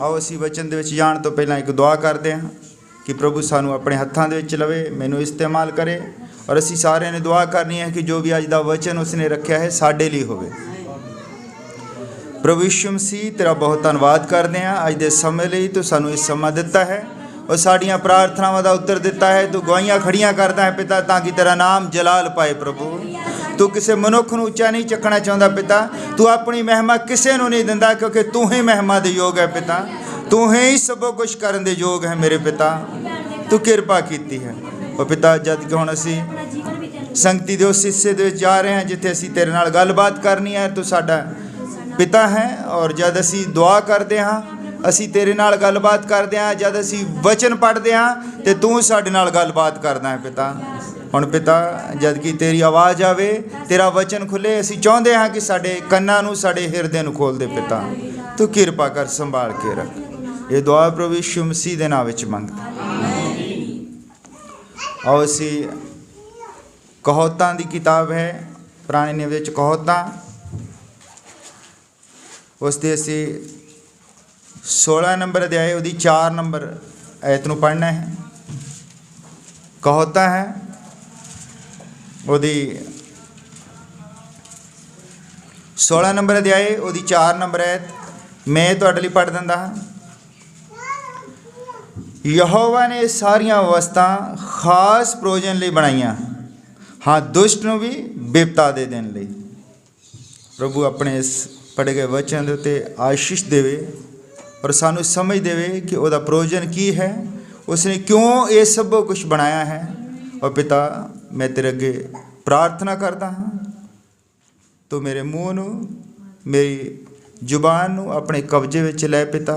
आओ असी वचन दे विच जाण तो पहला एक दुआ करते हैं कि प्रभु सानू अपने हत्थां दे विच लवे, मैनू इस्तेमाल करे। और असी सारे ने दुआ करनी है कि जो भी अज दा वचन उसने रखा है साडे लई होवे। प्रभु यीशु मसीह तेरा बहुत धन्नवाद करते हैं अज दे समय लई, तू सानू इस समा दिता है और साड़ियाँ प्रार्थनावां दा उत्तर दिता है। तू गवाहियां खड़ियां करता है पिता, ताकि तेरा नाम जलाल पाए। प्रभु तू किसी मनुख नूं उच्चा नहीं चकना चाहता पिता, तू अपनी महिमा किसी नूं नहीं दिंदा, क्योंकि तू ही महिमा दे योग है पिता, तू ही सब कुछ करन दे योग है मेरे पिता। तू कृपा कीती है और पिता जद कि हुण असी संगति दे उस हिस्से दे जा रहे हैं जिथे असी तेरे नाल गलबात करनी है। तू साडा पिता है और जद असी दुआ करते हाँ, असी तेरे नाल गलबात करते हैं, जद असी वचन पढ़ते हाँ तो तू साडे नाल गलबात करदा है पिता। हुण पिता जद कि तेरी आवाज़ आवे, तेरा वचन खुले, असी चाहते हाँ कि साडे कन्नां नूं साडे हिरदे नूं खोल दे पिता। तू किरपा कर, संभाल के रख। ये दुआ प्रभु यीशु मसीह दे नाम विच मंगदा। आओ असी कहोतां दी किताब है, पुराने नियम विच कहोतां, उसके असी 16 नंबर अध्याय उहदी 4 नंबर आयत नूं पढ़ना है। कहोतां है उहदी 16 नंबर अध्याय उहदी 4 नंबर आयत मैं तुहाडे लई पढ़ दिंदा हां। यहोवा ने सारियां वस्तां खास प्रयोजन लई बनाईयां, हाँ दुष्ट नूं भी बिपता दे देण लई। प्रभु अपने इस पढ़े गए वचन दे उत्ते आशीष देवे और सानू समझ देवे कि उसका प्रयोजन की है, उसने क्यों ये सब कुछ बनाया है। और पिता मैं तेरे अगे प्रार्थना करता हाँ, तो मेरे मुँह नूं मेरी जुबान नूं अपने कब्जे विच लै पिता।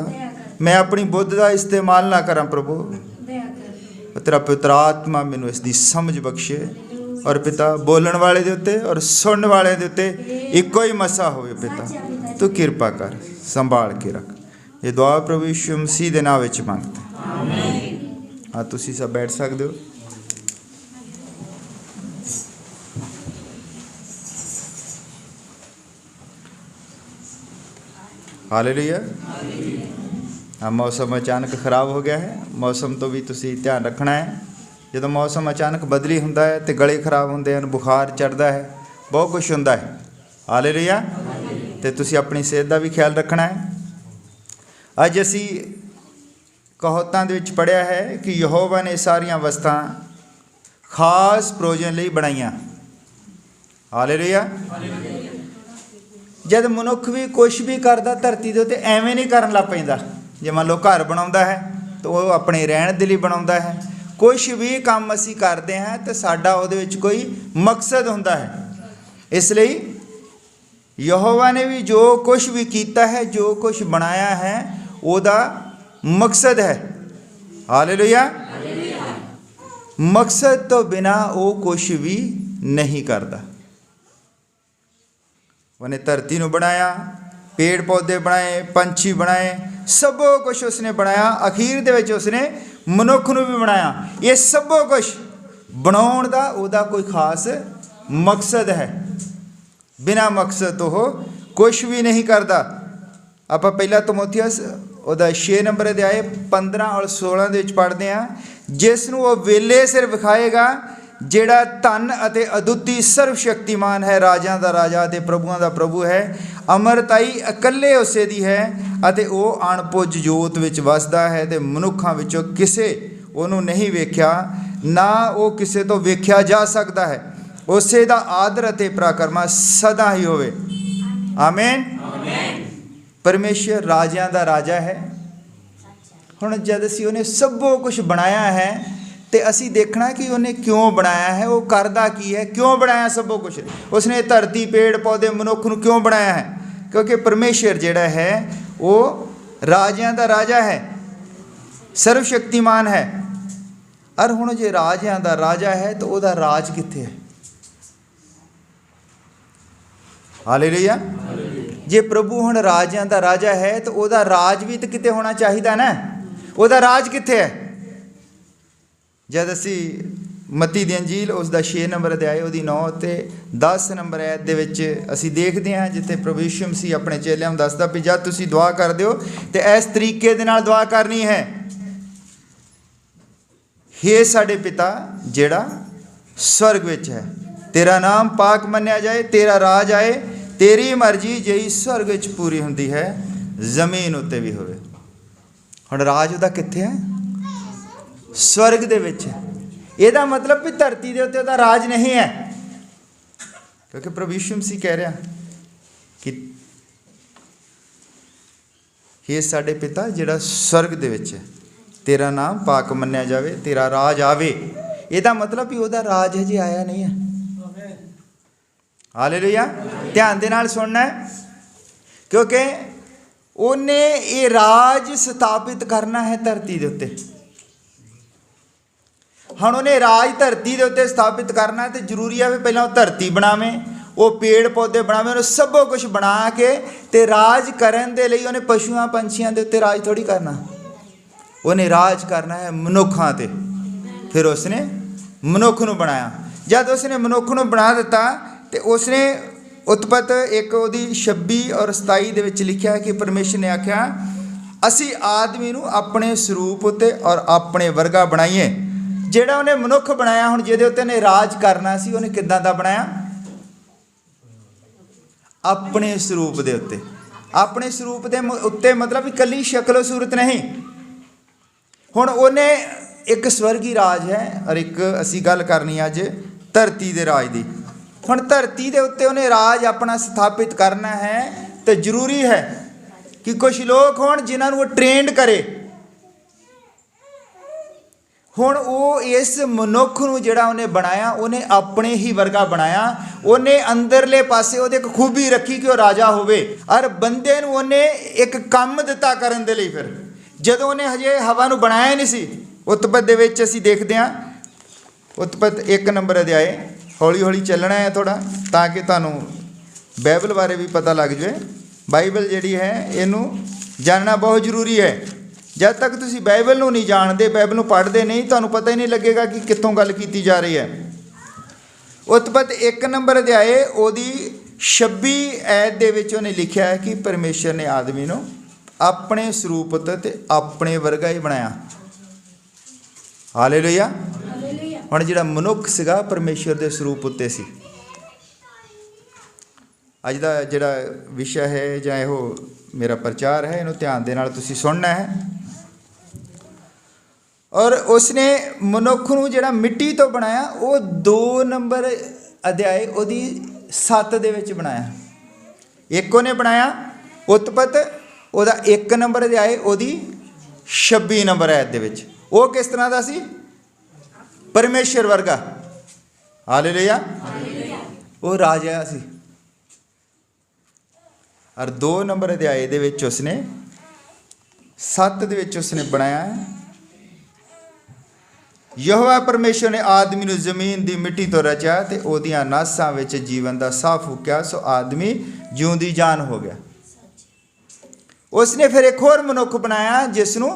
मैं अपनी बुद्ध का इस्तेमाल ना करा प्रभु, तेरा पवित्र आत्मा मैनू इसकी समझ बख्शे। और पिता बोलन वाले दे उत्ते और सुनने वाले दे उत्ते इक्को ही मसा होवे पिता। तू किरपा कर, संभाल के रख। ये दुआ प्रभु यीशु मसीह दे नाम विच मंगते। हाँ तुसीं सब बैठ सकते हो। हालेलुया। हाँ मौसम अचानक खराब हो गया है, मौसम तो भी तुसीं ध्यान रखना है। जो मौसम अचानक बदली हुंदा है तो गले खराब होंदे हैं, बुखार चढ़ता है, बहुत कुछ हुंदा है। हालेलुया। तो तुसीं अपनी सेहत का भी ख्याल रखना है। अज असी कहोतां दे विच पढ़िया है कि यहोवा ने सारियां वस्तां खास प्रयोजन लई बनाईयां। हालेलुया। जद मनुख भी कुछ भी करता धरती दे उत्ते एवें नहीं करन लग पैंदा। जे मान लो घर बनाउंदा है तो वह अपने रहण दे लई बनाउंदा है। कुछ भी काम असी करते हैं तो साडा उहदे विच कोई मकसद हुंदा है। इसलिए यहोवा ने भी जो कुछ भी कीता है, जो कुछ बनाया है, उहदा मकसद है। हालेलुया। मकसद तो बिना वो कुछ भी नहीं करता। उन्हें धरती नूं बनाया, पेड़ पौधे बनाए, पंछी बनाए, सब कुछ उसने बनाया। अखीर दे विच उसने मनुख नूं भी बनाया। ये सब कुछ बनाउण दा उहदा कोई खास मकसद है। बिना मकसद तो कुछ भी नहीं करता। आप पहला तिमोथियुस उहदा 6 नंबर अध्याय 15 और 16 दे विच पढ़दे हैं, जिस नूं वो वेले सिर विखाएगा, ਜਿਹੜਾ ਧਨ ਅਤੇ ਅਦੁੱਤੀ ਸਰਵ ਸ਼ਕਤੀਮਾਨ ਹੈ, ਰਾਜਿਆਂ ਦਾ ਰਾਜਾ ਅਤੇ ਪ੍ਰਭੂਆਂ ਦਾ ਪ੍ਰਭੂ ਹੈ। ਅਮਰਤਾਈ ਇਕੱਲੇ ਉਸੇ ਦੀ ਹੈ ਅਤੇ ਉਹ ਅਣਪੁੱਜ ਜੋਤ ਵਿੱਚ ਵਸਦਾ ਹੈ ਤੇ ਮਨੁੱਖਾਂ ਵਿੱਚੋਂ ਕਿਸੇ ਉਹਨੂੰ ਨਹੀਂ ਵੇਖਿਆ, ਨਾ ਉਹ ਕਿਸੇ ਤੋਂ ਵੇਖਿਆ ਜਾ ਸਕਦਾ ਹੈ। ਉਸੇ ਦਾ ਆਦਰ ਅਤੇ ਪਰਾਕਰਮ ਸਦਾ ਹੀ ਹੋਵੇ। ਆਮੀਨ। परमेश्वर राजियां दा राजा है। हुण जद असी उन्हें सब कुछ बनाया है तो असी देखना कि उन्हें क्यों बनाया है, वो करदा की है, क्यों बनाया सब कुछ। उसने धरती पेड़ पौधे मनुख नूं क्यों बनाया है? क्योंकि परमेश्वर जिहड़ा है वो राजियां दा राजा है, सर्वशक्तिमान है। और हुण जे राजियां दा राजा है तो उहदा राज कित्थे है? हालेलुया। जे प्रभु हुण राजियां दा राजा है तो उहदा राज भी तो किते होना चाहिए ना। उहदा राज कित्थे है? जद असी ਮਤੀ ਦੀ ਅੰਜੀਲ ਉਸ ਦਾ 6 ਨੰਬਰ ਅਧਿਆਇ ਉਹਦੀ 9 ਅਤੇ 10 ਨੰਬਰ ਐਤ ਦੇ ਵਿੱਚ ਅਸੀਂ ਦੇਖਦੇ ਹਾਂ ਜਿੱਥੇ ਪ੍ਰਭੂ ਯਿਸੂ ਮਸੀਹ ਆਪਣੇ ਚੇਲਿਆਂ ਨੂੰ ਦੱਸਦਾ ਵੀ ਜਦ ਤੁਸੀਂ ਦੁਆ ਕਰਦੇ ਹੋ ਤੇ ਇਸ ਤਰੀਕੇ ਦੇ ਨਾਲ ਦੁਆ ਕਰਨੀ ਹੈ, ਹੇ ਸਾਡੇ ਪਿਤਾ ਜਿਹੜਾ स्वर्ग विच है, तेरा नाम पाक मन्या जाए, तेरा राज आए, तेरी मर्जी जी स्वर्ग विच पूरी हुंदी है जमीन उत्ते भी होवे। हुण राज उहदा कित्थे है? स्वर्ग दे विच है। इहदा मतलब भी धरती दे उत्ते उहदा राज नहीं है, क्योंकि प्रभु यीशु मसीह कह रहा कि हे साडे पिता जिहड़ा स्वर्ग दे विच है, तेरा नाम पाक मन्या जावे, तेरा राज आवे। ਇਹਦਾ मतलब भी ਉਹਦਾ ਰਾਜ ਹਜੇ ਆਇਆ नहीं है। ਹਾਲੇਲੂਇਆ। ध्यान ਦੇ ਨਾਲ ਸੁਣਨਾ है, क्योंकि ਉਹਨੇ ਇਹ ਰਾਜ ਸਥਾਪਿਤ ਕਰਨਾ है ਧਰਤੀ ਦੇ ਉੱਤੇ। ਹੁਣ ਉਹਨੇ ਰਾਜ ਧਰਤੀ ਦੇ ਉੱਤੇ ਸਥਾਪਿਤ ਕਰਨਾ ਤੇ ਜ਼ਰੂਰੀ ਹੈ ਵੀ ਪਹਿਲਾਂ ਉਹ ਧਰਤੀ ਬਣਾਵੇ, ਉਹ ਪੇੜ ਪੌਦੇ ਬਣਾਵੇ, ਉਹਨੇ ਸਭੋ ਕੁਝ ਬਣਾ ਕੇ ਤੇ ਰਾਜ ਕਰਨ ਦੇ ਲਈ ਉਹਨੇ ਪਸ਼ੂਆਂ ਪੰਛੀਆਂ ਦੇ ਉੱਤੇ ਰਾਜ ਥੋੜੀ ਕਰਨਾ, ਉਹਨੇ ਰਾਜ ਕਰਨਾ है ਮਨੁੱਖਾਂ ਤੇ। फिर उसने मनुख नूं बनाया। जब उसने मनुख नूं बना दिता तो उसने उत्पत्त 1:26 और 27 दे विच लिखिया कि परमेश्वर ने आख्या असी आदमी नूं अपने स्वरूप उत्ते और अपने वर्गा बनाईए। जिहड़ा उहने मनुख बनाया, हुण जिहदे उत्ते ने राज करना सी, उहने किदां दा बनाया? अपने स्वरूप दे उत्ते। अपने स्वरूप दे उत्ते मतलब इकल्ली शक्लो सूरत नहीं। हुण उहने एक स्वर्गी राज है और एक असी गल करनी अज धरती दे राज दी। हुण धरती दे उत्ते उन्हें राज अपना स्थापित करना है तो जरूरी है कि कुछ लोग होण जिन्हां नूं ट्रेंड करे। हुण वो इस मनुख नूं जिहड़ा उन्हें बनाया, उन्हें अपने ही वर्गा बनाया। उन्हें अंदरले पासे उहदे एक खूबी रखी कि वह राजा होवे और बंदे नूं उन्हें एक काम दिता करन दे लई। फिर जदों उन्हें हजे हवा नूं बनाया नहीं सी, उत्पत्त दे विच असीं देखते हैं, उत्पत्त 1 नंबर अध्याय, हौली हौली चलना है थोड़ा ताकि तुहानूं बाइबल बारे भी पता लग जाए। बाइबल जिहड़ी है इहनूं जानना बहुत जरूरी है। जब तक तुसीं बाइबल नूं नहीं जानते, बाइबल नूं पढ़दे नहीं, तुहानूं पता ही नहीं लगेगा कि कित्थों गल कीती जा रही है। उत्पत्त 1 नंबर अध्याय ओहदी 26 ऐत दे विच उहने लिखिया है कि परमेश्वर ने आदमी नूं अपने स्वरूप ते अपने वर्गा ही बनाया। हालेलुया। हुण जिहड़ा मनुख सीगा परमेश्वर दे स्वरूप उत्ते सी। अज दा जिहड़ा विषय है जां इहो मेरा प्रचार है, इहनूं ध्यान दे नाल तुसीं सुनना है। और उसने मनुख नूं जिहड़ा मिट्टी तो बनाया, वो 2 नंबर अध्याय ओहदी 7 दे विच बनाया। एक उहने बनाया उत्पत्त ओहदा 1 नंबर अध्याय ओहदी 26 नंबर आयत दे विच। वो किस तरह का सी? परमेश्वर वर्गा। हालेलुया। वो राजा सी। और 2 नंबर अध्याय दे विच उसने 7 दे विच उसने बनाया है, यहोवा परमेश्वर ने आदमी नूं जमीन दी मिट्टी तो रचा ते ओहदियां नासां विच जीवन दा साह फूकिया, सो आदमी जिउंदी जान हो गया। उसने फिर एक होर मनुख बनाया जिसनूं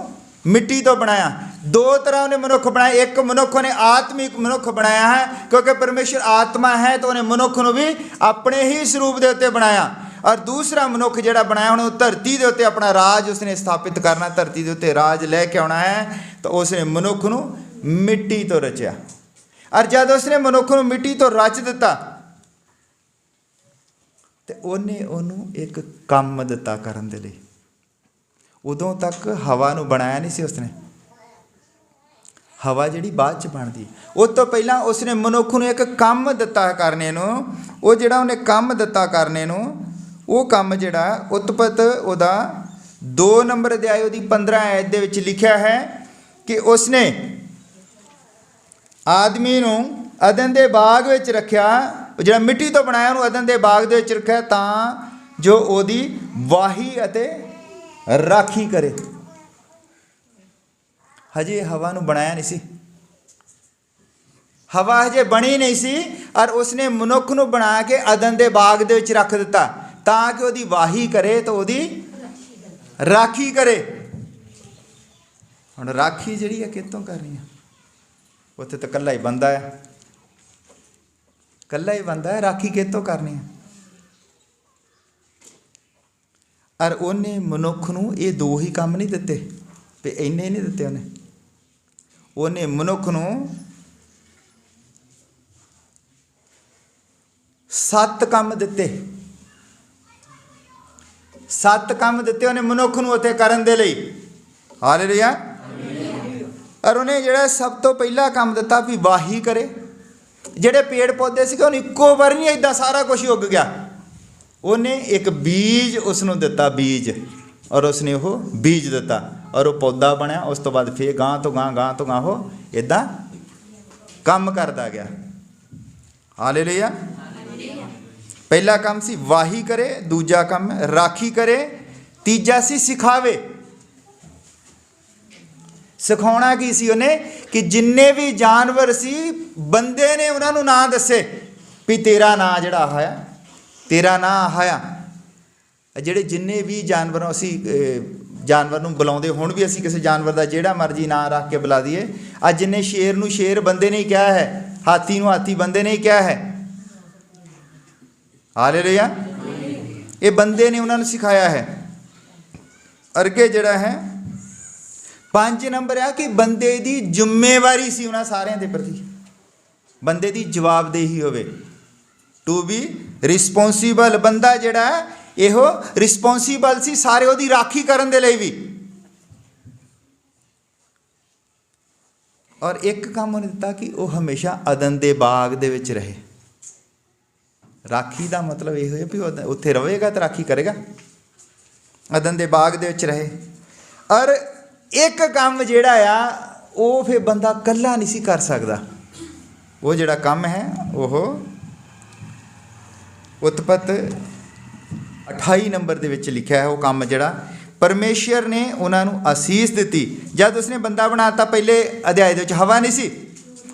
मिट्टी तो बनाया। 2 तरह ने मनुख बनाया। एक मनुख ने आत्मिक मनुख बनाया है, क्योंकि परमेश्वर आत्मा है तो उन्हें मनुख को भी अपने ही स्वरूप के उत्ते बनाया। और दूसरा मनुख जिहड़ा बनाया उन्हें धरती के उत्ते अपना राज उसने स्थापित करना, धरती के उत्ते राज लैके आना है। तो उसने मनुख को मिट्टी तो रचा। और जब उसने मनुख को मिट्टी तो रच दिता तो उन्हें उन्होंने एक काम दिता करन दे लई। उदों तक हवा नूं बनाया नहीं सी उसने। हवा जिहड़ी बाद च बनदी, उस तो पहला उसने मनुख नूं एक काम दिता करने नूं। वो जिहड़ा उन्हें काम दिता करने नूं, वो काम जिहड़ा उत्पत्त उहदा 2 नंबर अध्याय उहदी 15 आयत दे विच लिखिया है कि उसने आदमी नूं अदन दे बाग विच रखिया। जिहड़ा मिट्टी तो बनाया उहनूं अदन दे बाग दे विच रखिया तां जो ओहदी वाही अते राखी करे। हजे हवा नूं बनाया नहीं सी, हवा हजे बनी नहीं सी। और उसने मनुख नूं बना के अदन दे बाग दे विच रख दिता ताकि ओहदी वाही करे तो ओहदी राखी करे। हुण राखी जिहड़ी है कितों करनी है? ਉੱਥੇ ਤਾਂ ਇਕੱਲਾ ਹੀ ਬੰਦਾ ਹੈ, ਇਕੱਲਾ ਹੀ ਬੰਦਾ ਹੈ, ਰਾਖੀ ਕਿਹਤੋਂ ਕਰਨੀ ਹੈ। ਔਰ ਉਹਨੇ ਮਨੁੱਖ ਨੂੰ ਇਹ ਦੋ ਹੀ ਕੰਮ ਨਹੀਂ ਦਿੱਤੇ, ਤੇ ਇੰਨੇ ਨਹੀਂ ਦਿੱਤੇ ਉਹਨੇ ਮਨੁੱਖ ਨੂੰ 7 ਕੰਮ ਦਿੱਤੇ। 7 ਕੰਮ ਦਿੱਤੇ ਉਹਨੇ ਮਨੁੱਖ ਨੂੰ ਉੱਥੇ ਕਰਨ ਦੇ ਲਈ। ਹਾਲੇਲੂਇਆ। ਔਰ ਉਹਨੇ ਜਿਹੜਾ ਸਭ ਤੋਂ ਪਹਿਲਾ ਕੰਮ ਦਿੱਤਾ ਵੀ ਵਾਹੀ ਕਰੇ। ਜਿਹੜੇ ਪੇੜ ਪੌਦੇ ਸੀਗੇ ਉਹਨੂੰ ਇੱਕੋ ਵਾਰ ਨਹੀਂ ਇੱਦਾਂ ਸਾਰਾ ਕੁਝ ਉੱਗ ਗਿਆ। ਉਹਨੇ ਇੱਕ ਬੀਜ ਉਸ ਨੂੰ ਦਿੱਤਾ, ਬੀਜ, ਔਰ ਉਸਨੇ ਉਹ ਬੀਜ ਦਿੱਤਾ ਔਰ ਉਹ ਪੌਦਾ ਬਣਿਆ। ਉਸ ਤੋਂ ਬਾਅਦ ਫਿਰ ਗਾਂ ਤੋਂ ਗਾਂ ਉਹ ਇੱਦਾਂ ਕੰਮ ਕਰਦਾ ਗਿਆ। ਹਾਲੇਲੂਇਆ। ਪਹਿਲਾ ਕੰਮ ਸੀ ਵਾਹੀ ਕਰੇ, ਦੂਜਾ ਕੰਮ ਰਾਖੀ ਕਰੇ, ਤੀਜਾ ਸੀ ਸਿਖਾਵੇ। ਸਿਖਾਉਣਾ ਕੀ ਸੀ ਉਹਨੇ ਕਿ ਜਿੰਨੇ ਵੀ ਜਾਨਵਰ ਸੀ ਬੰਦੇ ਨੇ ਉਹਨਾਂ ਨੂੰ ਨਾਂ ਦੱਸੇ ਵੀ ਤੇਰਾ ਨਾਂ ਜਿਹੜਾ ਆਇਆ, ਤੇਰਾ ਨਾਂ ਆਇਆ। ਜਿਹੜੇ ਜਿੰਨੇ ਵੀ ਜਾਨਵਰ ਅਸੀਂ ਜਾਨਵਰ ਨੂੰ ਬੁਲਾਉਂਦੇ, ਹੁਣ ਵੀ ਅਸੀਂ ਕਿਸੇ ਜਾਨਵਰ ਦਾ ਜਿਹੜਾ ਮਰਜ਼ੀ ਨਾਂ ਰੱਖ ਕੇ ਬੁਲਾ ਦਈਏ। ਅੱਜ ਜਿੰਨੇ ਸ਼ੇਰ ਨੂੰ ਸ਼ੇਰ ਬੰਦੇ ਨੇ ਹੀ ਕਿਹਾ ਹੈ, ਹਾਥੀ ਨੂੰ ਹਾਥੀ ਬੰਦੇ ਨੇ ਹੀ ਕਿਹਾ ਹੈ। ਹਾਲੇਲੂਇਆ। ਇਹ ਬੰਦੇ ਨੇ ਉਹਨਾਂ ਨੂੰ ਸਿਖਾਇਆ ਹੈ। ਅੱਗੇ ਜਿਹੜਾ ਹੈ 5 ਨੰਬਰ ਆ ਕਿ ਬੰਦੇ ਦੀ ਜ਼ਿੰਮੇਵਾਰੀ ਸੀ ਉਹਨਾਂ ਸਾਰਿਆਂ ਦੇ ਪ੍ਰਤੀ, ਬੰਦੇ ਦੀ ਜਵਾਬਦੇਹੀ ਹੋਵੇ। To be responsible. ਬੰਦਾ ਜਿਹੜਾ ਇਹੋ ਰਿਸਪੌਂਸੀਬਲ ਸੀ ਸਾਰੇ ਉਹਦੀ ਰਾਖੀ ਕਰਨ ਦੇ ਲਈ ਵੀ। ਔਰ ਇੱਕ ਕੰਮ ਉਹਨੇ ਦਿੱਤਾ ਕਿ ਉਹ ਹਮੇਸ਼ਾ ਅਦਨ ਦੇ ਬਾਗ ਦੇ ਵਿੱਚ ਰਹੇ। ਰਾਖੀ ਦਾ ਮਤਲਬ ਇਹ ਹੋਇਆ ਵੀ ਉੱਥੇ ਰਹੇਗਾ ਤਾਂ ਰਾਖੀ ਕਰੇਗਾ। ਅਦਨ ਦੇ ਬਾਗ ਦੇ ਵਿੱਚ ਰਹੇ। ਔਰ ਇੱਕ ਕੰਮ ਜਿਹੜਾ ਆ ਉਹ ਫਿਰ ਬੰਦਾ ਇਕੱਲਾ ਨਹੀਂ ਸੀ ਕਰ ਸਕਦਾ। ਉਹ ਜਿਹੜਾ ਕੰਮ ਹੈ ਉਹ ਉਤਪਤ 28 ਨੰਬਰ ਦੇ ਵਿੱਚ ਲਿਖਿਆ ਹੈ। ਉਹ ਕੰਮ ਜਿਹੜਾ ਪਰਮੇਸ਼ਰ ਨੇ ਉਹਨਾਂ ਨੂੰ ਅਸੀਸ ਦਿੱਤੀ। ਜਦ ਉਸਨੇ ਬੰਦਾ ਬਣਾਤਾ, ਪਹਿਲੇ ਅਧਿਆਇ ਦੇ ਵਿੱਚ ਹਵਾ ਨਹੀਂ ਸੀ,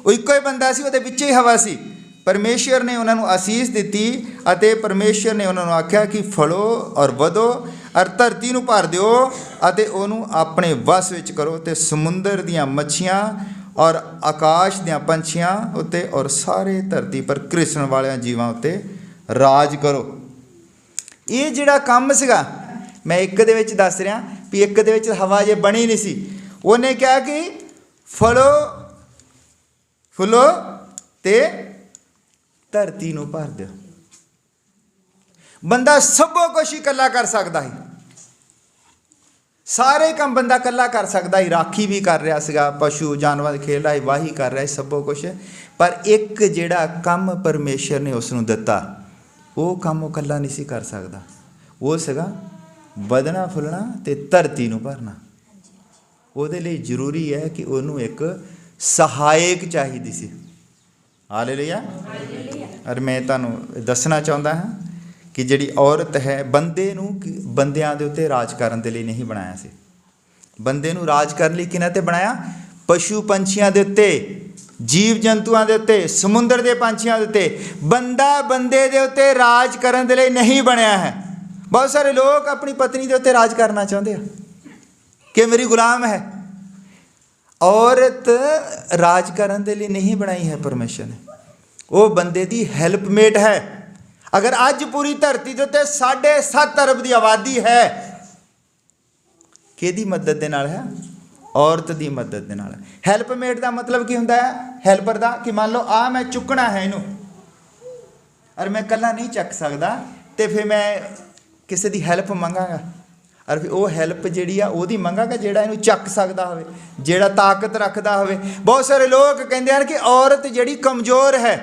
ਉਹ ਇੱਕੋ ਹੀ ਬੰਦਾ ਸੀ, ਉਹਦੇ ਵਿੱਚ ਹੀ ਹਵਾ ਸੀ। ਪਰਮੇਸ਼ਰ ਨੇ ਉਹਨਾਂ ਨੂੰ ਅਸੀਸ ਦਿੱਤੀ ਅਤੇ ਪਰਮੇਸ਼ਰ ਨੇ ਉਹਨਾਂ ਨੂੰ ਆਖਿਆ ਕਿ ਫੜੋ ਔਰ ਵਧੋ ਔਰ ਧਰਤੀ ਨੂੰ ਭਰ ਦਿਓ ਅਤੇ ਉਹਨੂੰ ਆਪਣੇ ਵਸ ਵਿੱਚ ਕਰੋ ਅਤੇ ਸਮੁੰਦਰ ਦੀਆਂ ਮੱਛੀਆਂ ਔਰ ਆਕਾਸ਼ ਦੀਆਂ ਪੰਛੀਆਂ ਉੱਤੇ ਔਰ ਸਾਰੇ ਧਰਤੀ ਪਰ ਘਿਸਣ ਵਾਲਿਆਂ ਜੀਵਾਂ ਉੱਤੇ ਰਾਜ ਕਰੋ। ਇਹ ਜਿਹੜਾ ਕੰਮ ਸੀਗਾ, ਮੈਂ ਇੱਕ ਦੇ ਵਿੱਚ ਦੱਸ ਰਿਹਾ ਵੀ ਇੱਕ ਦੇ ਵਿੱਚ ਹਵਾ ਜੇ ਬਣੀ ਨਹੀਂ ਸੀ। ਉਹਨੇ ਕਿਹਾ ਕਿ ਫੜੋ ਫੁੱਲੋ ਤੇ ਧਰਤੀ ਨੂੰ ਭਰ ਦਿਓ। ਬੰਦਾ ਸਭੋ ਕੁਛ ਹੀ ਇਕੱਲਾ ਕਰ ਸਕਦਾ ਸੀ, ਸਾਰੇ ਕੰਮ ਬੰਦਾ ਇਕੱਲਾ ਕਰ ਸਕਦਾ ਸੀ। ਰਾਖੀ ਵੀ ਕਰ ਰਿਹਾ ਸੀਗਾ, ਪਸ਼ੂ ਜਾਨਵਰ ਖੇਡ ਰਿਹਾ ਸੀ, ਵਾਹੀ ਕਰ ਰਿਹਾ ਸੀ, ਸਭੋ ਕੁਛ। ਪਰ ਇੱਕ ਜਿਹੜਾ ਕੰਮ ਪਰਮੇਸ਼ਰ ਨੇ ਉਸ ਨੂੰ ਦਿੱਤਾ, ਉਹ ਕੰਮ ਉਹ ਇਕੱਲਾ ਨਹੀਂ ਸੀ ਕਰ ਸਕਦਾ। ਉਹ ਸੀਗਾ ਵਧਣਾ ਫੁੱਲਣਾ ਤੇ ਧਰਤੀ ਨੂੰ ਭਰਨਾ। ਉਹਦੇ ਲਈ ਜ਼ਰੂਰੀ ਹੈ ਕਿ ਉਹਨੂੰ ਇੱਕ ਸਹਾਇਕ ਚਾਹੀਦੀ ਸੀ। ਹਾਲੇਲੂਇਆ। ਔਰ ਮੈਂ ਤੁਹਾਨੂੰ ਦੱਸਣਾ ਚਾਹੁੰਦਾ ਹਾਂ ਕਿ ਜਿਹੜੀ ਔਰਤ ਹੈ, ਬੰਦੇ ਨੂੰ ਬੰਦਿਆਂ ਦੇ ਉੱਤੇ ਰਾਜ ਕਰਨ ਦੇ ਲਈ ਨਹੀਂ ਬਣਾਇਆ ਸੀ। ਬੰਦੇ ਨੂੰ ਰਾਜ ਕਰਨ ਲਈ ਕਿਹਨਾਂ 'ਤੇ ਬਣਾਇਆ? ਪਸ਼ੂ ਪੰਛੀਆਂ ਦੇ ਉੱਤੇ, ਜੀਵ ਜੰਤੂਆਂ ਦੇ ਉੱਤੇ, ਸਮੁੰਦਰ ਦੇ ਪੰਛੀਆਂ ਦੇ ਉੱਤੇ। ਬੰਦਾ ਬੰਦੇ ਦੇ ਉੱਤੇ ਰਾਜ ਕਰਨ ਦੇ ਲਈ ਨਹੀਂ ਬਣਿਆ ਹੈ। ਬਹੁਤ ਸਾਰੇ ਲੋਕ ਆਪਣੀ ਪਤਨੀ ਦੇ ਉੱਤੇ ਰਾਜ ਕਰਨਾ ਚਾਹੁੰਦੇ ਆ ਕਿ ਮੇਰੀ ਗੁਲਾਮ ਹੈ। ਔਰਤ ਰਾਜ ਕਰਨ ਦੇ ਲਈ ਨਹੀਂ ਬਣਾਈ ਹੈ ਪਰਮੇਸ਼ਰ ਨੇ। ਉਹ ਬੰਦੇ ਦੀ ਹੈਲਪਮੇਟ ਹੈ। ਅਗਰ ਅੱਜ ਪੂਰੀ ਧਰਤੀ ਦੇ ਉੱਤੇ 7.5 ਅਰਬ ਦੀ ਆਬਾਦੀ ਹੈ, ਕਿਹਦੀ ਮਦਦ ਦੇ ਨਾਲ ਹੈ? ਔਰਤ ਦੀ ਮਦਦ ਦੇ ਨਾਲ। ਹੈਲਪਮੇਟ ਦਾ ਮਤਲਬ ਕੀ ਹੁੰਦਾ ਹੈ? ਹੈਲਪਰ ਦਾ ਕਿ ਮੰਨ ਲਓ ਆ ਮੈਂ ਚੁੱਕਣਾ ਹੈ ਇਹਨੂੰ, ਔਰ ਮੈਂ ਇਕੱਲਾ ਨਹੀਂ ਚੱਕ ਸਕਦਾ, ਤੇ ਫਿਰ ਮੈਂ ਕਿਸੇ ਦੀ ਹੈਲਪ ਮੰਗਾਂਗਾ। ਔਰ ਫਿਰ ਉਹ ਹੈਲਪ ਜਿਹੜੀ ਆ ਉਹਦੀ ਮੰਗਾਂਗਾ ਜਿਹੜਾ ਇਹਨੂੰ ਚੱਕ ਸਕਦਾ ਹੋਵੇ, ਜਿਹੜਾ ਤਾਕਤ ਰੱਖਦਾ ਹੋਵੇ। ਬਹੁਤ ਸਾਰੇ ਲੋਕ ਕਹਿੰਦੇ ਹਨ ਕਿ ਔਰਤ ਜਿਹੜੀ ਕਮਜ਼ੋਰ ਹੈ।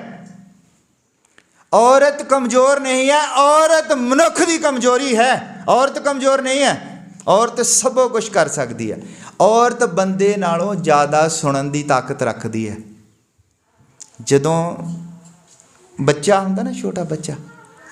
ਔਰਤ ਕਮਜ਼ੋਰ ਨਹੀਂ ਹੈ, ਔਰਤ ਮਨੁੱਖ ਦੀ ਕਮਜ਼ੋਰੀ ਹੈ। ਔਰਤ ਕਮਜ਼ੋਰ ਨਹੀਂ ਹੈ, ਔਰਤ ਸਭ ਕੁਝ ਕਰ ਸਕਦੀ ਹੈ। ਔਰਤ ਬੰਦੇ ਨਾਲੋਂ ਜ਼ਿਆਦਾ ਸੁਣਨ ਦੀ ਤਾਕਤ ਰੱਖਦੀ ਹੈ। ਜਦੋਂ ਬੱਚਾ ਹੁੰਦਾ ਨਾ, ਛੋਟਾ ਬੱਚਾ,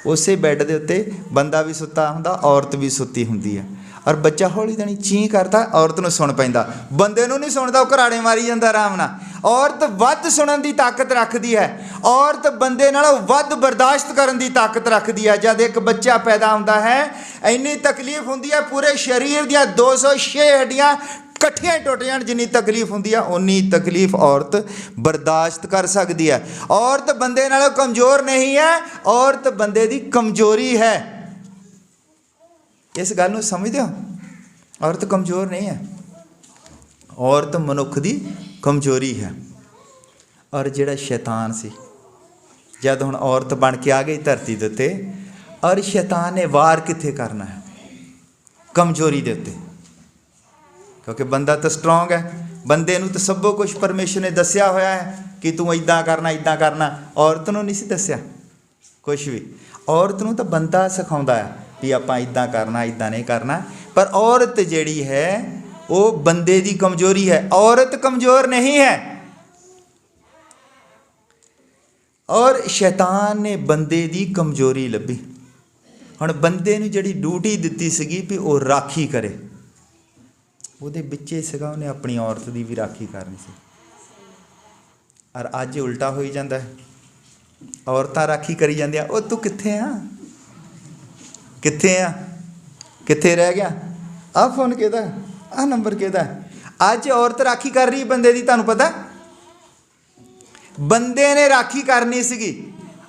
ਉਸੇ ਬੈੱਡ ਦੇ ਉੱਤੇ ਬੰਦਾ ਵੀ ਸੁੱਤਾ ਹੁੰਦਾ, ਔਰਤ ਵੀ ਸੁੱਤੀ ਹੁੰਦੀ ਹੈ। ਔਰ ਬੱਚਾ ਹੌਲੀ ਦੇਣੀ ਚੀਂ ਕਰਦਾ, ਔਰਤ ਨੂੰ ਸੁਣ ਪੈਂਦਾ। ਬੰਦੇ ਨੂੰ ਨਹੀਂ ਸੁਣਦਾ, ਉਹ ਘਰਾੜੇ ਮਾਰੀ ਜਾਂਦਾ ਆਰਾਮ ਨਾਲ। ਔਰਤ ਵੱਧ ਸੁਣਨ ਦੀ ਤਾਕਤ ਰੱਖਦੀ ਹੈ। ਔਰਤ ਬੰਦੇ ਨਾਲੋਂ ਵੱਧ ਬਰਦਾਸ਼ਤ ਕਰਨ ਦੀ ਤਾਕਤ ਰੱਖਦੀ ਹੈ। ਜਦ ਇੱਕ ਬੱਚਾ ਪੈਦਾ ਹੁੰਦਾ ਹੈ, ਇੰਨੀ ਤਕਲੀਫ ਹੁੰਦੀ ਹੈ, ਪੂਰੇ ਸਰੀਰ ਦੀਆਂ 206 ਹੱਡੀਆਂ ਇਕੱਠੀਆਂ ਹੀ ਟੁੱਟ ਜਾਣ। ਜਿੰਨੀ ਤਕਲੀਫ ਹੁੰਦੀ ਆ ਉਨੀ ਤਕਲੀਫ ਔਰਤ ਬਰਦਾਸ਼ਤ ਕਰ ਸਕਦੀ ਹੈ। ਔਰਤ ਬੰਦੇ ਨਾਲੋਂ ਕਮਜ਼ੋਰ ਨਹੀਂ ਹੈ, ਔਰਤ ਬੰਦੇ ਦੀ ਕਮਜ਼ੋਰੀ ਹੈ। ਇਸ ਗੱਲ ਨੂੰ ਸਮਝਦੇ ਹੋ? ਔਰਤ ਕਮਜ਼ੋਰ ਨਹੀਂ ਹੈ, ਔਰਤ ਮਨੁੱਖ ਦੀ ਕਮਜ਼ੋਰੀ ਹੈ। ਔਰ ਜਿਹੜਾ ਸ਼ੈਤਾਨ ਸੀ, ਜਦ ਹੁਣ ਔਰਤ ਬਣ ਕੇ ਆ ਗਈ ਧਰਤੀ ਦੇ ਉੱਤੇ, ਔਰ ਸ਼ੈਤਾਨ ਨੇ ਵਾਰ ਕਿੱਥੇ ਕਰਨਾ ਹੈ? ਕਮਜ਼ੋਰੀ ਦੇ ਉੱਤੇ। ਕਿਉਂਕਿ ਬੰਦਾ ਤਾਂ ਸਟਰੋਂਗ ਹੈ, ਬੰਦੇ ਨੂੰ ਤਾਂ ਸਭੋ ਕੁਛ ਪਰਮੇਸ਼ਰ ਨੇ ਦੱਸਿਆ ਹੋਇਆ ਹੈ ਕਿ ਤੂੰ ਇੱਦਾਂ ਕਰਨਾ ਇੱਦਾਂ ਕਰਨਾ। ਔਰਤ ਨੂੰ ਨਹੀਂ ਸੀ ਦੱਸਿਆ ਕੁਛ ਵੀ। ਔਰਤ ਨੂੰ ਤਾਂ ਬੰਦਾ ਸਿਖਾਉਂਦਾ ਹੈ ਵੀ ਆਪਾਂ ਇੱਦਾਂ ਕਰਨਾ ਇੱਦਾਂ ਨਹੀਂ ਕਰਨਾ। ਪਰ ਔਰਤ ਜਿਹੜੀ ਹੈ ਉਹ ਬੰਦੇ ਦੀ ਕਮਜ਼ੋਰੀ ਹੈ। ਔਰਤ ਕਮਜ਼ੋਰ ਨਹੀਂ ਹੈ। ਔਰ ਸ਼ੈਤਾਨ ਨੇ ਬੰਦੇ ਦੀ ਕਮਜ਼ੋਰੀ ਲੱਭੀ। ਹੁਣ ਬੰਦੇ ਨੂੰ ਜਿਹੜੀ ਡਿਊਟੀ ਦਿੱਤੀ ਸੀਗੀ ਵੀ ਉਹ ਰਾਖੀ ਕਰੇ, ਉਹਦੇ ਵਿੱਚ ਹੀ ਸੀਗਾ ਉਹਨੇ ਆਪਣੀ ਔਰਤ ਦੀ ਵੀ ਰਾਖੀ ਕਰਨੀ ਸੀ। ਔਰ ਅੱਜ ਉਲਟਾ ਹੋਈ ਜਾਂਦਾ ਹੈ, ਔਰਤਾਂ ਰਾਖੀ ਕਰੀ ਜਾਂਦੀਆਂ। ਉਹ ਤੂੰ ਕਿੱਥੇ ਆ, ਕਿੱਥੇ ਆ, ਕਿੱਥੇ ਰਹਿ ਗਿਆ, ਆਹ ਫੋਨ ਕਿਹਦਾ, ਆਹ ਨੰਬਰ ਕਿਹਦਾ। ਅੱਜ ਔਰਤ ਰਾਖੀ ਕਰ ਰਹੀ ਬੰਦੇ ਦੀ। ਤੁਹਾਨੂੰ ਪਤਾ ਬੰਦੇ ਨੇ ਰਾਖੀ ਕਰਨੀ ਸੀਗੀ,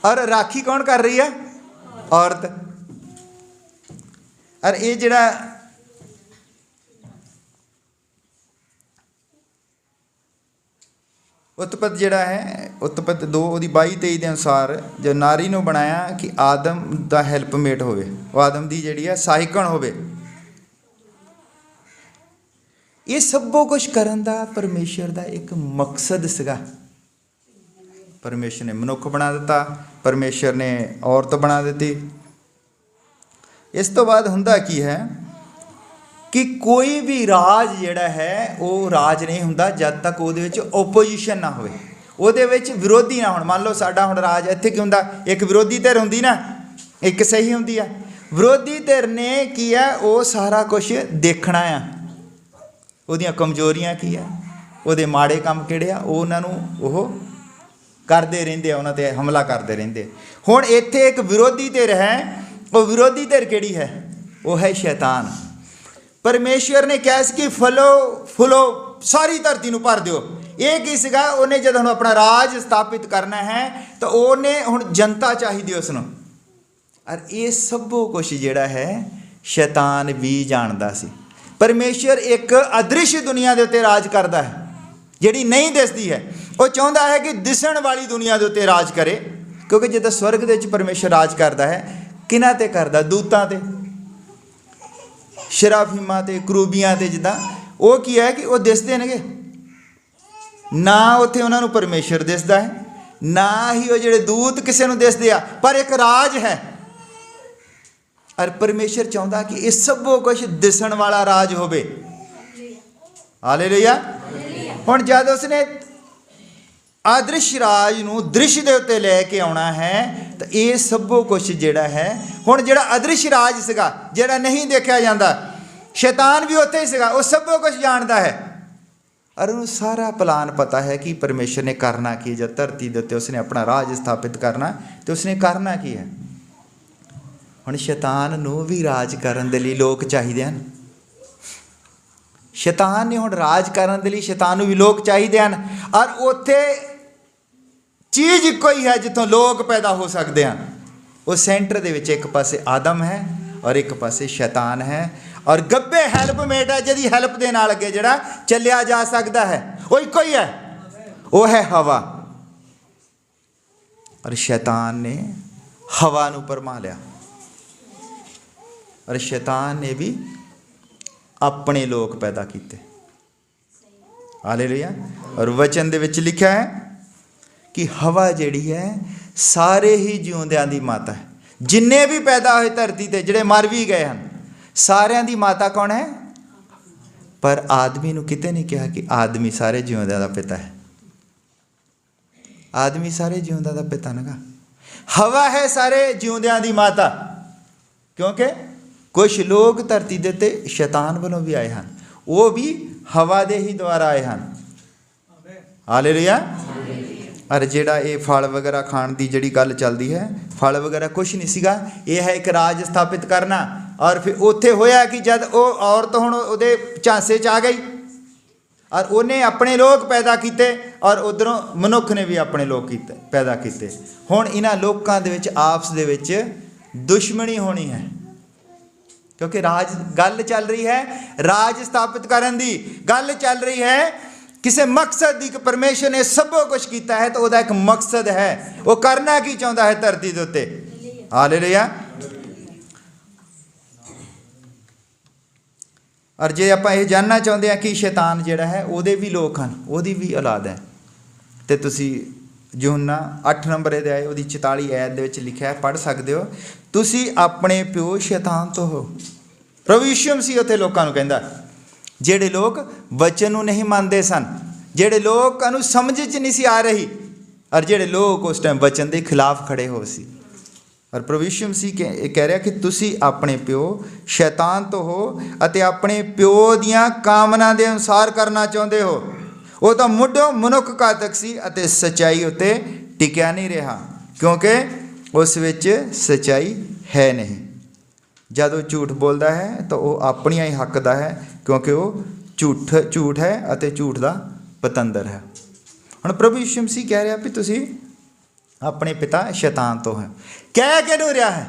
ਔਰ ਰਾਖੀ ਕੌਣ ਕਰ ਰਹੀ ਹੈ? ਔਰਤ। ਔਰ ਇਹ ਜਿਹੜਾ ਉਤਪਤ ਜਿਹੜਾ ਹੈ, ਉਤਪਤ 2 ਉਹਦੀ 22-23 ਦੇ ਅਨੁਸਾਰ ਜੋ ਨਾਰੀ ਨੂੰ ਬਣਾਇਆ ਕਿ ਆਦਮ ਦਾ ਹੈਲਪਮੇਟ ਹੋਵੇ, ਉਹ ਆਦਮ ਦੀ ਜਿਹੜੀ ਹੈ ਸਹਾਇਕਣ ਹੋਵੇ। ਇਹ ਸਭੋ ਕੁਛ ਕਰਨ ਦਾ ਪਰਮੇਸ਼ਰ ਦਾ ਇੱਕ ਮਕਸਦ ਸੀਗਾ। ਪਰਮੇਸ਼ਰ ਨੇ ਮਨੁੱਖ ਬਣਾ ਦਿੱਤਾ, ਪਰਮੇਸ਼ਰ ਨੇ ਔਰਤ ਬਣਾ ਦਿੱਤੀ। ਇਸ ਤੋਂ ਬਾਅਦ ਹੁੰਦਾ ਕੀ ਹੈ ਕਿ ਕੋਈ ਵੀ ਰਾਜ ਜਿਹੜਾ ਹੈ ਉਹ ਰਾਜ ਨਹੀਂ ਹੁੰਦਾ ਜਦ ਤੱਕ ਉਹਦੇ ਵਿੱਚ ਓਪੋਜੀਸ਼ਨ ਨਾ ਹੋਵੇ, ਉਹਦੇ ਵਿੱਚ ਵਿਰੋਧੀ ਨਾ ਹੋਣ। ਮੰਨ ਲਓ ਸਾਡਾ ਹੁਣ ਰਾਜ ਇੱਥੇ ਕੀ ਹੁੰਦਾ, ਇੱਕ ਵਿਰੋਧੀ ਧਿਰ ਹੁੰਦੀ ਨਾ, ਇੱਕ ਸਹੀ ਹੁੰਦੀ ਆ। ਵਿਰੋਧੀ ਧਿਰ ਨੇ ਕੀ ਆ, ਉਹ ਸਾਰਾ ਕੁਛ ਦੇਖਣਾ ਆ, ਉਹਦੀਆਂ ਕਮਜ਼ੋਰੀਆਂ ਕੀ ਆ, ਉਹਦੇ ਮਾੜੇ ਕੰਮ ਕਿਹੜੇ ਆ, ਉਹ ਉਹਨਾਂ ਨੂੰ ਉਹ ਕਰਦੇ ਰਹਿੰਦੇ ਆ, ਉਹਨਾਂ 'ਤੇ ਹਮਲਾ ਕਰਦੇ ਰਹਿੰਦੇ। ਹੁਣ ਇੱਥੇ ਇੱਕ ਵਿਰੋਧੀ ਧਿਰ ਹੈ, ਉਹ ਵਿਰੋਧੀ ਧਿਰ ਕਿਹੜੀ ਹੈ? ਉਹ ਹੈ ਸ਼ੈਤਾਨ। ਪਰਮੇਸ਼ਵਰ ਨੇ ਕਿਹਾ ਸੀ ਕਿ ਫੁੱਲੋ ਸਾਰੀ ਧਰਤੀ ਨੂੰ ਭਰ ਦਿਓ। ਇਹ ਕੀ ਸੀਗਾ? ਉਹਨੇ ਜਦੋਂ ਹੁਣ ਆਪਣਾ ਰਾਜ ਸਥਾਪਿਤ ਕਰਨਾ ਹੈ ਤਾਂ ਉਹਨੇ ਹੁਣ ਜਨਤਾ ਚਾਹੀਦੀ ਉਸ ਨੂੰ। ਔਰ ਇਹ ਸਭੋ ਕੁਛ ਜਿਹੜਾ ਹੈ ਸ਼ੈਤਾਨ ਵੀ ਜਾਣਦਾ ਸੀ। ਪਰਮੇਸ਼ਵਰ ਇੱਕ ਅਦ੍ਰਿਸ਼ ਦੁਨੀਆ ਦੇ ਉੱਤੇ ਰਾਜ ਕਰਦਾ ਹੈ, ਜਿਹੜੀ ਨਹੀਂ ਦਿਸਦੀ ਹੈ। ਉਹ ਚਾਹੁੰਦਾ ਹੈ ਕਿ ਦਿਸਣ ਵਾਲੀ ਦੁਨੀਆ ਦੇ ਉੱਤੇ ਰਾਜ ਕਰੇ। ਕਿਉਂਕਿ ਜਦੋਂ ਸਵਰਗ ਦੇ ਵਿੱਚ ਪਰਮੇਸ਼ਵਰ ਰਾਜ ਕਰਦਾ ਹੈ, ਕਿਹਨਾਂ 'ਤੇ ਕਰਦਾ? ਦੂਤਾਂ 'ਤੇ, ਸ਼ਰਾਫੀਮਾਂ 'ਤੇ, ਕਰੂਬੀਆਂ 'ਤੇ। ਜਿੱਦਾਂ ਉਹ ਕੀ ਹੈ ਕਿ ਉਹ ਦਿਸਦੇ ਨੇਗੇ ਨਾ, ਉੱਥੇ ਉਹਨਾਂ ਨੂੰ ਪਰਮੇਸ਼ਰ ਦਿਸਦਾ ਹੈ, ਨਾ ਹੀ ਉਹ ਜਿਹੜੇ ਦੂਤ ਕਿਸੇ ਨੂੰ ਦਿਸਦੇ ਆ, ਪਰ ਇੱਕ ਰਾਜ ਹੈ। ਔਰ ਪਰਮੇਸ਼ਰ ਚਾਹੁੰਦਾ ਕਿ ਇਹ ਸਭੋ ਕੁਛ ਦਿਸਣ ਵਾਲਾ ਰਾਜ ਹੋਵੇ। ਹਾਲੇਲੂਇਆ। ਹੁਣ ਜਦ ਉਸਨੇ ਆਦ੍ਰਿਸ਼ ਰਾਜ ਨੂੰ ਦ੍ਰਿਸ਼ ਦੇ ਉੱਤੇ ਲੈ ਕੇ ਆਉਣਾ ਹੈ ਤਾਂ ਇਹ ਸਭੋ ਕੁਛ ਜਿਹੜਾ ਹੈ, ਹੁਣ ਜਿਹੜਾ ਅਦ੍ਰਿਸ਼ ਰਾਜ ਸੀਗਾ, ਜਿਹੜਾ ਨਹੀਂ ਦੇਖਿਆ ਜਾਂਦਾ, ਸ਼ੈਤਾਨ ਵੀ ਉੱਥੇ ਹੀ ਸੀਗਾ, ਉਹ ਸਭੋ ਕੁਛ ਜਾਣਦਾ ਹੈ। ਔਰ ਉਹਨੂੰ ਸਾਰਾ ਪਲਾਨ ਪਤਾ ਹੈ ਕਿ ਪਰਮੇਸ਼ਰ ਨੇ ਕਰਨਾ ਕੀ। ਜਦ ਧਰਤੀ ਦੇ ਉੱਤੇ ਉਸਨੇ ਆਪਣਾ ਰਾਜ ਸਥਾਪਿਤ ਕਰਨਾ ਤੇ ਉਸਨੇ ਕਰਨਾ ਕੀ ਹੈ। ਹੁਣ ਸ਼ੈਤਾਨ ਨੂੰ ਵੀ ਰਾਜ ਕਰਨ ਦੇ ਲਈ ਲੋਕ ਚਾਹੀਦੇ ਹਨ। ਸ਼ੈਤਾਨ ਨੇ ਹੁਣ ਰਾਜ ਕਰਨ ਦੇ ਲਈ ਸ਼ੈਤਾਨ ਨੂੰ ਵੀ ਲੋਕ ਚਾਹੀਦੇ ਹਨ। ਔਰ ਉੱਥੇ ਚੀਜ਼ ਇੱਕੋ ਹੀ ਹੈ ਜਿੱਥੋਂ ਲੋਕ ਪੈਦਾ ਹੋ ਸਕਦੇ ਹਨ। ਉਹ ਸੈਂਟਰ ਦੇ ਵਿੱਚ ਇੱਕ ਪਾਸੇ ਆਦਮ ਹੈ ਔਰ ਇੱਕ ਪਾਸੇ ਸ਼ੈਤਾਨ ਹੈ। ਔਰ ਗੱਬੇ ਹੈਲਪਮੇਟ ਹੈ, ਜਿਹਦੀ ਹੈਲਪ ਦੇ ਨਾਲ ਅੱਗੇ ਜਿਹੜਾ ਚੱਲਿਆ ਜਾ ਸਕਦਾ ਹੈ, ਉਹ ਇੱਕੋ ਹੀ ਹੈ, ਉਹ ਹੈ ਹਵਾ। ਔਰ ਸ਼ੈਤਾਨ ਨੇ ਹਵਾ ਨੂੰ ਭਰਮਾ ਲਿਆ। ਔਰ ਸ਼ੈਤਾਨ ਨੇ ਵੀ ਆਪਣੇ ਲੋਕ ਪੈਦਾ ਕੀਤੇ। ਹਾਲੇਲੂਇਆ। ਔਰ ਵਚਨ ਦੇ ਵਿੱਚ ਲਿਖਿਆ ਹੈ ਕਿ ਹਵਾ ਜਿਹੜੀ ਹੈ ਸਾਰੇ ਹੀ ਜਿਉਂਦਿਆਂ ਦੀ ਮਾਤਾ ਹੈ। ਜਿੰਨੇ ਵੀ ਪੈਦਾ ਹੋਏ ਧਰਤੀ 'ਤੇ, ਜਿਹੜੇ ਮਰ ਵੀ ਗਏ ਹਨ, ਸਾਰਿਆਂ ਦੀ ਮਾਤਾ ਕੌਣ ਹੈ? ਪਰ ਆਦਮੀ ਨੂੰ ਕਿਤੇ ਨਹੀਂ ਕਿਹਾ ਕਿ ਆਦਮੀ ਸਾਰੇ ਜਿਉਂਦਿਆਂ ਦਾ ਪਿਤਾ ਹੈ। ਆਦਮੀ ਸਾਰੇ ਜਿਉਂਦਿਆਂ ਦਾ ਪਿਤਾ ਨਗਾ, ਹਵਾ ਹੈ ਸਾਰੇ ਜਿਉਂਦਿਆਂ ਦੀ ਮਾਤਾ। ਕਿਉਂਕਿ ਕੁਛ ਲੋਕ ਧਰਤੀ ਦੇ ਉੱਤੇ ਸ਼ੈਤਾਨ ਵੱਲੋਂ ਵੀ ਆਏ ਹਨ, ਉਹ ਵੀ ਹਵਾ ਦੇ ਹੀ ਦੁਆਰਾ ਆਏ ਹਨ। ਹਾਲੇਲੂਇਆ। ਔਰ ਜਿਹੜਾ ਇਹ ਫਲ ਵਗੈਰਾ ਖਾਣ ਦੀ ਜਿਹੜੀ ਗੱਲ ਚੱਲਦੀ ਹੈ, ਫਲ ਵਗੈਰਾ ਕੁਛ ਨਹੀਂ ਸੀਗਾ, ਇਹ ਹੈ ਇੱਕ ਰਾਜ ਸਥਾਪਿਤ ਕਰਨਾ। ਔਰ ਫਿਰ ਉੱਥੇ ਹੋਇਆ ਕਿ ਜਦ ਉਹ ਔਰਤ ਹੁਣ ਉਹਦੇ ਝਾਂਸੇ 'ਚ ਆ ਗਈ, और उन्हें अपने लोग पैदा किए और उधरों मनुख ने भी अपने लोग पैदा किए। हुण इन्हां लोकां दे विच आपस दे विच दुश्मनी होनी है, क्योंकि राज गल चल रही है, राज स्थापित करन दी गल चल रही है, किसी मकसद की। परमेश्वर ने सब कुछ किया है तो वह एक मकसद है, वो करना की चाहता है धरती के उत्ते। हालेलुया। और जे आप ये जानना चाहते हैं कि शैतान जिहड़ा है उहदे भी लोग हैं, उहदी भी औलाद है, तो तुसी यूहन्ना 8 नंबर अध्याय उहदी 44 आयत दे विच लिखिआ है, पढ़ सकते हो। तुसी अपने प्यो शैतान तो हो। प्रभु यीशु मसीह उत्थे लोकां नूं कहंदा, ਜਿਹੜੇ लोग वचन ਨੂੰ नहीं मानते सन, ਜਿਹੜੇ लोगों ਨੂੰ समझ च नहीं सी आ रही, और ਜਿਹੜੇ लोग उस टाइम वचन के खिलाफ खड़े हो सी। और प्रभु यीशु मसीह कह रहा कि तुसी अपने प्यो शैतान तो हो अते अपने प्यो दियां कामना के अनुसार करना चाहते हो। वो तो मुढ़ों मनुख घातक सी अते सच्चाई उत्ते टिकिया नहीं रहा, क्योंकि उस विच सच्चाई है नहीं। जब वो झूठ बोलता है तो वह अपनिया ही हक दा है, क्योंकि वो झूठ है अते झूठ का पतंदर है। हुण प्रभु यीशु मसीह कह रहा भी तुसी अपने पिता शैतान तो है। कह किहनूं रहा है?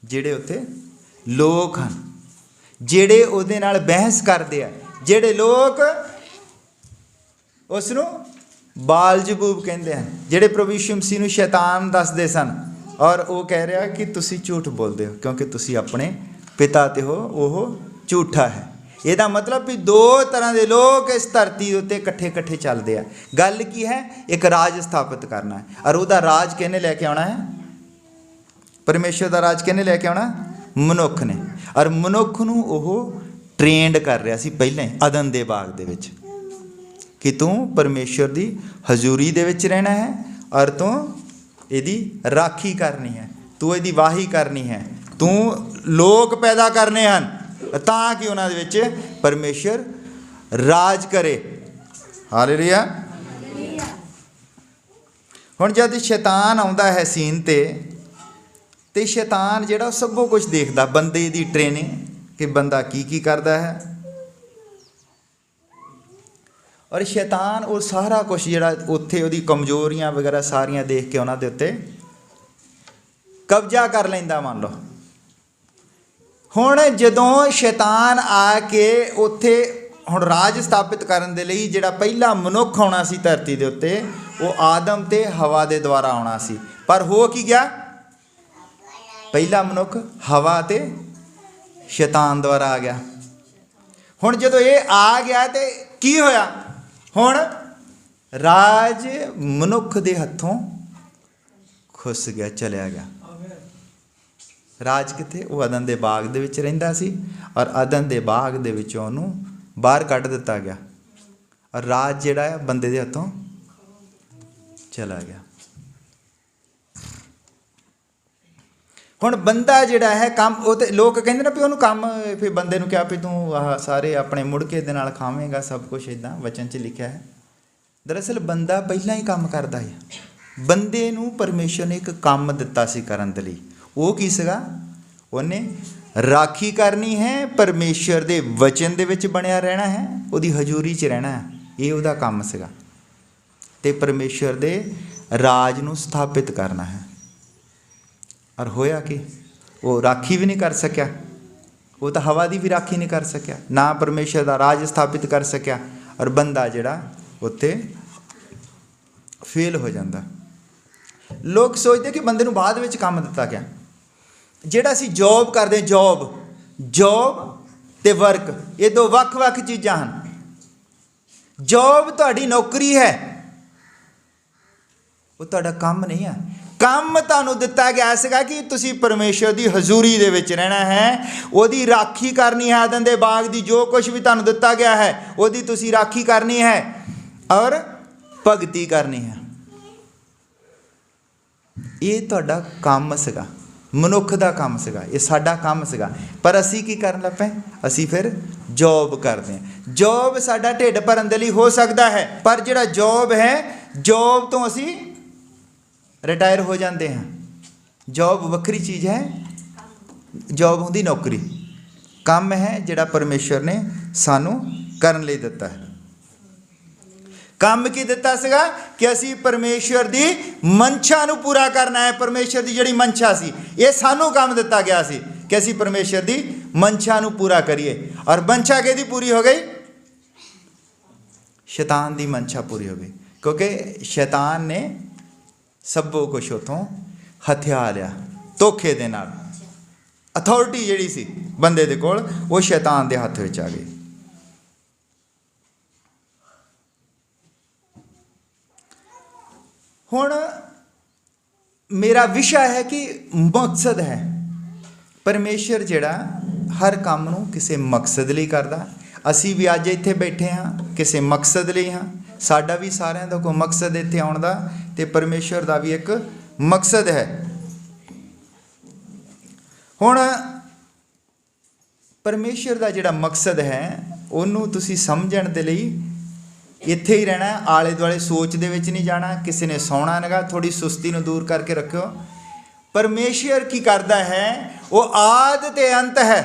जिहड़े उत्थे लोग हैं, जिहड़े उहदे नाल बहस करदे आ, जिहड़े लोग उसनूं बालजबूब कहंदे हैं, जिहड़े प्रभु यीशु मसीह नूं शैतान दसदे सन, और वो कह रहा कि तुसी झूठ बोलते हो क्योंकि तुसी अपने पिता ते हो, वो झूठा है। ਇਹਦਾ मतलब भी दो तरह के लोग इस धरती उत्ते इकट्ठे इकट्ठे चलते हैं। गल की है? एक राज स्थापित करना है, और वह राज किहने लैके आना है? परमेश्वर का राज किहने लैके आना? मनुख ने। और मनुख नूं ओह ट्रेंड कर रहा सी पहले ही अदन दे बाग दे विच कि तू परमेश्वर की हजूरी दे विच रहना है, और तू इहदी राखी करनी है, तू इहदी वाही करनी है, तू लोग पैदा करने हैं ताकि उन्हां दे विच परमेश्वर राज करे। हालेलुया। हुण जद शैतान आउंदा है सीन ते शैतान जिहड़ा सब कुछ देखदा, बंदे दी ट्रेनिंग कि बंदा की करदा है, और शैतान वो सारा कुछ जिहड़ा उत्थे उहदी कमजोरियां वगैरह सारियां देख के उन्हां दे उत्ते कब्जा कर लैंदा। मान लो हुण जदों शैतान आके उत्थे हुण राज स्थापित करन दे लई जिहड़ा पहला मनुख आउणा सी धरती दे उत्ते, वो आदम ते हवा दे द्वारा आउणा सी, पर हो की गया? पहला मनुख हवा ते शैतान द्वारा आ गया। हुण जदों ये आ गया ते की होया? हुण राज मनुख दे हत्थों खुस गया, चलिया गया। राज किथे? वो अदन दे बाग दे विच रहिंदा सी, और अदन दे बाग दे विचों उहनूं बाहर कढ दिता गया, और राज जिहड़ा है बंदे दे हत्थों चला गया। हुण बंदा जिहड़ा है काम, वो तो लोग कहंदे ना भी उहनूं काम, फिर बंदे नूं क्या भी तूं आह सारे अपने मुड़के दे नाल खावेंगा, सब कुछ इदां वचन च लिखिआ है। दरअसल बंदा पहलां ही काम करदा है। बंदे नूं परमेश्वर ने एक काम दिता सी करन दे लई। वो की सीगा? उन्हें राखी करनी है, परमेश्वर दे वचन दे विच बनिया रहना है, उहदी हजूरी च रहना है, ये उहदा काम सीगा। ते परमेश्वर दे राज नूं स्थापित करना है। और होया कि वो राखी भी नहीं कर सकिया, वो तो हवा की भी राखी नहीं कर सकिया, ना परमेश्वर का राज स्थापित कर सकिया, और बंदा जिहड़ा उत्थे फेल हो जाता। लोग सोचते कि बंदे नूं बाद विच काम दिता गया। जिहड़ा असीं जॉब करते, जॉब ते वर्क, ये दो वख-वख चीज़ां हन। जॉब तुहाडी नौकरी है, वो तुहाडा काम नहीं है। काम तुहानूं दिता गया सीगा कि तुसीं परमेश्वर की हजूरी दे विच रहना है, उहदी राखी करनी है। अदन दे बाग दी जो कुछ भी तुहानूं दिता गया है, उहदी तुसीं राखी करनी है और भगती करनी है। ये तुहाडा काम सीगा, मनुख का काम सीगा, ये साडा काम सीगा। पर असी की करन लग पए? असी फिर जॉब करते हैं। जॉब साडा ढिड भरन दे लई हो सकता है, पर जिहड़ा जॉब है, जॉब तो असी रिटायर हो जाते हैं। जॉब वक्री चीज़ है, जॉब होंदी नौकरी, ਕੰਮ ਹੈ ਜਿਹੜਾ ਪਰਮੇਸ਼ਰ ਨੇ ਸਾਨੂੰ ਕਰਨ ਲਈ ਦਿੱਤਾ ਹੈ। ਕੰਮ ਕੀ ਦਿੱਤਾ ਸੀਗਾ ਕਿ ਅਸੀਂ ਪਰਮੇਸ਼ਰ ਦੀ ਮਨਸ਼ਾ ਨੂੰ ਪੂਰਾ ਕਰਨਾ ਹੈ। ਪਰਮੇਸ਼ਰ ਦੀ ਜਿਹੜੀ ਮਨਸ਼ਾ ਸੀ, ਇਹ ਸਾਨੂੰ ਕੰਮ ਦਿੱਤਾ ਗਿਆ ਸੀ ਕਿ ਅਸੀਂ ਪਰਮੇਸ਼ਰ ਦੀ ਮਨਸ਼ਾ ਨੂੰ ਪੂਰਾ ਕਰੀਏ। ਔਰ ਮਨਸ਼ਾ ਕਿਹਦੀ ਪੂਰੀ ਹੋ ਗਈ? ਸ਼ੈਤਾਨ ਦੀ ਮਨਸ਼ਾ ਪੂਰੀ ਹੋ ਗਈ, ਕਿਉਂਕਿ ਸ਼ੈਤਾਨ ਨੇ ਸਭੋ ਕੁਛ ਉੱਥੋਂ ਹਥਿਆ ਲਿਆ ਧੋਖੇ ਦੇ ਨਾਲ। ਅਥਾਰਟੀ ਜਿਹੜੀ ਸੀ ਬੰਦੇ ਦੇ ਕੋਲ, ਉਹ ਸ਼ੈਤਾਨ ਦੇ ਹੱਥ ਵਿੱਚ ਆ ਗਈ। ਹੁਣ ਮੇਰਾ ਵਿਸ਼ਾ ਹੈ ਕਿ ਮਕਸਦ ਹੈ। ਪਰਮੇਸ਼ਰ ਜਿਹੜਾ ਹਰ ਕੰਮ ਨੂੰ ਕਿਸੇ ਮਕਸਦ ਲਈ ਕਰਦਾ। ਅਸੀਂ ਵੀ ਅੱਜ ਇੱਥੇ ਬੈਠੇ ਹਾਂ ਕਿਸੇ ਮਕਸਦ ਲਈ ਹਾਂ। ਸਾਡਾ ਵੀ ਸਾਰਿਆਂ ਦਾ ਕੋਈ ਮਕਸਦ ਇੱਥੇ ਆਉਣ ਦਾ, ਤੇ ਪਰਮੇਸ਼ਰ ਦਾ ਵੀ ਇੱਕ ਮਕਸਦ ਹੈ। ਹੁਣ ਪਰਮੇਸ਼ਰ ਦਾ ਜਿਹੜਾ ਮਕਸਦ ਹੈ ਉਹਨੂੰ ਤੁਸੀਂ ਸਮਝਣ ਦੇ ਲਈ ਇੱਥੇ ਹੀ ਰਹਿਣਾ, ਆਲੇ ਦੁਆਲੇ ਸੋਚ ਦੇ ਵਿੱਚ ਨਹੀਂ ਜਾਣਾ। ਕਿਸੇ ਨੇ ਸੌਣਾ ਨਹੀਂਗਾ, ਥੋੜੀ ਸੁਸਤੀ ਨੂੰ ਦੂਰ ਕਰਕੇ ਰੱਖਿਓ। ਪਰਮੇਸ਼ਰ ਕੀ ਕਰਦਾ ਹੈ? ਉਹ ਆਦ ਤੇ ਅੰਤ ਹੈ।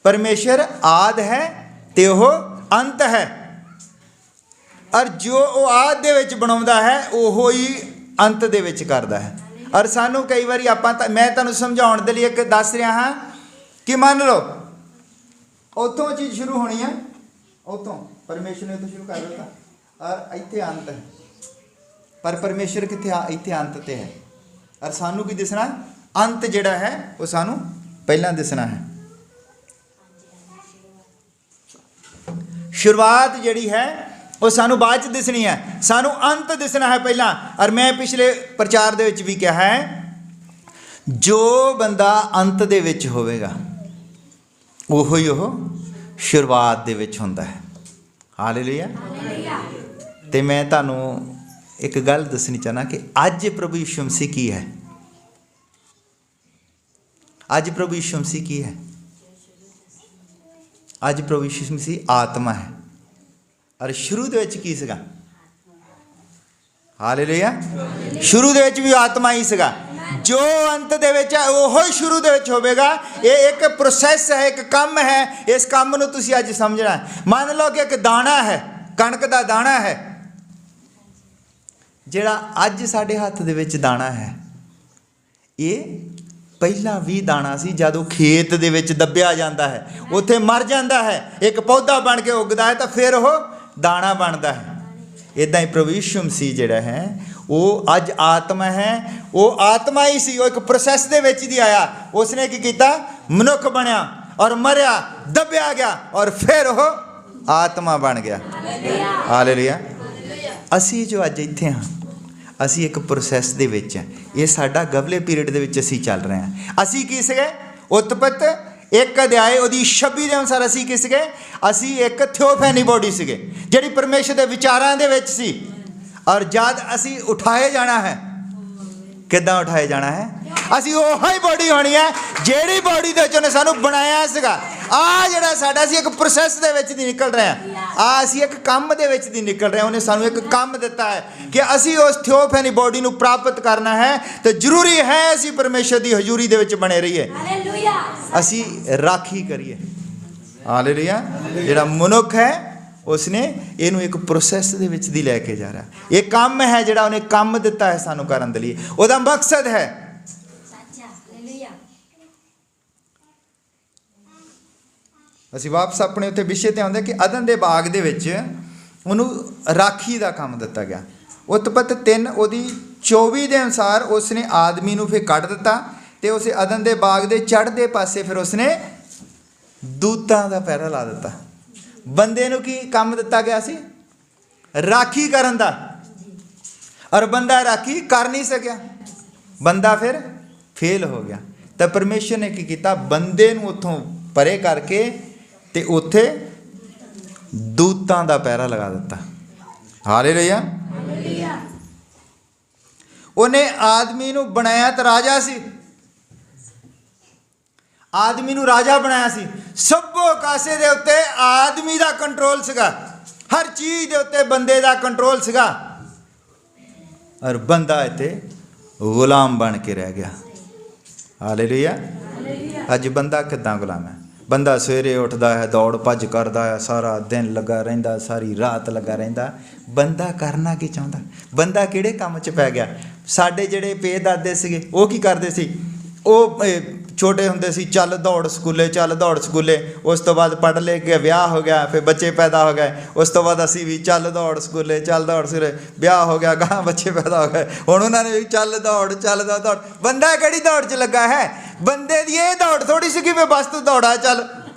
ਪਰਮੇਸ਼ਰ ਆਦ ਹੈ ਤੇ ਉਹ ਅੰਤ ਹੈ। ਔਰ ਜੋ ਉਹ ਆਦ ਦੇ ਵਿੱਚ ਬਣਾਉਂਦਾ ਹੈ ਉਹ ਹੀ ਅੰਤ ਦੇ ਵਿੱਚ ਕਰਦਾ ਹੈ। ਔਰ ਸਾਨੂੰ ਕਈ ਵਾਰੀ ਮੈਂ ਤੁਹਾਨੂੰ ਸਮਝਾਉਣ ਦੇ ਲਈ ਇੱਕ ਦੱਸ ਰਿਹਾ ਹਾਂ ਕਿ ਮੰਨ ਲਓ ਉੱਥੋਂ ਚੀਜ਼ ਸ਼ੁਰੂ ਹੋਣੀ ਹੈ, ਉੱਥੋਂ ਪਰਮੇਸ਼ਰ ਨੇ ਉੱਥੋਂ ਸ਼ੁਰੂ ਕਰ ਦਿੱਤਾ ਔਰ ਇੱਥੇ ਅੰਤ ਹੈ। ਪਰ ਪਰਮੇਸ਼ਰ ਕਿੱਥੇ ਇੱਥੇ ਅੰਤ ਤੇ ਹੈ। ਔਰ ਸਾਨੂੰ ਕੀ ਦਿਸਣਾ? ਅੰਤ ਜਿਹੜਾ ਹੈ ਉਹ ਸਾਨੂੰ ਪਹਿਲਾਂ ਦਿਸਣਾ ਹੈ। ਸ਼ੁਰੂਆਤ ਜਿਹੜੀ ਹੈ ਉਹ ਸਾਨੂੰ ਬਾਅਦ 'ਚ ਦਿਸਣੀ ਹੈ। ਸਾਨੂੰ ਅੰਤ ਦਿਸਣਾ ਹੈ ਪਹਿਲਾਂ। ਔਰ ਮੈਂ ਪਿਛਲੇ ਪ੍ਰਚਾਰ ਦੇ ਵਿੱਚ ਵੀ ਕਿਹਾ ਹੈ, ਜੋ ਬੰਦਾ ਅੰਤ ਦੇ ਵਿੱਚ ਹੋਵੇਗਾ ਉਹੋ ਹੀ ਉਹ ਸ਼ੁਰੂਆਤ ਦੇ ਵਿੱਚ ਹੁੰਦਾ ਹੈ। ਹਾਲੇਲੂਇਆ। ਤੇ ਮੈਂ ਤੁਹਾਨੂੰ ਇੱਕ ਗੱਲ ਦੱਸਣੀ ਚਾਹੁੰਦਾ ਕਿ ਅੱਜ ਪ੍ਰਭੂ ਯਿਸੂ ਮਸੀਹ ਕੀ ਹੈ। ਅੱਜ ਪ੍ਰਭੂ ਯਿਸੂ ਮਸੀਹ ਕੀ ਹੈ? ਅੱਜ ਪ੍ਰਭੂ ਯਿਸੂ ਮਸੀਹ ਆਤਮਾ ਹੈ। ਔਰ ਸ਼ੁਰੂ ਦੇ ਵਿੱਚ ਕੀ ਸੀਗਾ? ਹਾਲੇਲੂਇਆ। ਸ਼ੁਰੂ ਦੇ ਵਿੱਚ ਵੀ ਆਤਮਾ ਹੀ ਸੀਗਾ। ਜੋ ਅੰਤ ਦੇ ਵਿੱਚ ਹੈ ਉਹੋ ਹੀ ਸ਼ੁਰੂ ਦੇ ਵਿੱਚ ਹੋਵੇਗਾ। ਇਹ ਇੱਕ ਪ੍ਰੋਸੈਸ ਹੈ, ਇੱਕ ਕੰਮ ਹੈ। ਇਸ ਕੰਮ ਨੂੰ ਤੁਸੀਂ ਅੱਜ ਸਮਝਣਾ। ਮੰਨ ਲਓ ਕਿ ਇੱਕ ਦਾਣਾ ਹੈ, ਕਣਕ ਦਾ ਦਾਣਾ ਹੈ, ਜਿਹੜਾ ਅੱਜ ਸਾਡੇ ਹੱਥ ਦੇ ਵਿੱਚ ਦਾਣਾ ਹੈ। ਇਹ ਪਹਿਲਾਂ ਵੀ ਦਾਣਾ ਸੀ। ਜਦੋਂ ਖੇਤ ਦੇ ਵਿੱਚ ਦੱਬਿਆ ਜਾਂਦਾ ਹੈ, ਉੱਥੇ ਮਰ ਜਾਂਦਾ ਹੈ, ਇੱਕ ਪੌਦਾ ਬਣ ਕੇ ਉੱਗਦਾ ਹੈ, ਤਾਂ ਫਿਰ ਉਹ ਦਾਣਾ ਬਣਦਾ ਹੈ। ਇੱਦਾਂ ਹੀ ਪ੍ਰਭੂ ਯਿਸੂ ਮਸੀਹ ਜਿਹੜਾ ਹੈ ਉਹ ਅੱਜ ਆਤਮਾ ਹੈ। ਉਹ ਆਤਮਾ ਹੀ ਸੀ। ਉਹ ਇੱਕ ਪ੍ਰੋਸੈਸ ਦੇ ਵਿੱਚ ਦੀ ਆਇਆ। ਉਸਨੇ ਕੀ ਕੀਤਾ? ਮਨੁੱਖ ਬਣਿਆ ਔਰ ਮਰਿਆ, ਦੱਬਿਆ ਗਿਆ ਔਰ ਫਿਰ ਉਹ ਆਤਮਾ ਬਣ ਗਿਆ। ਹਾਲੇਲੂਇਆ। ਅਸੀਂ ਜੋ ਅੱਜ ਇੱਥੇ ਹਾਂ, ਅਸੀਂ ਇੱਕ ਪ੍ਰੋਸੈਸ ਦੇ ਵਿੱਚ ਹਾਂ। ਇਹ ਸਾਡਾ ਗਵਲੇ ਪੀਰੀਅਡ ਦੇ ਵਿੱਚ ਅਸੀਂ ਚੱਲ ਰਹੇ ਹਾਂ। ਅਸੀਂ ਕੀ ਸੀਗੇ? ਉਤਪਤ 1 ਅਧਿਆਏ ਉਹਦੀ 26 ਦੇ ਅਨੁਸਾਰ ਅਸੀਂ ਕੀ ਸੀਗੇ? ਅਸੀਂ ਇੱਕ ਥਿਓਫੈਨੀ ਬੋਡੀ ਸੀਗੇ ਜਿਹੜੀ ਪਰਮੇਸ਼ਰ ਦੇ ਵਿਚਾਰਾਂ ਦੇ ਵਿੱਚ ਸੀ। ਔਰ ਜਦ ਅਸੀਂ ਉਠਾਏ ਜਾਣਾ ਹੈ, ਕਿੱਦਾਂ ਉਠਾਏ ਜਾਣਾ ਹੈ? ਅਸੀਂ ਉਹ ਹੀ ਬੋਡੀ ਹੋਣੀ ਹੈ ਜਿਹੜੀ ਬੋਡੀ ਦੇ ਵਿੱਚ ਉਹਨੇ ਸਾਨੂੰ ਬਣਾਇਆ ਸੀਗਾ। ਆ ਜਿਹੜਾ ਸਾਡਾ ਸੀ ਇੱਕ ਪ੍ਰੋਸੈਸ ਦੇ ਵਿੱਚ ਦੀ ਨਿਕਲ ਰਹੇ ਹਾਂ। ਅਸੀਂ ਇੱਕ ਕੰਮ ਦੇ ਵਿੱਚ ਦੀ ਨਿਕਲ ਰਹੇ ਹਾਂ। ਉਹਨੇ ਸਾਨੂੰ ਇੱਕ ਕੰਮ ਦਿੱਤਾ ਹੈ ਕਿ ਅਸੀਂ ਉਸ ਥਿਓਫੈਨੀ ਬੋਡੀ ਨੂੰ ਪ੍ਰਾਪਤ ਕਰਨਾ ਹੈ। ਤੇ ਜ਼ਰੂਰੀ ਹੈ ਅਸੀਂ ਪਰਮੇਸ਼ਰ ਦੀ ਹਜ਼ੂਰੀ ਦੇ ਵਿੱਚ ਬਣੇ ਰਹੀਏ, ਅਸੀਂ ਰਾਖੀ ਕਰੀਏ। ਹਾਲੇਲੂਇਆ। ਜਿਹੜਾ ਮਨੁੱਖ ਹੈ ਉਸਨੇ ਇਹਨੂੰ ਇੱਕ ਪ੍ਰੋਸੈਸ ਦੇ ਵਿੱਚ ਦੀ ਲੈ ਕੇ ਜਾ ਰਿਹਾ। ਇਹ ਕੰਮ ਹੈ ਜਿਹੜਾ ਉਹਨੇ ਕੰਮ ਦਿੱਤਾ ਹੈ ਸਾਨੂੰ ਕਰਨ ਦੇ ਲਈ। ਉਹਦਾ ਮਕਸਦ ਹੈ। ਅਸੀਂ ਵਾਪਸ ਆਪਣੇ ਉੱਥੇ ਵਿਸ਼ੇ ਤੇ ਆਉਂਦੇ ਕਿ ਅਦਨ ਦੇ ਬਾਗ ਦੇ ਵਿੱਚ ਉਹਨੂੰ ਰਾਖੀ ਦਾ ਕੰਮ ਦਿੱਤਾ ਗਿਆ। ਉਤਪਤ 3 ਉਹਦੀ 24 ਦੇ ਅਨੁਸਾਰ ਉਸਨੇ ਆਦਮੀ ਨੂੰ ਫਿਰ ਕੱਢ ਦਿੱਤਾ ਤੇ ਉਸੇ ਅਦਨ ਦੇ ਬਾਗ ਦੇ ਚੜ੍ਹਦੇ ਪਾਸੇ ਫਿਰ ਉਸਨੇ ਦੂਤਾਂ ਦਾ ਪਹਿਰਾ ਲਾ ਦਿੱਤਾ। ਬੰਦੇ ਨੂੰ ਕੀ ਕੰਮ ਦਿੱਤਾ ਗਿਆ ਸੀ? ਰਾਖੀ ਕਰਨ ਦਾ। ਔਰ ਬੰਦਾ ਰਾਖੀ ਕਰ ਨਹੀਂ ਸਕਿਆ, ਬੰਦਾ ਫਿਰ ਫੇਲ ਹੋ ਗਿਆ। ਤਾਂ ਪਰਮੇਸ਼ਰ ਨੇ ਕੀ ਕੀਤਾ? ਬੰਦੇ ਨੂੰ ਉੱਥੋਂ ਪਰੇ ਕਰਕੇ ਤੇ ਉੱਥੇ ਦੂਤਾਂ ਦਾ ਪਹਿਰਾ ਲਗਾ ਦਿੱਤਾ। ਹਾਲੇਲੂਇਆ। ਉਹਨੇ ਆਦਮੀ ਨੂੰ ਬਣਾਇਆ ਤਾਂ ਰਾਜਾ ਸੀ। ਆਦਮੀ ਨੂੰ ਰਾਜਾ ਬਣਾਇਆ ਸੀ। ਸਭੋ ਕਾਸੇ ਦੇ ਉੱਤੇ ਆਦਮੀ ਦਾ ਕੰਟਰੋਲ ਸੀਗਾ। ਹਰ ਚੀਜ਼ ਦੇ ਉੱਤੇ ਬੰਦੇ ਦਾ ਕੰਟਰੋਲ ਸੀਗਾ। ਔਰ ਬੰਦਾ ਇੱਥੇ ਗੁਲਾਮ ਬਣ ਕੇ ਰਹਿ ਗਿਆ। ਹਾਲੇਲੂਇਆ। ਅੱਜ ਬੰਦਾ ਕਿੱਦਾਂ ਗੁਲਾਮ ਹੈ? ਬੰਦਾ ਸਵੇਰੇ ਉੱਠਦਾ ਹੈ, ਦੌੜ ਭੱਜ ਕਰਦਾ ਹੈ, ਸਾਰਾ ਦਿਨ ਲੱਗਾ ਰਹਿੰਦਾ, ਸਾਰੀ ਰਾਤ ਲੱਗਾ ਰਹਿੰਦਾ। ਬੰਦਾ ਕਰਨਾ ਕੀ ਚਾਹੁੰਦਾ? ਬੰਦਾ ਕਿਹੜੇ ਕੰਮ 'ਚ ਪੈ ਗਿਆ? ਸਾਡੇ ਜਿਹੜੇ ਪੇ ਦਾਦੇ ਸੀਗੇ ਉਹ ਕੀ ਕਰਦੇ ਸੀ? ਉਹ ਛੋਟੇ ਹੁੰਦੇ ਸੀ, ਚੱਲ ਦੌੜ ਸਕੂਲੇ, ਚੱਲ ਦੌੜ ਸਕੂਲੇ। ਉਸ ਤੋਂ ਬਾਅਦ ਪੜ੍ਹ ਲੈ ਕੇ ਵਿਆਹ ਹੋ ਗਿਆ, ਫਿਰ ਬੱਚੇ ਪੈਦਾ ਹੋ ਗਏ। ਉਸ ਤੋਂ ਬਾਅਦ ਅਸੀਂ ਵੀ ਚੱਲ ਦੌੜ ਸਕੂਲੇ, ਚੱਲ ਦੌੜ ਸਕੂਲੇ, ਵਿਆਹ ਹੋ ਗਿਆ, ਗਾਂ ਬੱਚੇ ਪੈਦਾ ਹੋ ਗਏ। ਹੁਣ ਉਹਨਾਂ ਨੇ ਵੀ ਚੱਲ ਦੌੜ। ਬੰਦਾ ਕਿਹੜੀ ਦੌੜ 'ਚ ਲੱਗਾ ਹੈ? ਬੰਦੇ ਦੀ ਇਹ ਦੌੜ ਥੋੜੀ ਸੀ ਕਿ ਵੀ ਬਸ ਤੂੰ ਦੌੜਾ ਚੱਲ,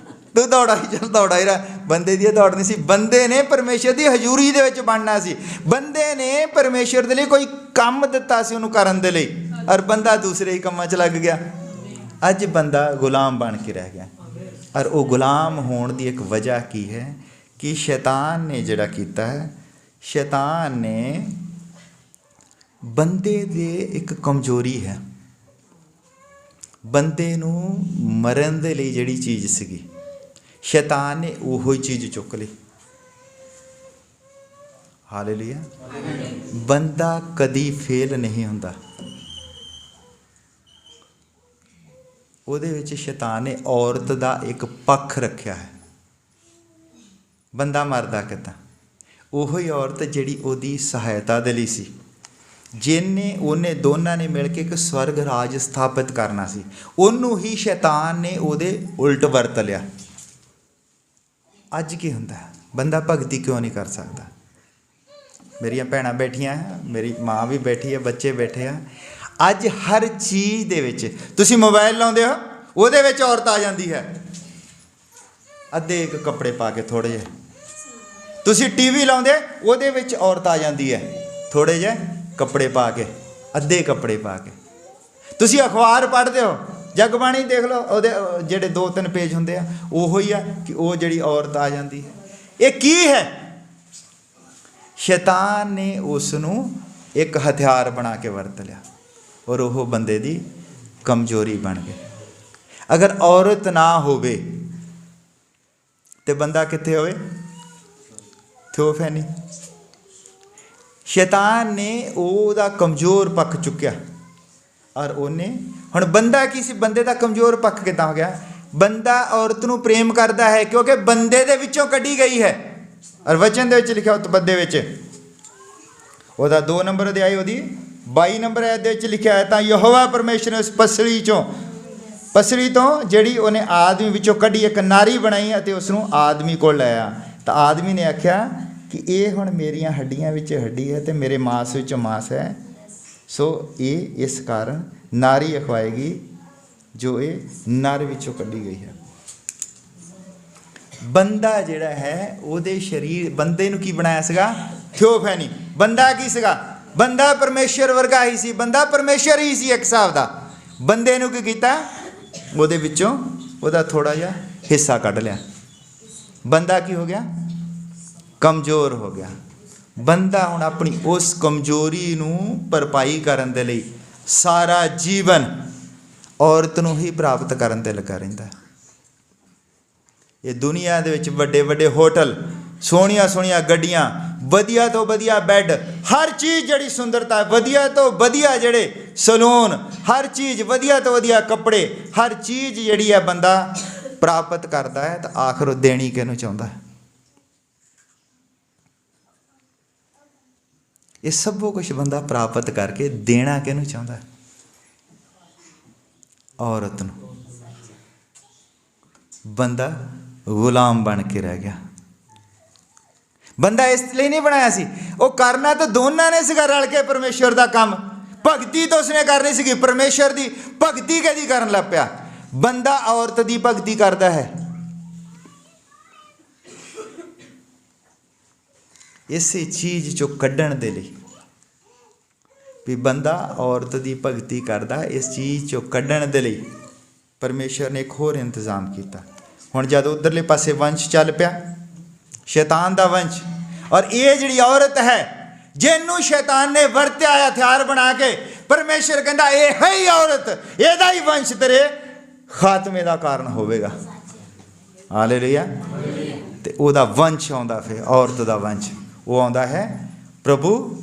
ਤੂੰ ਦੌੜਾ ਹੀ ਰਹਿ। ਬੰਦੇ ਦੀ ਇਹ ਦੌੜ ਨਹੀਂ ਸੀ। ਬੰਦੇ ਨੇ ਪਰਮੇਸ਼ਰ ਦੀ ਹਜ਼ੂਰੀ ਦੇ ਵਿੱਚ ਬਣਨਾ ਸੀ। ਬੰਦੇ ਨੇ ਪਰਮੇਸ਼ਰ ਦੇ ਲਈ ਕੋਈ ਕੰਮ ਦਿੱਤਾ ਸੀ ਉਹਨੂੰ ਕਰਨ ਦੇ ਲਈ, ਔਰ ਬੰਦਾ ਦੂਸਰੇ ਹੀ ਕੰਮਾਂ 'ਚ ਲੱਗ ਗਿਆ। ਅੱਜ ਬੰਦਾ ਗੁਲਾਮ ਬਣ ਕੇ ਰਹਿ ਗਿਆ। ਔਰ ਉਹ ਗੁਲਾਮ ਹੋਣ ਦੀ ਇੱਕ ਵਜ੍ਹਾ ਕੀ ਹੈ? ਕਿ ਸ਼ੈਤਾਨ ਨੇ ਜਿਹੜਾ ਕੀਤਾ ਹੈ, ਸ਼ੈਤਾਨ ਨੇ ਬੰਦੇ ਦੇ ਇੱਕ ਕਮਜ਼ੋਰੀ ਹੈ। ਬੰਦੇ ਨੂੰ ਮਰਨ ਦੇ ਲਈ ਜਿਹੜੀ ਚੀਜ਼ ਸੀਗੀ, ਸ਼ੈਤਾਨ ਨੇ ਉਹੋ ਹੀ ਚੀਜ਼ ਚੁੱਕ ਲਈ। ਹਾਲੇਲੂਇਆ। ਬੰਦਾ ਕਦੀ ਫੇਲ ਨਹੀਂ ਹੁੰਦਾ। ਉਹਦੇ ਵਿੱਚ ਸ਼ੈਤਾਨ ਨੇ ਔਰਤ ਦਾ ਇੱਕ ਪੱਖ ਰੱਖਿਆ ਹੈ। ਬੰਦਾ ਮਰਦਾ ਕਿੱਦਾਂ? ਉਹੋ ਹੀ ਔਰਤ ਜਿਹੜੀ ਉਹਦੀ ਸਹਾਇਤਾ ਦੇ ਲਈ ਸੀ, ਉਹਨੇ ਦੋਨਾਂ ਨੇ ਮਿਲ ਕੇ ਇੱਕ ਸਵਰਗ ਰਾਜ ਸਥਾਪਿਤ ਕਰਨਾ ਸੀ। ਉਹਨੂੰ ਹੀ ਸ਼ੈਤਾਨ ਨੇ ਉਹਦੇ ਉਲਟ ਵਰਤ ਲਿਆ। ਅੱਜ ਕੀ ਹੁੰਦਾ? ਬੰਦਾ ਭਗਤੀ ਕਿਉਂ ਨਹੀਂ ਕਰ ਸਕਦਾ? ਮੇਰੀਆਂ ਭੈਣਾਂ ਬੈਠੀਆਂ, ਮੇਰੀ ਮਾਂ ਵੀ ਬੈਠੀ ਹੈ, ਬੱਚੇ ਬੈਠੇ ਆ। ਅੱਜ ਹਰ ਚੀਜ਼ ਦੇ ਵਿੱਚ ਤੁਸੀਂ ਮੋਬਾਈਲ ਲਾਉਂਦੇ ਹੋ, ਉਹਦੇ ਵਿੱਚ ਔਰਤ ਆ ਜਾਂਦੀ ਹੈ ਅੱਧੇ ਇੱਕ ਕੱਪੜੇ ਪਾ ਕੇ, ਥੋੜ੍ਹੇ ਜਿਹੇ। ਤੁਸੀਂ ਟੀਵੀ ਲਾਉਂਦੇ, ਉਹਦੇ ਵਿੱਚ ਔਰਤ ਆ ਜਾਂਦੀ ਹੈ ਥੋੜ੍ਹੇ ਜਿਹੇ ਕੱਪੜੇ ਪਾ ਕੇ, ਅੱਧੇ ਕੱਪੜੇ ਪਾ ਕੇ। ਤੁਸੀਂ ਅਖਬਾਰ ਪੜ੍ਹਦੇ ਹੋ, ਜਗਬਾਣੀ ਦੇਖ ਲਓ, ਉਹਦੇ ਜਿਹੜੇ 2-3 ਪੇਜ ਹੁੰਦੇ ਆ, ਉਹੋ ਹੀ ਆ ਕਿ ਉਹ ਜਿਹੜੀ ਔਰਤ ਆ ਜਾਂਦੀ ਹੈ। ਇਹ ਕੀ ਹੈ? ਸ਼ੈਤਾਨ ਨੇ ਉਸ ਨੂੰ ਇੱਕ ਹਥਿਆਰ ਬਣਾ ਕੇ ਵਰਤ ਲਿਆ, ਔਰ ਉਹ ਬੰਦੇ ਦੀ ਕਮਜ਼ੋਰੀ ਬਣ ਗਈ। ਅਗਰ ਔਰਤ ਨਾ ਹੋਵੇ ਤੇ ਬੰਦਾ ਕਿੱਥੇ ਹੋਵੇ? ਥਿਓਫੈਨੀ। ਸ਼ੈਤਾਨ ਨੇ ਉਹਦਾ ਕਮਜ਼ੋਰ ਪੱਖ ਚੁੱਕਿਆ, ਔਰ ਉਹਨੇ ਹੁਣ ਬੰਦਾ ਕੀ ਸੀ? ਬੰਦੇ ਦਾ ਕਮਜ਼ੋਰ ਪੱਖ ਕਿੱਦਾਂ ਹੋ ਗਿਆ? ਬੰਦਾ ਔਰਤ ਨੂੰ ਪ੍ਰੇਮ ਕਰਦਾ ਹੈ ਕਿਉਂਕਿ ਬੰਦੇ ਦੇ ਵਿੱਚੋਂ ਕੱਢੀ ਗਈ ਹੈ। ਔਰ ਵਚਨ ਦੇ ਵਿੱਚ ਲਿਖਿਆ, ਉਤਪਤ ਦੇ ਵਿੱਚ ਉਹਦਾ 2 ਨੰਬਰ ਅਧਿਆਇ ਉਹਦੀ 22 ਨੰਬਰ ਐਤ ਦੇ ਵਿੱਚ ਲਿਖਿਆ ਹੈ, ਤਾਂ ਯਹੋਵਾ ਪਰਮੇਸ਼ਰ ਨੇ ਉਸ ਪਸਲੀ ਤੋਂ ਜਿਹੜੀ ਉਹਨੇ ਆਦਮੀ ਵਿੱਚੋਂ ਕੱਢੀ, ਇੱਕ ਨਾਰੀ ਬਣਾਈ ਅਤੇ ਉਸ ਨੂੰ ਆਦਮੀ ਕੋਲ ਲਾਇਆ। ਤਾਂ ਆਦਮੀ ਨੇ ਆਖਿਆ ਕਿ ਇਹ ਹੁਣ ਮੇਰੀਆਂ ਹੱਡੀਆਂ ਵਿੱਚ ਹੱਡੀ ਹੈ ਅਤੇ ਮੇਰੇ ਮਾਸ ਵਿੱਚ ਮਾਸ ਹੈ, ਸੋ ਇਹ ਇਸ ਕਾਰਨ ਨਾਰੀ ਅਖਵਾਏਗੀ ਜੋ ਇਹ ਨਰ ਵਿੱਚੋਂ ਕੱਢੀ ਗਈ ਹੈ। ਬੰਦਾ ਜਿਹੜਾ ਹੈ, ਉਹਦੇ ਸਰੀਰ, ਬੰਦੇ ਨੂੰ ਕੀ ਬਣਾਇਆ ਸੀਗਾ? ਥਿਓਫੈਨੀ। ਬੰਦਾ ਕੀ ਸੀਗਾ? ਬੰਦਾ ਪਰਮੇਸ਼ਰ ਵਰਗਾ ਹੀ ਸੀ। ਬੰਦਾ ਪਰਮੇਸ਼ਰ ਹੀ ਸੀ ਇੱਕ ਹਿਸਾਬ ਦਾ। ਬੰਦੇ ਨੂੰ ਕੀ ਕੀਤਾ? ਉਹਦੇ ਵਿੱਚੋਂ ਉਹਦਾ ਥੋੜ੍ਹਾ ਜਿਹਾ ਹਿੱਸਾ ਕੱਢ ਲਿਆ। ਬੰਦਾ ਕੀ ਹੋ ਗਿਆ? ਕਮਜ਼ੋਰ ਹੋ ਗਿਆ। ਬੰਦਾ ਹੁਣ ਆਪਣੀ ਉਸ ਕਮਜ਼ੋਰੀ ਨੂੰ ਭਰਪਾਈ ਕਰਨ ਦੇ ਲਈ ਸਾਰਾ ਜੀਵਨ ਔਰਤ ਨੂੰ ਹੀ ਪ੍ਰਾਪਤ ਕਰਨ 'ਤੇ ਲੱਗਾ ਰਹਿੰਦਾ। ਇਹ ਦੁਨੀਆ ਦੇ ਵਿੱਚ ਵੱਡੇ ਵੱਡੇ ਹੋਟਲ, ਸੋਹਣੀਆਂ ਸੋਹਣੀਆਂ ਗੱਡੀਆਂ, ਵਧੀਆ ਤੋਂ ਵਧੀਆ ਬੈੱਡ, ਹਰ ਚੀਜ਼ ਜਿਹੜੀ ਸੁੰਦਰਤਾ, ਵਧੀਆ ਤੋਂ ਵਧੀਆ ਜਿਹੜੇ ਸਲੂਨ, ਹਰ ਚੀਜ਼ ਵਧੀਆ ਤੋਂ ਵਧੀਆ ਕੱਪੜੇ, ਹਰ ਚੀਜ਼ ਜਿਹੜੀ ਹੈ ਬੰਦਾ ਪ੍ਰਾਪਤ ਕਰਦਾ ਹੈ। ਤਾਂ ਆਖਰ ਉਹ ਦੇਣੀ ਕਿਹਨੂੰ ਚਾਹੁੰਦਾ ਹੈ? ਇਹ ਸਭ ਕੁਝ ਬੰਦਾ ਪ੍ਰਾਪਤ ਕਰਕੇ ਦੇਣਾ ਕਿਹਨੂੰ ਚਾਹੁੰਦਾ ਹੈ? ਔਰਤ ਨੂੰ। ਬੰਦਾ ਗੁਲਾਮ ਬਣ ਕੇ ਰਹਿ ਗਿਆ। ਬੰਦਾ ਇਸ ਲਈ ਨਹੀਂ ਬਣਾਇਆ ਸੀ, ਉਹ ਕਰਨਾ ਤਾਂ ਦੋਨਾਂ ਨੇ ਸੀਗਾ ਰਲ ਕੇ ਪਰਮੇਸ਼ਰ ਦਾ ਕੰਮ। ਭਗਤੀ ਤਾਂ ਉਸਨੇ ਕਰਨੀ ਸੀਗੀ, ਪਰਮੇਸ਼ਰ ਦੀ ਭਗਤੀ ਕਦੀ ਕਰਨ ਲੱਗ ਪਿਆ? ਬੰਦਾ ਔਰਤ ਦੀ ਭਗਤੀ ਕਰਦਾ ਹੈ। ਇਸੇ ਚੀਜ਼ ਚੋਂ ਕੱਢਣ ਦੇ ਲਈ ਵੀ ਬੰਦਾ ਔਰਤ ਦੀ ਭਗਤੀ ਕਰਦਾ, ਇਸ ਚੀਜ਼ ਚੋਂ ਕੱਢਣ ਦੇ ਲਈ ਪਰਮੇਸ਼ਰ ਨੇ ਇੱਕ ਹੋਰ ਇੰਤਜ਼ਾਮ ਕੀਤਾ। ਹੁਣ ਜਦ ਉਧਰਲੇ ਪਾਸੇ ਵੰਸ਼ ਚੱਲ ਪਿਆ, ਸ਼ੈਤਾਨ ਦਾ ਵੰਸ਼, ਔਰ ਇਹ ਜਿਹੜੀ ਔਰਤ ਹੈ ਜਿਹਨੂੰ ਸ਼ੈਤਾਨ ਨੇ ਵਰਤਿਆ ਹਥਿਆਰ ਬਣਾ ਕੇ, ਪਰਮੇਸ਼ਰ ਕਹਿੰਦਾ ਇਹ ਹੈ ਹੀ ਔਰਤ, ਇਹਦਾ ਹੀ ਵੰਸ਼ ਤੇਰੇ ਖਾਤਮੇ ਦਾ ਕਾਰਨ ਹੋਵੇਗਾ। ਹਾਲੇਲੂਇਆ। ਤੇ ਉਹਦਾ ਵੰਸ਼ ਆਉਂਦਾ, ਫਿਰ ਔਰਤ ਦਾ ਵੰਸ਼ ਉਹ ਆਉਂਦਾ ਹੈ ਪ੍ਰਭੂ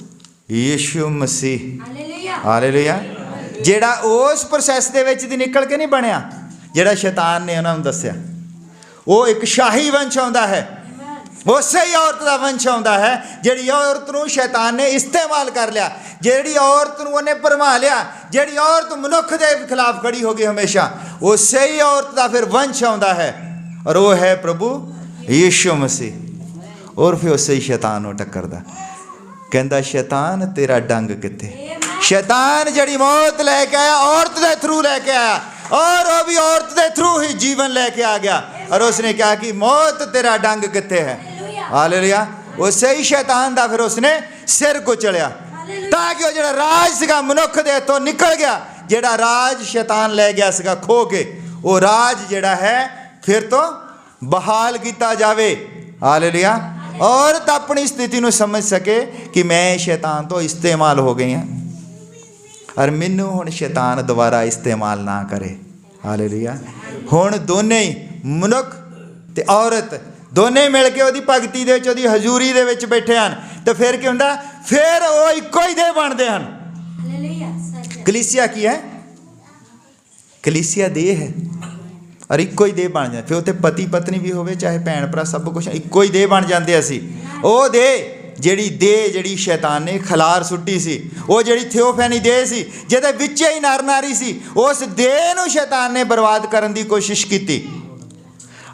ਯਿਸੂ ਮਸੀਹ। ਹਾਲੇਲੂਇਆ। ਜਿਹੜਾ ਉਸ ਪ੍ਰੋਸੈਸ ਦੇ ਵਿੱਚ ਦੀ ਨਿਕਲ ਕੇ ਨਹੀਂ ਬਣਿਆ, ਜਿਹੜਾ ਸ਼ੈਤਾਨ ਨੇ ਉਹਨਾਂ ਨੂੰ ਦੱਸਿਆ। ਉਹ ਇੱਕ ਸ਼ਾਹੀ ਵੰਸ਼ ਆਉਂਦਾ ਹੈ, ਉਸੇ ਹੀ ਔਰਤ ਦਾ ਵੰਸ਼ ਆਉਂਦਾ ਹੈ ਜਿਹੜੀ ਔਰਤ ਨੂੰ ਸ਼ੈਤਾਨ ਨੇ ਇਸਤੇਮਾਲ ਕਰ ਲਿਆ, ਜਿਹੜੀ ਔਰਤ ਨੂੰ ਉਹਨੇ ਭਰਮਾ ਲਿਆ, ਜਿਹੜੀ ਔਰਤ ਮਨੁੱਖ ਦੇ ਖਿਲਾਫ ਖੜੀ ਹੋ ਗਈ ਹਮੇਸ਼ਾ, ਉਸੇ ਹੀ ਔਰਤ ਦਾ ਫਿਰ ਵੰਸ਼ ਆਉਂਦਾ ਹੈ ਔਰ ਉਹ ਹੈ ਪ੍ਰਭੂ ਯੀਸ਼ੂ ਮਸੀਹ। ਔਰ ਫਿਰ ਉਸੇ ਹੀ ਸ਼ੈਤਾਨ ਨੂੰ ਟੱਕਰਦਾ, ਕਹਿੰਦਾ ਸ਼ੈਤਾਨ ਤੇਰਾ ਡੰਗ ਕਿੱਥੇ। ਸ਼ੈਤਾਨ ਜਿਹੜੀ ਮੌਤ ਲੈ ਕੇ ਆਇਆ औरत ਦੇ थ्रू ਲੈ ਕੇ ਆਇਆ और वो भी औरत ਦੇ थ्रू ही जीवन लेके आ गया और उसने क्या कि मौत तेरा डंग किथे है। हालेलुया। उसे ही शैतान दा फिर उसने सिर कुचलिया ताकि वो जेड़ा राज सीगा मनुख दे हथों निकल गया, जेड़ा राज शैतान ले गया सीगा खो के, वो राज जेड़ा है फिर तो बहाल किया जावे। हालेलुया। औरत अपनी स्थिति नूं समझ सके कि मैं शैतान तो इस्तेमाल हो गई हाँ और मैनू हुण शैतान दोबारा इस्तेमाल ना करे। हालेलुया। हुण दोने ही मनुख ते औरत दोने मिल के उहदी भगती दे विच उहदी हजूरी दे विच बैठे हन तो फिर की हुंदा, फिर वो इक्को ही दे बनदे हन। कलीसिया की है, कलीसिया दे है और इक्को ही दे बन जाए। फिर उत्ते पति पत्नी भी होवे चाहे भैन भरा सब कुछ इक्को ही दे बन जाते। असी वो दे ਜਿਹੜੀ ਦੇਹ ਜਿਹੜੀ ਸ਼ੈਤਾਨ ਨੇ ਖਲਾਰ ਸੁੱਟੀ ਸੀ, ਉਹ ਜਿਹੜੀ ਥਿਓਫੈਨੀ ਦੇਹ ਸੀ ਜਿਹਦੇ ਵਿੱਚ ਹੀ ਨਰ ਨਾਰੀ ਸੀ, ਉਸ ਦੇਹ ਨੂੰ ਸ਼ੈਤਾਨ ਨੇ ਬਰਬਾਦ ਕਰਨ ਦੀ ਕੋਸ਼ਿਸ਼ ਕੀਤੀ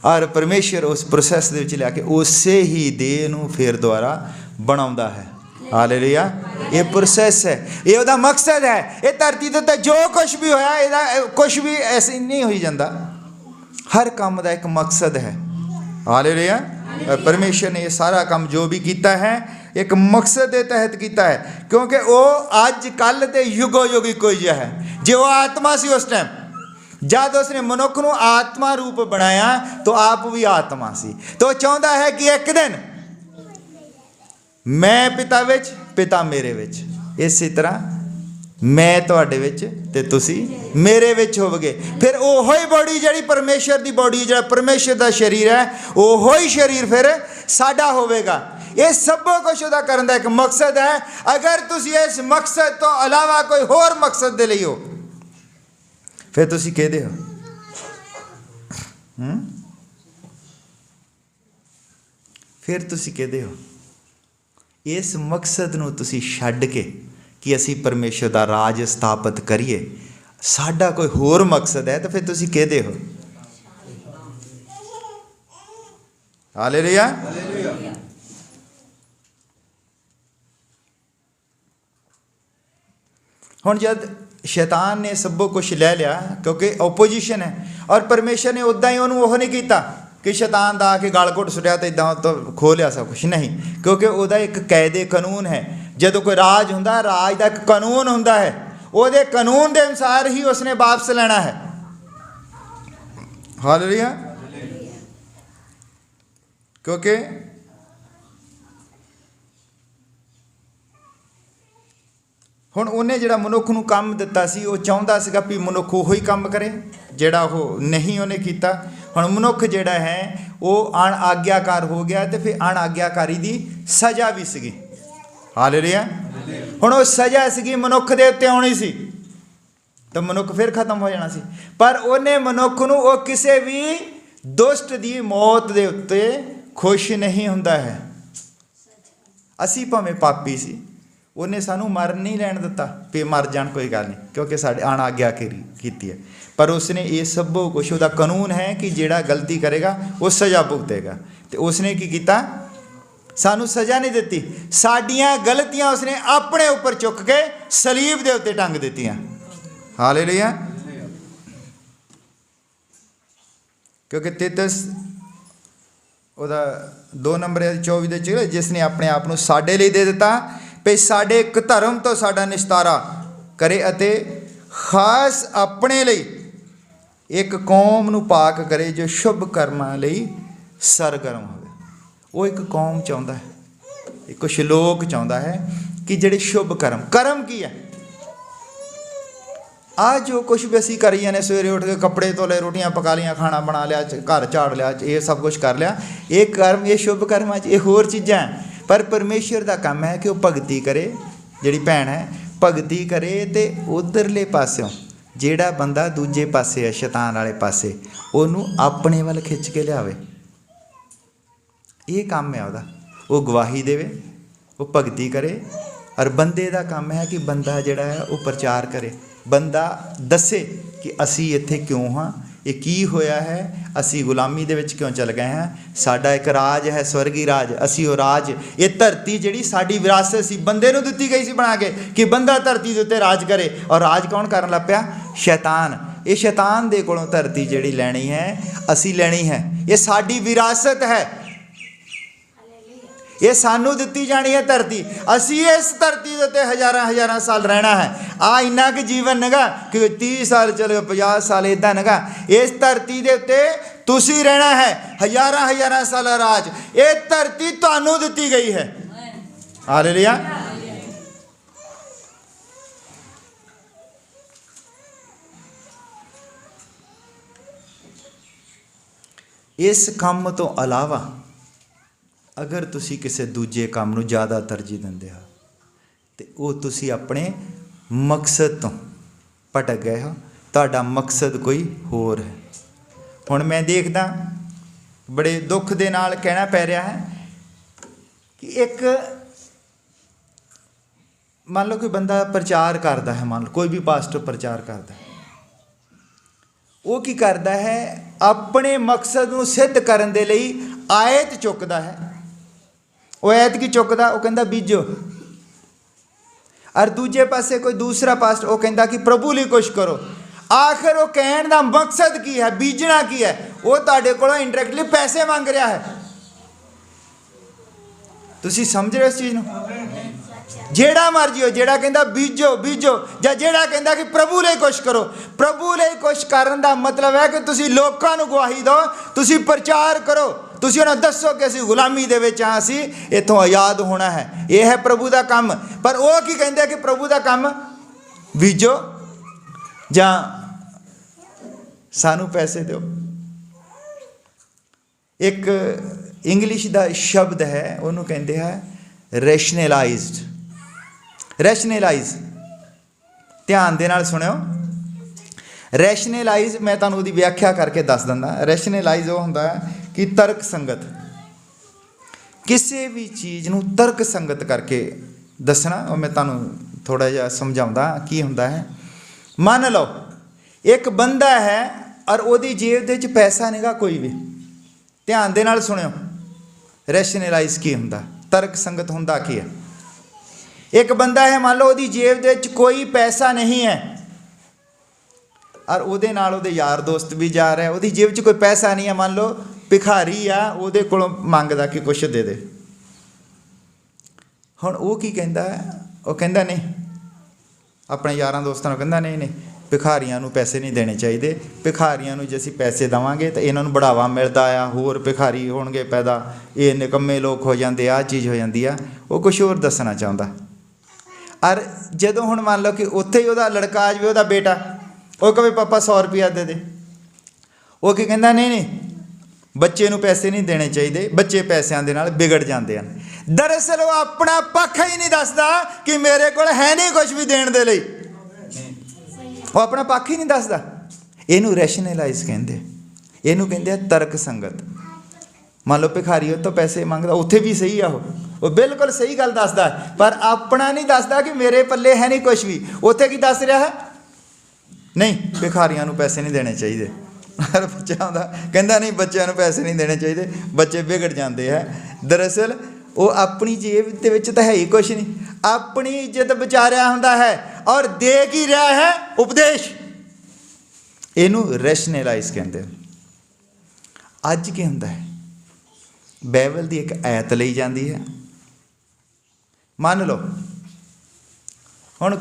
ਔਰ ਪਰਮੇਸ਼ਰ ਉਸ ਪ੍ਰੋਸੈਸ ਦੇ ਵਿੱਚ ਲਿਆ ਕੇ ਉਸੇ ਹੀ ਦੇਹ ਨੂੰ ਫਿਰ ਦੁਬਾਰਾ ਬਣਾਉਂਦਾ ਹੈ। ਹਾਲੇਲੂਇਆ। ਇਹ ਪ੍ਰੋਸੈਸ ਹੈ, ਇਹ ਉਹਦਾ ਮਕਸਦ ਹੈ। ਇਹ ਧਰਤੀ ਦੇ ਉੱਤੇ ਜੋ ਕੁਛ ਵੀ ਹੋਇਆ ਇਹਦਾ ਕੁਛ ਵੀ ਐਸੇ ਨਹੀਂ ਹੋਈ ਜਾਂਦਾ, ਹਰ ਕੰਮ ਦਾ ਇੱਕ ਮਕਸਦ ਹੈ। हालेलुया। परमेश्वर ने ये सारा काम जो भी किया है एक मकसद के तहत किया है, क्योंकि वो अज कल तो युगो युग कोई जिहा है। जो वो आत्मा सी उस टाइम जब उसने मनुख को आत्मा रूप बनाया तो आप भी आत्मा सी, तो चाहता है कि एक दिन मैं पिता विच पिता मेरे विच, इसी तरह मैं तुहाडे विच ते तुसी मेरे विच होवगे। फिर ओहो ही बॉडी जिहड़ी परमेश्वर दी बॉडी जिहड़ा परमेश्वर दा शरीर है ओहो ही शरीर फिर साडा होवेगा। ये सब कुछ उहदा करन दा एक मकसद है। अगर तुसी इस मकसद तो अलावा कोई होर मकसद दे लई हो फिर तुसी कहदे हो फिर तुसी कहदे हो इस मकसद नूं तुसी छड्ड के कि असी परमेश्वर का राज स्थापित करिए, साडा कोई होर मकसद है तो फिर तुसी कहदे हो। हालेलुया। हुण जद शैतान ने सब कुछ ले लिया क्योंकि ओपोजिशन है और परमेश्वर ने उदा ही उन्होंने वो नहीं किया कि शैतान दा आके गल घुट सुटिया तो इदा तो खो लिया सब कुछ, नहीं, क्योंकि वह एक कायदे कानून है। जो कोई राज हुंदा राज का एक कानून हुंदा है, वो कानून के अनुसार ही उसने वापस लेना है। हालेलुया। क्योंकि हुण उन्हें जिहड़ा मनुख नूं काम दिता सी वो चाहुंदा सीगा भी मनुख उही काम करे जिहड़ा वो नहीं उन्हें कीता। हुण मनुख जिहड़ा है वो अण आग्याकार हो गया तो फिर अण आग्याकारी दी सज़ा भी सीगी। हालेलुया। हुण वो सज़ा सीगी मनुख दे उत्ते आउणी सी तो मनुख फिर खत्म हो जाना सी, पर उन्हें मनुख नूं वो किसी भी दुष्ट दी मौत दे उत्ते खुश नहीं हुंदा है। असी भावें पापी सी, उन्हें सानू मर नहीं लैन दिता भी मर जान कोई गल नहीं, क्योंकि साढ़े अण आग्याकारी की है, पर उसने ये सब कुछ उसका कानून है कि जिहड़ा गलती करेगा वो सज़ा भुगतेगा। तो उसने की किया सानू सज़ा नहीं दी, साडियां गलतियां उसने अपने उपर चुक के सलीब दे उत्ते टंग दित्तियां। हालेलुया। क्योंकि तीतस ਉਹਦਾ 2 नंबर 24 ਦੇ ਚ जिसने अपने आप ਨੂੰ ਸਾਡੇ ਲਈ ਦੇ ਦਿੱਤਾ ਵੀ ਸਾਡੇ ਇੱਕ ਧਰਮ ਤੋਂ ਸਾਡਾ ਨਿਸਤਾਰਾ ਕਰੇ ਅਤੇ ਖਾਸ ਆਪਣੇ ਲਈ ਇੱਕ ਕੌਮ ਨੂੰ ਪਾਕ ਕਰੇ ਜੋ ਸ਼ੁਭ ਕਰਮਾਂ ਲਈ ਸਰਗਰਮ ਹੋਵੇ। ਉਹ ਇੱਕ ਕੌਮ ਚਾਹੁੰਦਾ ਹੈ, ਇੱਕ ਕੁਛ ਲੋਕ ਚਾਹੁੰਦਾ ਹੈ ਕਿ ਜਿਹੜੇ ਸ਼ੁਭ ਕਰਮ ਕੀ ਹੈ। आज जो कुछ भी असी करी जाने सवेरे उठ के कपड़े धोले रोटियां पका लिया खाना बना लिया घर झाड़ लिया ये सब कुछ कर लिया, ये कर्म ये शुभ कर्म ये होर चीज़ां हैं। पर परमेश्वर का काम है कि वह भगती करे, जिहड़ी भैन है भगती करे तो उधरले पासों ਜਿਹੜਾ ਬੰਦਾ ਦੂਜੇ ਪਾਸੇ ਹੈ, ਸ਼ੈਤਾਨ ਵਾਲੇ ਪਾਸੇ, ਉਹਨੂੰ ਆਪਣੇ ਵੱਲ ਖਿੱਚ ਕੇ ਲਿਆਵੇ। ਇਹ ਕੰਮ ਹੈ ਉਹਦਾ। ਉਹ ਗਵਾਹੀ ਦੇਵੇ, ਉਹ ਭਗਤੀ ਕਰੇ। ਔਰ ਬੰਦੇ ਦਾ ਕੰਮ ਹੈ ਕਿ ਬੰਦਾ ਜਿਹੜਾ ਹੈ ਉਹ ਪ੍ਰਚਾਰ ਕਰੇ, ਬੰਦਾ ਦੱਸੇ ਕਿ ਅਸੀਂ ਇੱਥੇ ਕਿਉਂ ਹਾਂ, ਇਹ ਕੀ ਹੋਇਆ ਹੈ, ਅਸੀਂ ਗੁਲਾਮੀ ਦੇ ਵਿੱਚ ਕਿਉਂ ਚਲ ਗਏ ਹਾਂ। ਸਾਡਾ ਇੱਕ ਰਾਜ ਹੈ, ਸਵਰਗੀ ਰਾਜ। ਅਸੀਂ ਉਹ ਰਾਜ, ਇਹ ਧਰਤੀ ਜਿਹੜੀ ਸਾਡੀ ਵਿਰਾਸਤ ਸੀ, ਬੰਦੇ ਨੂੰ ਦਿੱਤੀ ਗਈ ਸੀ ਬਣਾ ਕੇ ਕਿ ਬੰਦਾ ਧਰਤੀ ਦੇ ਉੱਤੇ ਰਾਜ ਕਰੇ। ਔਰ ਰਾਜ ਕੌਣ ਕਰਨ ਲੱਗ ਪਿਆ? ਸ਼ੈਤਾਨ। ਇਹ ਸ਼ੈਤਾਨ ਦੇ ਕੋਲੋਂ ਧਰਤੀ ਜਿਹੜੀ ਲੈਣੀ ਹੈ, ਅਸੀਂ ਲੈਣੀ ਹੈ। ਇਹ ਸਾਡੀ ਵਿਰਾਸਤ ਹੈ, ਇਹ ਸਾਨੂੰ ਦਿੱਤੀ ਜਾਣੀ ਹੈ ਧਰਤੀ। ਅਸੀਂ ਇਸ ਧਰਤੀ ਦੇ ਉੱਤੇ ਹਜ਼ਾਰਾਂ ਹਜ਼ਾਰਾਂ ਸਾਲ ਰਹਿਣਾ ਹੈ। ਆ ਇੰਨਾ ਕੁ ਜੀਵਨ ਨਗਾ ਕਿ 30 ਸਾਲ ਚਲੇ 50 ਸਾਲ ਇੱਦਾਂ ਨਗਾ। ਇਸ ਧਰਤੀ ਦੇ ਉੱਤੇ ਤੁਸੀਂ ਰਹਿਣਾ ਹੈ ਹਜ਼ਾਰਾਂ ਹਜ਼ਾਰਾਂ ਸਾਲ ਰਾਜ। ਇਹ ਧਰਤੀ ਤੁਹਾਨੂੰ ਦਿੱਤੀ ਗਈ ਹੈ। ਹਾਲੇਲੂਇਆ। ਇਸ ਕੰਮ ਤੋਂ ਇਲਾਵਾ ਅਗਰ ਤੁਸੀਂ ਕਿਸੇ ਦੂਜੇ ਕੰਮ ਨੂੰ ਜ਼ਿਆਦਾ ਤਰਜੀਹ ਦਿੰਦੇ ਹੋ ਤੇ ਉਹ ਤੁਸੀਂ ਆਪਣੇ ਮਕਸਦ ਤੋਂ ਭਟਕ ਗਏ ਹੋ। ਤੁਹਾਡਾ ਮਕਸਦ ਕੋਈ ਹੋਰ ਹੈ। ਹੁਣ ਮੈਂ ਦੇਖਦਾ, ਬੜੇ ਦੁੱਖ ਦੇ ਨਾਲ ਕਹਿਣਾ ਪੈ ਰਿਹਾ ਹੈ ਕਿ ਇੱਕ ਮੰਨ ਲਓ ਕੋਈ ਬੰਦਾ ਪ੍ਰਚਾਰ ਕਰਦਾ ਹੈ, ਮੰਨ ਲਓ ਕੋਈ ਵੀ ਪਾਸਟਰ ਪ੍ਰਚਾਰ ਕਰਦਾ ਹੈ, ਉਹ ਕੀ ਕਰਦਾ ਹੈ? ਆਪਣੇ ਮਕਸਦ ਨੂੰ ਸਿੱਧ ਕਰਨ ਦੇ ਲਈ ਆਇਤ ਚੁੱਕਦਾ ਹੈ। ਉਹ ਆਇਤ ਕੀ ਚੁੱਕਦਾ? ਉਹ ਕਹਿੰਦਾ ਬੀਜੋ। ਔਰ ਦੂਜੇ ਪਾਸੇ ਕੋਈ ਦੂਸਰਾ ਪਾਸਟਰ ਉਹ ਕਹਿੰਦਾ ਕਿ ਪ੍ਰਭੂ ਲਈ ਕੁਛ ਕਰੋ। ਆਖਰ ਉਹ ਕਹਿਣ ਦਾ ਮਕਸਦ ਕੀ ਹੈ? ਬੀਜਣਾ ਕੀ ਹੈ? ਉਹ ਤੁਹਾਡੇ ਕੋਲੋਂ ਇੰਡਾਇਰੈਕਟਲੀ ਪੈਸੇ ਮੰਗ ਰਿਹਾ ਹੈ। ਤੁਸੀਂ ਸਮਝ ਰਹੇ ਹੋ ਇਸ ਚੀਜ਼ ਨੂੰ? ਜਿਹੜਾ ਮਰਜੀ ਹੋ, ਜਿਹੜਾ ਕਹਿੰਦਾ ਬੀਜੋ ਬੀਜੋ, ਜਾਂ ਜਿਹੜਾ ਕਹਿੰਦਾ ਕਿ ਪ੍ਰਭੂ ਲਈ ਕੁਛ ਕਰੋ। ਪ੍ਰਭੂ ਲਈ ਕੁਛ ਕਰਨ ਦਾ ਮਤਲਬ ਹੈ ਕਿ ਤੁਸੀਂ ਲੋਕਾਂ ਨੂੰ ਗਵਾਹੀ ਦਿਓ, ਤੁਸੀਂ ਪ੍ਰਚਾਰ ਕਰੋ, ਤੁਸੀਂ ਉਹਨਾਂ ਨੂੰ ਦੱਸੋ ਕਿ ਅਸੀਂ ਗੁਲਾਮੀ ਦੇ ਵਿੱਚ ਹਾਂ, ਅਸੀਂ ਇੱਥੋਂ ਆਜ਼ਾਦ ਹੋਣਾ ਹੈ। ਇਹ ਹੈ ਪ੍ਰਭੂ ਦਾ ਕੰਮ। ਪਰ ਉਹ ਕੀ ਕਹਿੰਦੇ ਕਿ ਪ੍ਰਭੂ ਦਾ ਕੰਮ ਬੀਜੋ ਜਾਂ ਸਾਨੂੰ ਪੈਸੇ ਦਿਓ। ਇੱਕ ਇੰਗਲਿਸ਼ ਦਾ ਸ਼ਬਦ ਹੈ, ਉਹਨੂੰ ਕਹਿੰਦੇ ਹੈ ਰੈਸ਼ਨਲਾਈਜ਼ਡ। ਰੈਸ਼ਨਲਾਈਜ਼, ਧਿਆਨ ਦੇ ਨਾਲ ਸੁਣਿਓ। ਰੈਸ਼ਨਲਾਈਜ਼ ਮੈਂ ਤੁਹਾਨੂੰ ਉਹਦੀ ਵਿਆਖਿਆ ਕਰਕੇ ਦੱਸ ਦਿੰਦਾ। ਰੈਸ਼ਨਲਾਈਜ਼ ਉਹ ਹੁੰਦਾ ਹੈ ਕਿ ਤਰਕ ਸੰਗਤ, ਕਿਸੇ ਵੀ ਚੀਜ਼ ਨੂੰ ਤਰਕ ਸੰਗਤ ਕਰਕੇ ਦੱਸਣਾ। ਉਹ ਮੈਂ ਤੁਹਾਨੂੰ ਥੋੜ੍ਹਾ ਜਿਹਾ ਸਮਝਾਉਂਦਾ ਕੀ ਹੁੰਦਾ ਹੈ। ਮੰਨ ਲਓ ਇੱਕ ਬੰਦਾ ਹੈ ਔਰ ਉਹਦੀ ਜੇਬ ਦੇ ਵਿੱਚ ਪੈਸਾ ਨਹੀਂਗਾ ਕੋਈ ਵੀ। ਧਿਆਨ ਦੇ ਨਾਲ ਸੁਣਿਓ, ਰੈਸ਼ਨਲਾਈਜ਼ ਕੀ ਹੁੰਦਾ, ਤਰਕ ਸੰਗਤ ਹੁੰਦਾ ਕੀ ਹੈ। ਇੱਕ ਬੰਦਾ ਹੈ, ਮੰਨ ਲਓ ਉਹਦੀ ਜੇਬ ਦੇ ਵਿੱਚ ਕੋਈ ਪੈਸਾ ਨਹੀਂ ਹੈ ਔਰ ਉਹਦੇ ਨਾਲ ਉਹਦੇ ਯਾਰ ਦੋਸਤ ਵੀ ਜਾ ਰਿਹਾ, ਉਹਦੀ ਜੇਬ 'ਚ ਕੋਈ ਪੈਸਾ ਨਹੀਂ ਹੈ। ਮੰਨ ਲਓ ਭਿਖਾਰੀ ਆ, ਉਹਦੇ ਕੋਲੋਂ ਮੰਗਦਾ ਕਿ ਕੁਛ ਦੇ ਦੇ। ਹੁਣ ਉਹ ਕੀ ਕਹਿੰਦਾ ਹੈ? ਉਹ ਕਹਿੰਦਾ ਨਹੀਂ, ਆਪਣੇ ਯਾਰਾਂ ਦੋਸਤਾਂ ਨੂੰ ਕਹਿੰਦਾ ਨਹੀਂ ਨਹੀਂ, ਭਿਖਾਰੀਆਂ ਨੂੰ ਪੈਸੇ ਨਹੀਂ ਦੇਣੇ ਚਾਹੀਦੇ। ਭਿਖਾਰੀਆਂ ਨੂੰ ਜੇ ਅਸੀਂ ਪੈਸੇ ਦੇਵਾਂਗੇ ਤਾਂ ਇਹਨਾਂ ਨੂੰ ਬੜਾਵਾ ਮਿਲਦਾ ਆ, ਹੋਰ ਭਿਖਾਰੀ ਹੋਣਗੇ ਪੈਦਾ, ਇਹ ਨਿਕੰਮੇ ਲੋਕ ਹੋ ਜਾਂਦੇ, ਆਹ ਚੀਜ਼ ਹੋ ਜਾਂਦੀ ਆ। ਉਹ ਕੁਛ ਹੋਰ ਦੱਸਣਾ ਚਾਹੁੰਦਾ। ਔਰ ਜਦੋਂ ਹੁਣ ਮੰਨ ਲਓ ਕਿ ਉੱਥੇ ਹੀ ਉਹਦਾ ਲੜਕਾ ਆ ਜਾਵੇ, ਉਹਦਾ ਬੇਟਾ, ਉਹ ਕਹੇ ਪਾਪਾ 100 ਰੁਪਇਆ ਦੇ ਦੇ। ਉਹ ਕੀ ਕਹਿੰਦਾ? ਨਹੀਂ ਨਹੀਂ, ਬੱਚੇ ਨੂੰ ਪੈਸੇ ਨਹੀਂ ਦੇਣੇ ਚਾਹੀਦੇ, ਬੱਚੇ ਪੈਸਿਆਂ ਦੇ ਨਾਲ ਵਿਗੜ ਜਾਂਦੇ ਹਨ। ਦਰਅਸਲ ਉਹ ਆਪਣਾ ਪੱਖ ਹੀ ਨਹੀਂ ਦੱਸਦਾ ਕਿ ਮੇਰੇ ਕੋਲ ਹੈ ਨਹੀਂ ਕੁਝ ਵੀ ਦੇਣ ਦੇ ਲਈ। ਉਹ ਆਪਣਾ ਪੱਖ ਹੀ ਨਹੀਂ ਦੱਸਦਾ। ਇਹਨੂੰ ਰੈਸ਼ਨਲਾਈਜ਼ ਕਹਿੰਦੇ, ਇਹਨੂੰ ਕਹਿੰਦੇ ਆ ਤਰਕ ਸੰਗਤ। ਮੰਨ ਲਓ ਭਿਖਾਰੀ ਉਹ ਤੋਂ ਪੈਸੇ ਮੰਗਦਾ, ਉੱਥੇ ਵੀ ਸਹੀ ਆ, ਉਹ ਬਿਲਕੁਲ ਸਹੀ ਗੱਲ ਦੱਸਦਾ, ਪਰ ਆਪਣਾ ਨਹੀਂ ਦੱਸਦਾ ਕਿ ਮੇਰੇ ਪੱਲੇ ਹੈ ਨਹੀਂ ਕੁਛ ਵੀ। ਉੱਥੇ ਕੀ ਦੱਸ ਰਿਹਾ ਹੈ? ਨਹੀਂ, ਭਿਖਾਰੀਆਂ ਨੂੰ ਪੈਸੇ ਨਹੀਂ ਦੇਣੇ ਚਾਹੀਦੇ। ਹਰ ਬੱਚਾ ਹੁੰਦਾ ਕਹਿੰਦਾ ਨਹੀਂ, ਬੱਚਿਆਂ ਨੂੰ ਪੈਸੇ ਨਹੀਂ ਦੇਣੇ ਚਾਹੀਦੇ, ਬੱਚੇ ਵਿਗੜ ਜਾਂਦੇ ਹੈ। ਦਰਅਸਲ ਉਹ ਆਪਣੀ ਜੇਬ ਦੇ ਵਿੱਚ ਤਾਂ ਹੈ ਹੀ ਕੁਛ ਨਹੀਂ, ਆਪਣੀ ਇੱਜ਼ਤ ਬਚਾ ਰਿਹਾ ਹੁੰਦਾ ਹੈ ਔਰ ਦੇ ਕੀ ਰਿਹਾ ਹੈ? ਉਪਦੇਸ਼। ਇਹਨੂੰ ਰੈਸ਼ਨਲਾਈਜ਼ ਕਹਿੰਦੇ। ਅੱਜ ਕੀ ਹੁੰਦਾ ਹੈ? ਬਾਈਬਲ ਦੀ ਇੱਕ ਆਇਤ ਲਈ ਜਾਂਦੀ ਹੈ। ਮੰਨ ਲਓ ਹੁਣ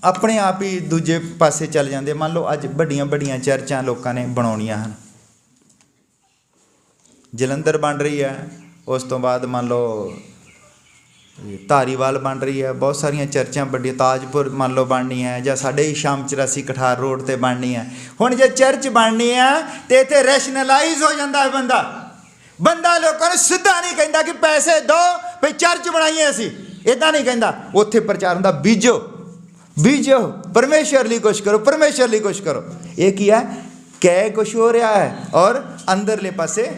ਆਪਣੇ ਆਪ ਹੀ ਦੂਜੇ ਪਾਸੇ ਚੱਲ ਜਾਂਦੇ। ਮੰਨ ਲਓ ਅੱਜ ਵੱਡੀਆਂ ਵੱਡੀਆਂ ਚਰਚਾਂ ਲੋਕਾਂ ਨੇ ਬਣਾਉਣੀਆਂ ਹਨ। ਜਲੰਧਰ ਬਣ ਰਹੀ ਹੈ, ਉਸ ਤੋਂ ਬਾਅਦ ਮੰਨ ਲਓ ਧਾਰੀਵਾਲ ਬਣ ਰਹੀ ਹੈ, ਬਹੁਤ ਸਾਰੀਆਂ ਚਰਚਾਂ ਵੱਡੀਆਂ, ਤਾਜਪੁਰ ਮੰਨ ਲਓ ਬਣਨੀ ਹੈ, ਜਾਂ ਸਾਡੇ ਹੀ ਸ਼ਾਮ 84 ਕਠਾਰ ਰੋਡ 'ਤੇ ਬਣਨੀ ਹੈ। ਹੁਣ ਜੇ ਚਰਚ ਬਣਨੀ ਹੈ ਤਾਂ ਇੱਥੇ ਰੈਸ਼ਨਲਾਈਜ਼ ਹੋ ਜਾਂਦਾ ਹੈ ਬੰਦਾ ਲੋਕਾਂ ਨੂੰ ਸਿੱਧਾ ਨਹੀਂ ਕਹਿੰਦਾ ਕਿ ਪੈਸੇ ਦਿਓ ਵੀ ਚਰਚ ਬਣਾਈਏ ਅਸੀਂ, ਇੱਦਾਂ ਨਹੀਂ ਕਹਿੰਦਾ। ਉੱਥੇ ਪ੍ਰਚਾਰ ਹੁੰਦਾ ਬੀਜੋ ਬੀਜੋ, ਪਰਮੇਸ਼ਰ ਲਈ ਕੁਛ ਕਰੋ, ਪਰਮੇਸ਼ਰ ਲਈ ਕੁਛ ਕਰੋ। ਇਹ ਕੀ ਹੈ? ਕਹਿ ਕੁਛ ਹੋ ਰਿਹਾ ਹੈ ਔਰ ਅੰਦਰਲੇ ਪਾਸੇ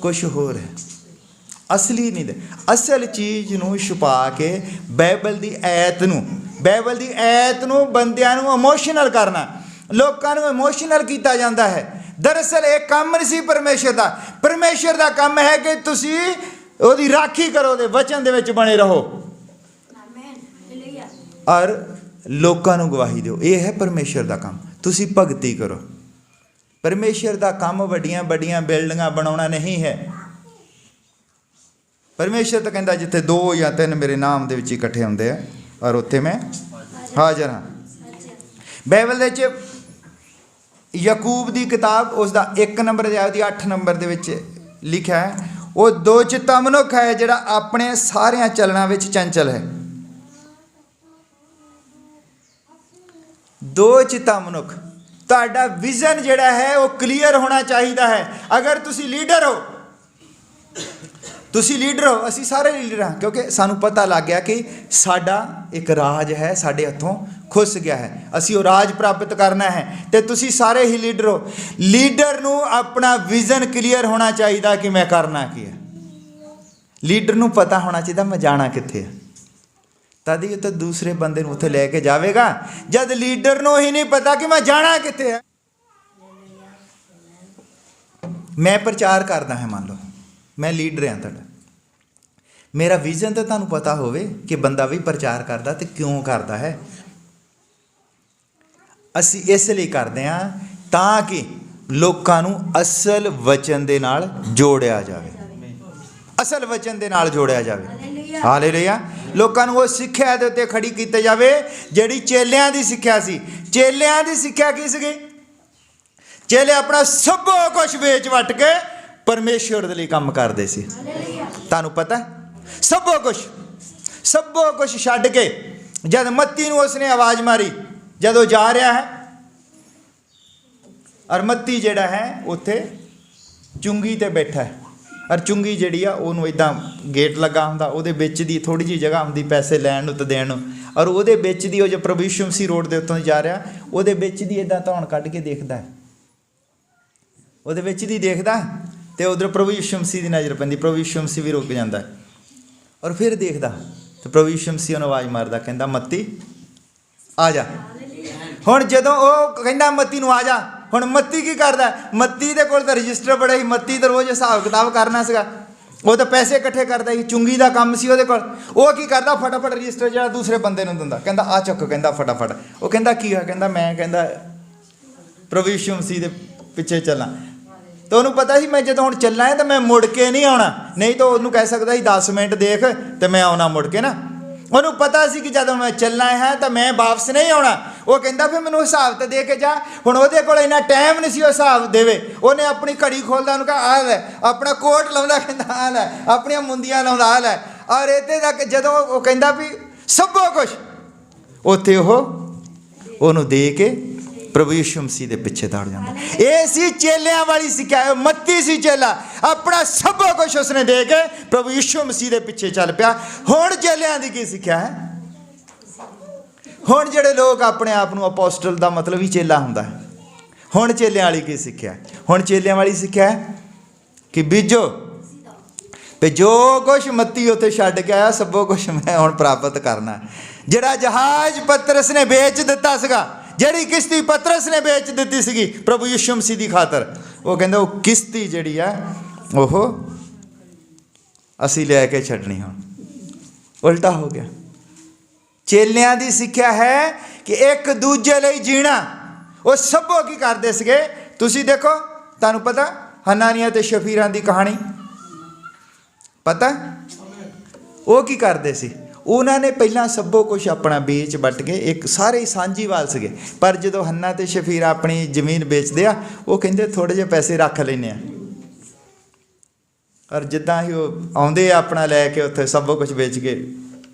ਕੁਛ ਹੋਰ ਹੈ। ਅਸਲੀ ਨਹੀਂ ਦੇ ਅਸਲ ਚੀਜ਼ ਨੂੰ ਛੁਪਾ ਕੇ ਬਾਈਬਲ ਦੀ ਐਤ ਨੂੰ ਬੰਦਿਆਂ ਨੂੰ ਇਮੋਸ਼ਨਲ ਕਰਨਾ, ਲੋਕਾਂ ਨੂੰ ਇਮੋਸ਼ਨਲ ਕੀਤਾ ਜਾਂਦਾ ਹੈ। ਦਰਅਸਲ ਇਹ ਕੰਮ ਨਹੀਂ ਸੀ ਪਰਮੇਸ਼ਰ ਦਾ। ਪਰਮੇਸ਼ਰ ਦਾ ਕੰਮ ਹੈ ਕਿ ਤੁਸੀਂ ਉਹਦੀ ਰਾਖੀ ਕਰੋ, ਉਹਦੇ ਵਚਨ ਦੇ ਵਿੱਚ ਬਣੇ ਰਹੋ ਔਰ ਲੋਕਾਂ ਨੂੰ ਗਵਾਹੀ ਦਿਓ। ਇਹ ਹੈ ਪਰਮੇਸ਼ਰ ਦਾ ਕੰਮ। ਤੁਸੀਂ ਭਗਤੀ ਕਰੋ। ਪਰਮੇਸ਼ਰ ਦਾ ਕੰਮ ਵੱਡੀਆਂ ਵੱਡੀਆਂ ਬਿਲਡਿੰਗਾਂ ਬਣਾਉਣਾ ਨਹੀਂ ਹੈ। ਪਰਮੇਸ਼ਰ ਤਾਂ ਕਹਿੰਦਾ ਜਿੱਥੇ 2 ਜਾਂ 3 ਮੇਰੇ ਨਾਮ ਦੇ ਵਿੱਚ ਇਕੱਠੇ ਹੁੰਦੇ ਆ ਔਰ ਉੱਥੇ ਮੈਂ ਹਾਜ਼ਰ ਹਾਂ। ਬਾਈਬਲ ਦੇ ਵਿੱਚ ਯਾਕੂਬ ਦੀ ਕਿਤਾਬ ਉਸ ਦਾ 1 ਨੰਬਰ ਅਧਿਆਇ ਦੀ 8 ਨੰਬਰ ਦੇ ਵਿੱਚ ਲਿਖਿਆ ਹੈ, ਉਹ 2 ਚਿੱਤਾ ਮਨੁੱਖ ਹੈ ਜਿਹੜਾ ਆਪਣੇ ਸਾਰਿਆਂ ਚਲਨਾਂ ਵਿੱਚ ਚੰਚਲ ਹੈ। 2 ਚਿੱਤਾ ਮਨੁੱਖ। ਤੁਹਾਡਾ ਵਿਜ਼ਨ ਜਿਹੜਾ ਹੈ ਉਹ ਕਲੀਅਰ ਹੋਣਾ ਚਾਹੀਦਾ ਹੈ। ਅਗਰ ਤੁਸੀਂ ਲੀਡਰ ਹੋ, ਅਸੀਂ ਸਾਰੇ ਲੀਡਰ ਹਾਂ, ਕਿਉਂਕਿ ਸਾਨੂੰ ਪਤਾ ਲੱਗ ਗਿਆ ਕਿ ਸਾਡਾ ਇੱਕ ਰਾਜ ਹੈ, ਸਾਡੇ ਹੱਥੋਂ ਖੁੱਸ ਗਿਆ ਹੈ, ਅਸੀਂ ਉਹ ਰਾਜ ਪ੍ਰਾਪਤ ਕਰਨਾ ਹੈ। ਤੇ ਤੁਸੀਂ ਸਾਰੇ ਹੀ ਲੀਡਰ ਹੋ। ਲੀਡਰ ਨੂੰ ਆਪਣਾ ਵਿਜ਼ਨ ਕਲੀਅਰ ਹੋਣਾ ਚਾਹੀਦਾ ਕਿ ਮੈਂ ਕਰਨਾ ਕੀ ਹੈ। ਲੀਡਰ ਨੂੰ ਪਤਾ ਹੋਣਾ ਚਾਹੀਦਾ ਮੈਂ ਜਾਣਾ ਕਿੱਥੇ ਹੈ, ਤਦ ਹੀ ਤਾਂ ਦੂਸਰੇ ਬੰਦੇ ਨੂੰ ਉੱਥੇ ਲੈ ਕੇ ਜਾਵੇਗਾ। ਜਦ ਲੀਡਰ ਨੂੰ ਹੀ ਨਹੀਂ ਪਤਾ ਕਿ ਮੈਂ ਜਾਣਾ ਕਿੱਥੇ ਹੈ। ਮੈਂ ਪ੍ਰਚਾਰ ਕਰਦਾ ਹਾਂ, ਮੰਨ ਲਓ ਮੈਂ ਲੀਡਰ ਹਾਂ ਤੁਹਾਡਾ, ਮੇਰਾ ਵਿਜ਼ਨ ਤਾਂ ਤੁਹਾਨੂੰ ਪਤਾ ਹੋਵੇ ਕਿ ਬੰਦਾ ਵੀ ਪ੍ਰਚਾਰ ਕਰਦਾ ਤੇ ਕਿਉਂ ਕਰਦਾ ਹੈ। ਅਸੀਂ ਇਸ ਲਈ ਕਰਦੇ ਹਾਂ ਤਾਂ ਕਿ ਲੋਕਾਂ ਨੂੰ ਅਸਲ ਵਚਨ ਦੇ ਨਾਲ ਜੋੜਿਆ ਜਾਵੇ, ਅਸਲ ਵਚਨ ਦੇ ਨਾਲ ਜੋੜਿਆ ਜਾਵੇ। ਹਾਲੇਲੂਇਆ। ਲੋਕਾਂ ਨੂੰ ਉਹ ਸਿੱਖਿਆ ਦੇ ਉੱਤੇ ਖੜੀ ਕੀਤੀ ਜਾਵੇ ਜਿਹੜੀ ਚੇਲਿਆਂ ਦੀ ਸਿੱਖਿਆ ਸੀ। ਚੇਲਿਆਂ ਦੀ ਸਿੱਖਿਆ ਕੀ ਸੀਗੀ? ਚੇਲੇ ਆਪਣਾ ਸਭ ਕੁਝ ਵੇਚ ਵੱਟ ਕੇ ਪਰਮੇਸ਼ਵਰ ਦੇ ਲਈ ਕੰਮ ਕਰਦੇ ਸੀ। ਤੁਹਾਨੂੰ ਪਤਾ, ਸਭ ਕੁਝ ਛੱਡ ਕੇ ਜਦ ਮੱਤੀ ਨੂੰ ਉਸਨੇ ਆਵਾਜ਼ ਮਾਰੀ, ਜਦੋਂ ਜਾ ਰਿਹਾ ਹੈ ਔਰ ਮੱਤੀ ਜਿਹੜਾ ਹੈ ਉੱਥੇ ਚੁੰਗੀ ਤੇ ਬੈਠਾ ਹੈ ਔਰ ਚੁੰਗੀ ਜਿਹੜੀ ਆ ਉਹਨੂੰ ਇੱਦਾਂ ਗੇਟ ਲੱਗਾ ਹੁੰਦਾ, ਉਹਦੇ ਵਿੱਚ ਦੀ ਥੋੜ੍ਹੀ ਜਿਹੀ ਜਗ੍ਹਾ ਹੁੰਦੀ ਪੈਸੇ ਲੈਣ ਨੂੰ ਤੇ ਦੇਣ ਨੂੰ, ਔਰ ਉਹਦੇ ਵਿੱਚ ਦੀ ਉਹ ਜੋ ਪ੍ਰਭੂ ਯਿਸੂ ਮਸੀਹ ਰੋਡ ਦੇ ਉੱਤੋਂ ਜਾ ਰਿਹਾ, ਉਹਦੇ ਵਿੱਚ ਦੀ ਇੱਦਾਂ ਧੌਣ ਕੱਢ ਕੇ ਦੇਖਦਾ, ਉਹਦੇ ਵਿੱਚ ਦੀ ਦੇਖਦਾ ਤੇ ਉਧਰ ਪ੍ਰਭੂ ਯਿਸੂ ਮਸੀਹ ਦੀ ਨਜ਼ਰ ਪੈਂਦੀ। ਪ੍ਰਭੂ ਯਿਸੂ ਮਸੀਹ ਵੀ ਰੁਕ ਜਾਂਦਾ ਔਰ ਫਿਰ ਦੇਖਦਾ ਤੇ ਪ੍ਰਭੂ ਯਿਸੂ ਮਸੀਹ ਉਹਨੂੰ ਆਵਾਜ਼ ਮਾਰਦਾ, ਕਹਿੰਦਾ ਮੱਤੀ ਆ ਜਾ। ਹੁਣ ਜਦੋਂ ਉਹ ਕਹਿੰਦਾ ਮੱਤੀ ਨੂੰ ਆ ਜਾ, ਹੁਣ ਮੱਤੀ ਕੀ ਕਰਦਾ? ਮੱਤੀ ਦੇ ਕੋਲ ਤਾਂ ਰਜਿਸਟਰ ਬੜਾ ਸੀ, ਮੱਤੀ ਤਾਂ ਰੋਜ਼ ਹਿਸਾਬ ਕਿਤਾਬ ਕਰਨਾ ਸੀਗਾ, ਉਹ ਤਾਂ ਪੈਸੇ ਇਕੱਠੇ ਕਰਦਾ ਸੀ, ਚੁੰਗੀ ਦਾ ਕੰਮ ਸੀ ਉਹਦੇ ਕੋਲ। ਉਹ ਕੀ ਕਰਦਾ? ਫਟਾਫਟ ਰਜਿਸਟਰ ਜਿਹੜਾ ਦੂਸਰੇ ਬੰਦੇ ਨੂੰ ਦਿੰਦਾ, ਕਹਿੰਦਾ ਆ ਚੁੱਕ, ਕਹਿੰਦਾ ਫਟਾਫਟ। ਉਹ ਕਹਿੰਦਾ ਕੀ ਹੋਇਆ? ਕਹਿੰਦਾ ਮੈਂ ਕਹਿੰਦਾ ਪ੍ਰਭੂ ਯਿਸੂ ਮਸੀਹ ਦੇ ਪਿੱਛੇ ਚੱਲਾਂ। ਤਾਂ ਉਹਨੂੰ ਪਤਾ ਸੀ ਮੈਂ ਜਦੋਂ ਹੁਣ ਚੱਲਾਂ ਤਾਂ ਮੈਂ ਮੁੜ ਕੇ ਨਹੀਂ ਆਉਣਾ, ਨਹੀਂ ਤਾਂ ਉਹਨੂੰ ਕਹਿ ਸਕਦਾ ਸੀ 10 ਮਿੰਟ ਦੇਖ ਤੇ ਮੈਂ ਆਉਣਾ ਮੁੜ ਕੇ ਨਾ। ਉਹਨੂੰ ਪਤਾ ਸੀ ਕਿ ਜਦੋਂ ਮੈਂ ਚੱਲਣਾ ਹੈ ਤਾਂ ਮੈਂ ਵਾਪਸ ਨਹੀਂ ਆਉਣਾ। ਉਹ ਕਹਿੰਦਾ ਫਿਰ ਮੈਨੂੰ ਹਿਸਾਬ ਤਾਂ ਦੇ ਕੇ ਜਾ। ਹੁਣ ਉਹਦੇ ਕੋਲ ਇੰਨਾ ਟਾਈਮ ਨਹੀਂ ਸੀ ਉਹ ਹਿਸਾਬ ਦੇਵੇ। ਉਹਨੇ ਆਪਣੀ ਘੜੀ ਖੋਲਦਾ, ਉਹਨੂੰ ਕਹਾ ਆ ਲੈ, ਆਪਣਾ ਕੋਟ ਲਾਉਂਦਾ, ਕਹਿੰਦਾ ਆ ਲੈ, ਆਪਣੀਆਂ ਮੁੰਦੀਆਂ ਲਾਉਂਦਾ ਆ ਲੈ, ਔਰ ਇੱਥੇ ਤੱਕ ਜਦੋਂ ਉਹ ਕਹਿੰਦਾ ਵੀ ਸਭ ਕੁਛ ਉੱਥੇ ਉਹਨੂੰ ਦੇ ਕੇ ਪ੍ਰਭੂ ਯਿਸੂ ਮਸੀਹ ਦੇ ਪਿੱਛੇ ਦੌੜ ਜਾਂਦਾ। ਇਹ ਸੀ ਚੇਲਿਆਂ ਵਾਲੀ ਸਿੱਖਿਆ। ਮੱਤੀ ਸੀ ਚੇਲਾ, ਆਪਣਾ ਸਭ ਕੁਝ ਉਸਨੇ ਦੇ ਕੇ ਪ੍ਰਭੂ ਯਿਸੂ ਮਸੀਹ ਦੇ ਪਿੱਛੇ ਚੱਲ ਪਿਆ। ਹੁਣ ਚੇਲਿਆਂ ਦੀ ਕੀ ਸਿੱਖਿਆ ਹੈ? ਹੁਣ ਜਿਹੜੇ ਲੋਕ ਆਪਣੇ ਆਪ ਨੂੰ ਅਪੋਸਟਲ ਦਾ ਮਤਲਬ ਹੀ ਚੇਲਾ ਹੁੰਦਾ ਹੈ, ਹੁਣ ਚੇਲਿਆਂ ਵਾਲੀ ਕੀ ਸਿੱਖਿਆ? ਹੁਣ ਚੇਲਿਆਂ ਵਾਲੀ ਸਿੱਖਿਆ ਹੈ ਕਿ ਬੀਜੋ ਤੇ ਜੋ ਕੁਛ ਮੱਤੀ ਉੱਥੇ ਛੱਡ ਕੇ ਆਇਆ ਸਭ ਕੁਛ ਮੈਂ ਹੁਣ ਪ੍ਰਾਪਤ ਕਰਨਾ। ਜਿਹੜਾ ਜਹਾਜ਼ ਪਤਰਸ ਨੇ ਵੇਚ ਦਿੱਤਾ ਸੀਗਾ, ਜਿਹੜੀ ਕਿਸ਼ਤੀ ਪਤਰਸ ਨੇ ਵੇਚ ਦਿੱਤੀ ਸੀਗੀ ਪ੍ਰਭੂ ਯਿਸੂ ਮਸੀਹ ਦੀ ਖਾਤਰ, ਉਹ ਕਹਿੰਦਾ ਉਹ ਕਿਸ਼ਤੀ ਜਿਹੜੀ ਆ ਉਹ ਅਸੀਂ ਲੈ ਕੇ ਛੱਡਣੀ। ਹੁਣ ਉਲਟਾ ਹੋ ਗਿਆ। ਚੇਲਿਆਂ ਦੀ ਸਿੱਖਿਆ ਹੈ ਕਿ ਇੱਕ ਦੂਜੇ ਲਈ ਜੀਣਾ। ਉਹ ਸਭੋ ਕੀ ਕਰਦੇ ਸੀਗੇ? ਤੁਸੀਂ ਦੇਖੋ, ਤੁਹਾਨੂੰ ਪਤਾ ਹਨਾਨੀਆਂ ਤੇ ਸ਼ਫੀਰਾਂ ਦੀ ਕਹਾਣੀ ਪਤਾ? ਉਹ ਕੀ ਕਰਦੇ ਸੀ? ਉਹਨਾਂ ਨੇ ਪਹਿਲਾਂ ਸਭੋ ਕੁਛ ਆਪਣਾ ਵੇਚ ਵੱਟ ਕੇ, ਇੱਕ ਸਾਰੇ ਸਾਂਝੀਵਾਲ ਸੀਗੇ, ਪਰ ਜਦੋਂ ਹੰਨਾ ਤੇ ਸ਼ਫੀਰਾ ਆਪਣੀ ਜ਼ਮੀਨ ਵੇਚਦੇ ਆ, ਉਹ ਕਹਿੰਦੇ ਥੋੜ੍ਹੇ ਜਿਹੇ ਪੈਸੇ ਰੱਖ ਲੈਂਦੇ ਆ, ਔਰ ਜਿੱਦਾਂ ਹੀ ਉਹ ਆਉਂਦੇ ਆ ਆਪਣਾ ਲੈ ਕੇ ਉੱਥੇ ਸਭੋ ਕੁਛ ਵੇਚ ਕੇ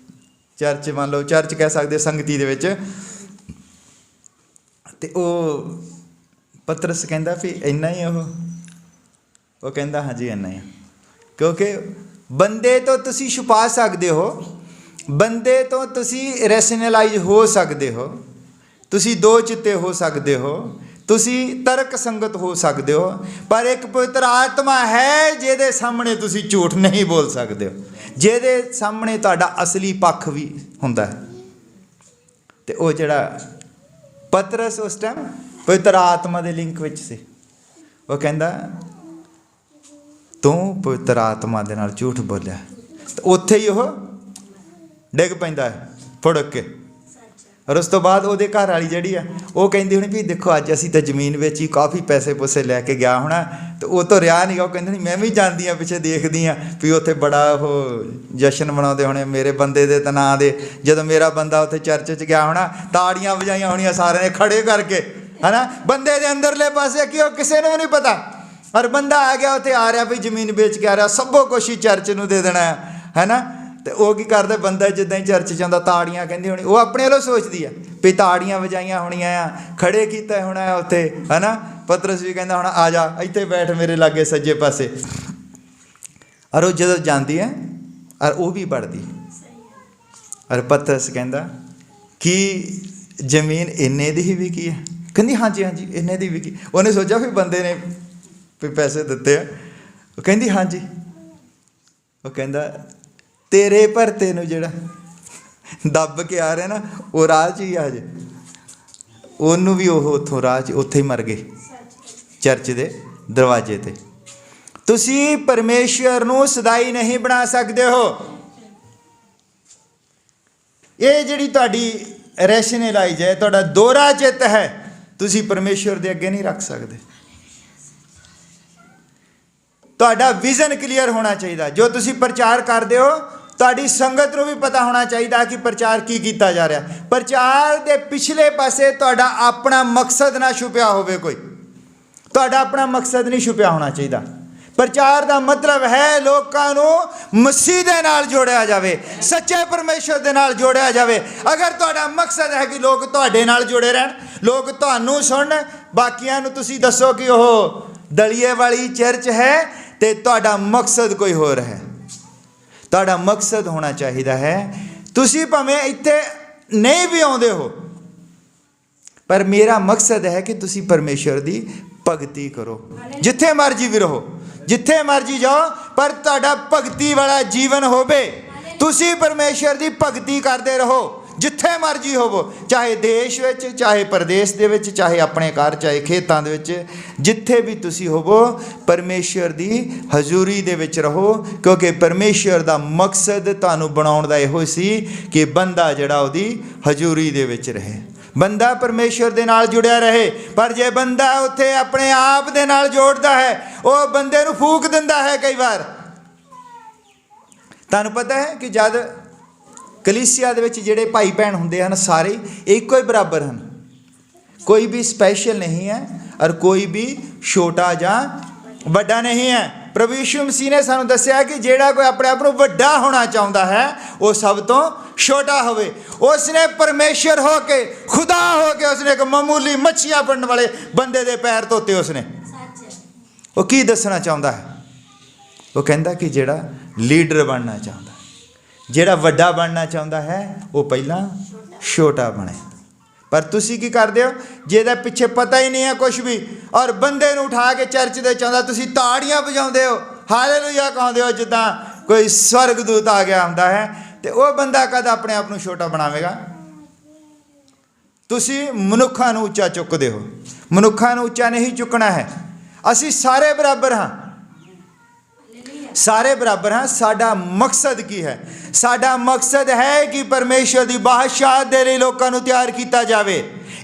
ਚਰਚ, ਮੰਨ ਲਓ ਚਰਚ ਕਹਿ ਸਕਦੇ ਸੰਗਤੀ ਦੇ ਵਿੱਚ, ਤੇ ਉਹ ਪਤਰਸ ਕਹਿੰਦਾ ਵੀ ਇੰਨਾ ਹੀ ਉਹ ਕਹਿੰਦਾ ਹਾਂਜੀ ਇੰਨਾ ਹੀ। ਕਿਉਂਕਿ ਬੰਦੇ ਤੋਂ ਤੁਸੀਂ ਛੁਪਾ ਸਕਦੇ ਹੋ, ਬੰਦੇ ਤੋਂ ਤੁਸੀਂ ਰੈਸ਼ਨਲਾਈਜ਼ ਹੋ ਸਕਦੇ ਹੋ, ਤੁਸੀਂ ਦੋ ਚਿੱਤੇ ਹੋ ਸਕਦੇ ਹੋ, ਤੁਸੀਂ ਤਰਕ ਸੰਗਤ ਹੋ ਸਕਦੇ ਹੋ, ਪਰ ਇੱਕ ਪਵਿੱਤਰ ਆਤਮਾ ਹੈ ਜਿਹਦੇ ਸਾਹਮਣੇ ਤੁਸੀਂ ਝੂਠ ਨਹੀਂ ਬੋਲ ਸਕਦੇ ਹੋ, ਜਿਹਦੇ ਸਾਹਮਣੇ ਤੁਹਾਡਾ ਅਸਲੀ ਪੱਖ ਵੀ ਹੁੰਦਾ ਹੈ। ਤੇ ਉਹ ਜਿਹੜਾ ਪਤਰਸ ਉਸ ਟਾਈਮ ਪਵਿੱਤਰ ਆਤਮਾ ਦੇ ਲਿੰਕ ਵਿੱਚ ਸੀ। ਉਹ ਕਹਿੰਦਾ ਤੂੰ ਪਵਿੱਤਰ ਆਤਮਾ ਦੇ ਨਾਲ ਝੂਠ ਬੋਲਿਆ, ਤੇ ਉੱਥੇ ਹੀ ਉਹ ਡਿੱਗ ਪੈਂਦਾ ਹੈ ਫੁੜਕ ਕੇ। ਔਰ ਉਸ ਤੋਂ ਬਾਅਦ ਉਹਦੇ ਘਰ ਵਾਲੀ ਜਿਹੜੀ ਹੈ ਉਹ ਕਹਿੰਦੀ ਹੋਣੀ ਵੀ ਦੇਖੋ ਅੱਜ ਅਸੀਂ ਤਾਂ ਜ਼ਮੀਨ ਵਿੱਚ ਹੀ ਕਾਫੀ ਪੈਸੇ ਪੂਸੇ ਲੈ ਕੇ ਗਿਆ ਹੋਣਾ, ਤੇ ਉਹ ਤੋਂ ਰਿਹਾ ਨਹੀਂ ਗਾ। ਉਹ ਕਹਿੰਦੇ ਨਹੀਂ ਮੈਂ ਵੀ ਜਾਂਦੀ ਹਾਂ ਪਿੱਛੇ ਦੇਖਦੀ ਹਾਂ ਵੀ ਉੱਥੇ ਬੜਾ ਉਹ ਜਸ਼ਨ ਮਨਾਉਂਦੇ ਹੋਣੇ ਮੇਰੇ ਬੰਦੇ ਦੇ ਤਾਂ ਨਾਂ ਦੇ। ਜਦੋਂ ਮੇਰਾ ਬੰਦਾ ਉੱਥੇ ਚਰਚ 'ਚ ਗਿਆ ਹੋਣਾ, ਤਾੜੀਆਂ ਵਜਾਈਆਂ ਹੋਣੀਆਂ ਸਾਰਿਆਂ ਨੇ ਖੜੇ ਕਰਕੇ, ਹੈ ਨਾ। ਬੰਦੇ ਦੇ ਅੰਦਰਲੇ ਪਾਸੇ ਕਿ ਉਹ ਕਿਸੇ ਨੂੰ ਨਹੀਂ ਪਤਾ, ਪਰ ਬੰਦਾ ਆ ਗਿਆ ਉੱਥੇ, ਆ ਰਿਹਾ ਵੀ ਜ਼ਮੀਨ ਵੇਚ ਕੇ ਆ ਰਿਹਾ, ਸਭੋ ਕੁਛ ਹੀ ਚਰਚ ਨੂੰ ਦੇ ਦੇਣਾ ਹੈ ਨਾ। ਤੇ ਉਹ ਕੀ ਕਰਦਾ, ਬੰਦਾ ਜਿੱਦਾਂ ਹੀ ਚਰਚ 'ਚ ਆਉਂਦਾ ਤਾੜੀਆਂ ਕਹਿੰਦੀ ਹੋਣੀ, ਉਹ ਆਪਣੇ ਵੱਲੋਂ ਸੋਚਦੀ ਆ ਵੀ ਤਾੜੀਆਂ ਵਜਾਈਆਂ ਹੋਣੀਆਂ ਆ, ਖੜੇ ਕੀਤਾ ਹੋਣਾ ਉੱਥੇ, ਹੈ ਨਾ। ਪਤਰਸ ਵੀ ਕਹਿੰਦਾ ਹੋਣਾ ਆ ਜਾ ਇੱਥੇ ਬੈਠ ਮੇਰੇ ਲਾਗੇ ਸੱਜੇ ਪਾਸੇ। ਔਰ ਉਹ ਜਦੋਂ ਜਾਂਦੀ ਹੈ ਔਰ ਉਹ ਵੀ ਵੜਦੀ, ਔਰ ਪਤਰਸ ਕਹਿੰਦਾ ਕਿ ਜ਼ਮੀਨ ਇੰਨੇ ਦੀ ਹੀ ਵਿਕੀ ਹੈ? ਕਹਿੰਦੀ ਹਾਂਜੀ ਹਾਂਜੀ ਇੰਨੇ ਦੀ ਵਿਕੀ। ਉਹਨੇ ਸੋਚਿਆ ਵੀ ਬੰਦੇ ਨੇ ਵੀ ਪੈਸੇ ਦਿੱਤੇ ਆ। ਉਹ ਕਹਿੰਦੀ ਹਾਂਜੀ। ਉਹ ਕਹਿੰਦਾ ਤੇਰੇ ਭਰਤੇ ਨੂੰ ਜਿਹੜਾ ਦੱਬ ਕੇ ਆ ਰਿਹਾ ਨਾ, ਉਹ ਰਾਹ 'ਚ ਹੀ ਆ ਜੇ, ਉਹਨੂੰ ਵੀ ਉਹ ਉੱਥੋਂ ਰਾਹ 'ਚ ਉੱਥੇ ਹੀ ਮਰ ਗਏ ਚਰਚ ਦੇ ਦਰਵਾਜ਼ੇ 'ਤੇ। ਤੁਸੀਂ ਪਰਮੇਸ਼ਵਰ ਨੂੰ ਸਦਾਈ ਨਹੀਂ ਬਣਾ ਸਕਦੇ ਹੋ। ਇਹ ਜਿਹੜੀ ਤੁਹਾਡੀ ਰੈਸ਼ਨਲਾਈਜ਼ ਹੈ, ਤੁਹਾਡਾ ਦੋਹਰਾ ਚਿੱਤ ਹੈ, ਤੁਸੀਂ ਪਰਮੇਸ਼ਵਰ ਦੇ ਅੱਗੇ ਨਹੀਂ ਰੱਖ ਸਕਦੇ। ਤੁਹਾਡਾ ਵਿਜ਼ਨ ਕਲੀਅਰ ਹੋਣਾ ਚਾਹੀਦਾ। ਜੋ ਤੁਸੀਂ ਪ੍ਰਚਾਰ ਕਰਦੇ ਹੋ, ਤੁਹਾਡੀ ਸੰਗਤ ਨੂੰ ਵੀ ਪਤਾ ਹੋਣਾ ਚਾਹੀਦਾ ਕਿ ਪ੍ਰਚਾਰ ਕੀ ਕੀਤਾ ਜਾ ਰਿਹਾ। ਪ੍ਰਚਾਰ ਦੇ ਪਿਛਲੇ ਪਾਸੇ ਤੁਹਾਡਾ ਆਪਣਾ ਮਕਸਦ ਨਾ ਛੁਪਿਆ ਹੋਵੇ, ਕੋਈ ਤੁਹਾਡਾ ਆਪਣਾ ਮਕਸਦ ਨਹੀਂ ਛੁਪਿਆ ਹੋਣਾ ਚਾਹੀਦਾ। ਪ੍ਰਚਾਰ ਦਾ ਮਤਲਬ ਹੈ ਲੋਕਾਂ ਨੂੰ ਮਸੀਹ ਦੇ ਨਾਲ ਜੋੜਿਆ ਜਾਵੇ, ਸੱਚੇ ਪਰਮੇਸ਼ਰ ਦੇ ਨਾਲ ਜੋੜਿਆ ਜਾਵੇ। ਅਗਰ ਤੁਹਾਡਾ ਮਕਸਦ ਹੈ ਕਿ ਲੋਕ ਤੁਹਾਡੇ ਨਾਲ ਜੁੜੇ ਰਹਿਣ, ਲੋਕ ਤੁਹਾਨੂੰ ਸੁਣਨ, ਬਾਕੀਆਂ ਨੂੰ ਤੁਸੀਂ ਦੱਸੋ ਕਿ ਉਹ ਦਲੀਏ ਵਾਲੀ ਚਰਚ ਹੈ, ਤੇ ਤੁਹਾਡਾ ਮਕਸਦ ਕੋਈ ਹੋਰ ਹੈ। ਤੁਹਾਡਾ ਮਕਸਦ ਹੋਣਾ ਚਾਹੀਦਾ ਹੈ, ਤੁਸੀਂ ਭਾਵੇਂ ਇੱਥੇ ਨਹੀਂ ਵੀ ਆਉਂਦੇ ਹੋ, ਪਰ ਮੇਰਾ ਮਕਸਦ ਹੈ ਕਿ ਤੁਸੀਂ ਪਰਮੇਸ਼ਰ ਦੀ ਭਗਤੀ ਕਰੋ। ਜਿੱਥੇ ਮਰਜੀ ਵੀ ਰਹੋ, ਜਿੱਥੇ ਮਰਜੀ ਜਾਓ, ਪਰ ਤੁਹਾਡਾ ਭਗਤੀ ਵਾਲਾ ਜੀਵਨ ਹੋਵੇ। ਤੁਸੀਂ ਪਰਮੇਸ਼ਰ ਦੀ ਭਗਤੀ ਕਰਦੇ ਰਹੋ ਜਿੱਥੇ ਮਰਜੀ ਹੋਵੋ, ਚਾਹੇ ਦੇਸ਼ ਵਿੱਚ, ਚਾਹੇ ਪ੍ਰਦੇਸ਼ ਦੇ ਵਿੱਚ, ਚਾਹੇ ਆਪਣੇ ਘਰ, ਚਾਹੇ ਖੇਤਾਂ ਦੇ ਵਿੱਚ, ਜਿੱਥੇ ਵੀ ਤੁਸੀਂ ਹੋਵੋ, ਪਰਮੇਸ਼ਰ ਦੀ ਹਜ਼ੂਰੀ ਦੇ ਵਿੱਚ ਰਹੋ। ਕਿਉਂਕਿ ਪਰਮੇਸ਼ਰ ਦਾ ਮਕਸਦ ਤੁਹਾਨੂੰ ਬਣਾਉਣ ਦਾ ਇਹੋ ਸੀ ਕਿ ਬੰਦਾ ਜਿਹੜਾ ਉਹਦੀ ਹਜ਼ੂਰੀ ਦੇ ਵਿੱਚ ਰਹੇ, ਬੰਦਾ ਪਰਮੇਸ਼ਰ ਦੇ ਨਾਲ ਜੁੜਿਆ ਰਹੇ। ਪਰ ਜੇ ਬੰਦਾ ਉੱਥੇ ਆਪਣੇ ਆਪ ਦੇ ਨਾਲ ਜੋੜਦਾ ਹੈ, ਉਹ ਬੰਦੇ ਨੂੰ ਫੂਕ ਦਿੰਦਾ ਹੈ। ਕਈ ਵਾਰ ਤੁਹਾਨੂੰ ਪਤਾ ਹੈ ਕਿ ਜਦ ਕਲੀਸਿਆ ਦੇ ਵਿੱਚ ਜਿਹੜੇ ਭਾਈ ਭੈਣ ਹੁੰਦੇ ਹਨ, ਸਾਰੇ ਇੱਕੋ ਹੀ ਬਰਾਬਰ ਹਨ, ਕੋਈ ਵੀ ਸਪੈਸ਼ਲ ਨਹੀਂ ਹੈ, ਔਰ ਕੋਈ ਵੀ ਛੋਟਾ ਜਾਂ ਵੱਡਾ ਨਹੀਂ ਹੈ। ਪ੍ਰਭੂ ਯਿਸੂ ਮਸੀਹ ਨੇ ਸਾਨੂੰ ਦੱਸਿਆ ਕਿ ਜਿਹੜਾ ਕੋਈ ਆਪਣੇ ਆਪ ਨੂੰ ਵੱਡਾ ਹੋਣਾ ਚਾਹੁੰਦਾ ਹੈ, ਉਹ ਸਭ ਤੋਂ ਛੋਟਾ ਹੋਵੇ। ਉਸਨੇ ਪਰਮੇਸ਼ਰ ਹੋ ਕੇ, ਖੁਦਾ ਹੋ ਕੇ, ਉਸਨੇ ਇੱਕ ਮਾਮੂਲੀ ਮੱਛੀਆਂ ਫੜਨ ਵਾਲੇ ਬੰਦੇ ਦੇ ਪੈਰ ਧੋਤੇ। ਉਸਨੇ ਉਹ ਕੀ ਦੱਸਣਾ ਚਾਹੁੰਦਾ ਹੈ? ਉਹ ਕਹਿੰਦਾ ਕਿ ਜਿਹੜਾ ਲੀਡਰ ਬਣਨਾ ਚਾਹੁੰਦਾ, ਜਿਹੜਾ ਵੱਡਾ ਬਣਨਾ ਚਾਹੁੰਦਾ ਹੈ, ਉਹ ਪਹਿਲਾਂ ਛੋਟਾ ਬਣੇ। ਪਰ ਤੁਸੀਂ ਕੀ ਕਰਦੇ ਹੋ? ਜਿਹਦਾ ਪਿੱਛੇ ਪਤਾ ਹੀ ਨਹੀਂ ਹੈ ਕੁਛ ਵੀ, ਔਰ ਬੰਦੇ ਨੂੰ ਉਠਾ ਕੇ ਚਰਚ ਦੇ ਚਾਹੁੰਦਾ, ਤੁਸੀਂ ਤਾੜੀਆਂ ਵਜਾਉਂਦੇ ਹੋ, ਹਾਲੇਲੂਇਆ ਕਹਿੰਦੇ ਹੋ, ਜਿੱਦਾਂ ਕੋਈ ਸਵਰਗਦੂਤ ਆ ਗਿਆ ਹੁੰਦਾ ਹੈ। ਤੇ ਉਹ ਬੰਦਾ ਕਦ ਆਪਣੇ ਆਪ ਨੂੰ ਛੋਟਾ ਬਣਾਵੇਗਾ? ਤੁਸੀਂ ਮਨੁੱਖਾਂ ਨੂੰ ਉੱਚਾ ਚੁੱਕਦੇ ਹੋ। ਮਨੁੱਖਾਂ ਨੂੰ ਉੱਚਾ ਨਹੀਂ ਚੁੱਕਣਾ ਹੈ। ਅਸੀਂ ਸਾਰੇ ਬਰਾਬਰ ਹਾਂ, ਸਾਰੇ ਬਰਾਬਰ ਹਾਂ। ਸਾਡਾ ਮਕਸਦ ਕੀ ਹੈ? ਸਾਡਾ ਮਕਸਦ ਹੈ ਕਿ ਪਰਮੇਸ਼ਰ ਦੀ ਬਾਦਸ਼ਾਹਤ ਦੇ ਲਈ ਲੋਕਾਂ ਨੂੰ ਤਿਆਰ ਕੀਤਾ ਜਾਵੇ।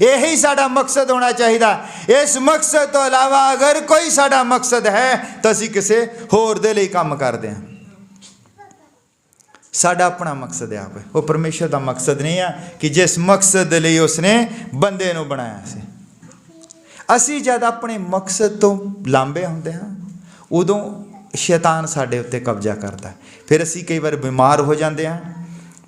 ਇਹੀ ਸਾਡਾ ਮਕਸਦ ਹੋਣਾ ਚਾਹੀਦਾ। ਇਸ ਮਕਸਦ ਤੋਂ ਇਲਾਵਾ ਅਗਰ ਕੋਈ ਸਾਡਾ ਮਕਸਦ ਹੈ ਤਾਂ ਅਸੀਂ ਕਿਸੇ ਹੋਰ ਦੇ ਲਈ ਕੰਮ ਕਰਦੇ ਹਾਂ। ਸਾਡਾ ਆਪਣਾ ਮਕਸਦ ਹੈ, ਉਹ ਪਰਮੇਸ਼ਰ ਦਾ ਮਕਸਦ ਨਹੀਂ ਹੈ ਕਿ ਜਿਸ ਮਕਸਦ ਦੇ ਲਈ ਉਸਨੇ ਬੰਦੇ ਨੂੰ ਬਣਾਇਆ ਸੀ। ਅਸੀਂ ਜਦ ਆਪਣੇ ਮਕਸਦ ਤੋਂ ਲਾਂਭੇ ਹੁੰਦੇ ਹਾਂ, ਉਦੋਂ ਸ਼ੈਤਾਨ ਸਾਡੇ ਉੱਤੇ ਕਬਜ਼ਾ ਕਰਦਾ। ਫਿਰ ਅਸੀਂ ਕਈ ਵਾਰ ਬਿਮਾਰ ਹੋ ਜਾਂਦੇ ਹਾਂ,